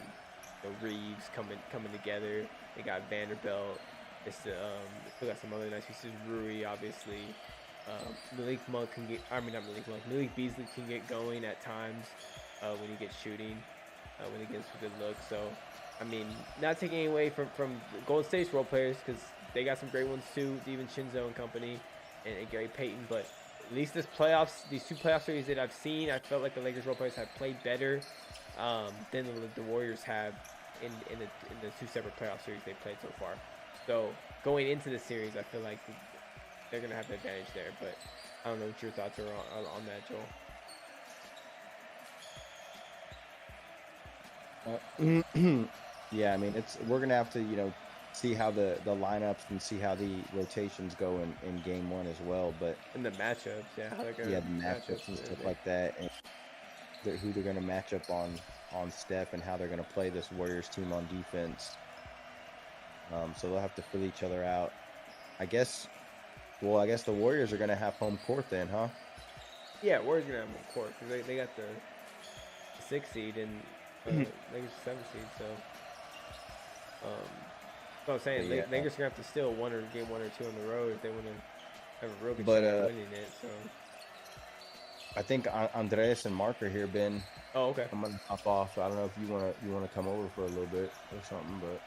Reeves coming together. They got Vanderbilt. They still got some other nice pieces. Rui, obviously. Malik Beasley can get going at times when he gets shooting, when he gets a good look. So, I mean, not taking away from Golden State's role players, because they got some great ones too, even Shinzo and company, and Gary Payton. But at least these two playoff series that I've seen, I felt like the Lakers role players have played better than the Warriors have in the two separate playoff series they played so far. So going into the series, I feel like they're gonna have the advantage there. But I don't know what your thoughts are on that, Joel. Yeah, I mean, we're gonna have to see how the lineups and see how the rotations go in game one as well. But and the matchups, how they're gonna the matchups and stuff like that, and who they're gonna match up on Steph, and how they're gonna play this Warriors team on defense. So they'll have to fill each other out. I guess the Warriors are gonna have home court then, huh? Yeah, Warriors are gonna have home court because they got the 6th seed and Lakers 7th seed. So, so I'm saying Lakers are gonna have to steal game one or two on the road if they want to have a real good chance of winning it. So, I think Andres and Mark are here, Ben. Oh, okay. I'm gonna hop off. I don't know if you wanna come over for a little bit or something, but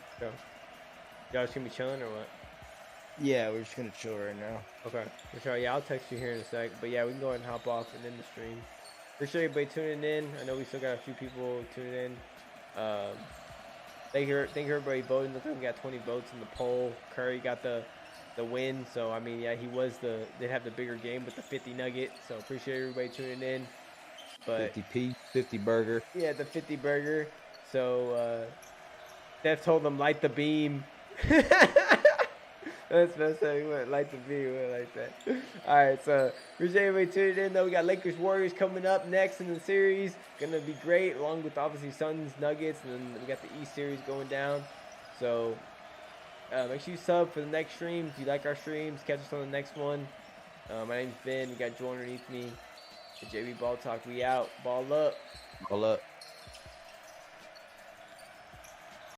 y'all just gonna be chilling or what? Yeah, we're just gonna chill right now. Okay, for sure. Yeah, I'll text you here in a sec. But yeah, we can go ahead and hop off and end the stream. Appreciate everybody tuning in. I know we still got a few people tuning in. Thank you everybody voting. Look like we got 20 votes in the poll. Curry got the win. So I mean, yeah, they have the bigger game with the 50 nugget. So appreciate everybody tuning in. But 50p, 50 burger. Yeah, the 50 burger. So Steph told them light the beam. That's how we went. Light the beam. We went like that. All right, so appreciate everybody tuning in. Though we got Lakers Warriors coming up next in the series. Gonna be great, along with obviously Suns Nuggets, and then we got the East series going down. So make sure you sub for the next stream. If you like our streams, catch us on the next one. My name's Ben. We got Joel underneath me. The JB Ball Talk. We out. Ball up. Ball up.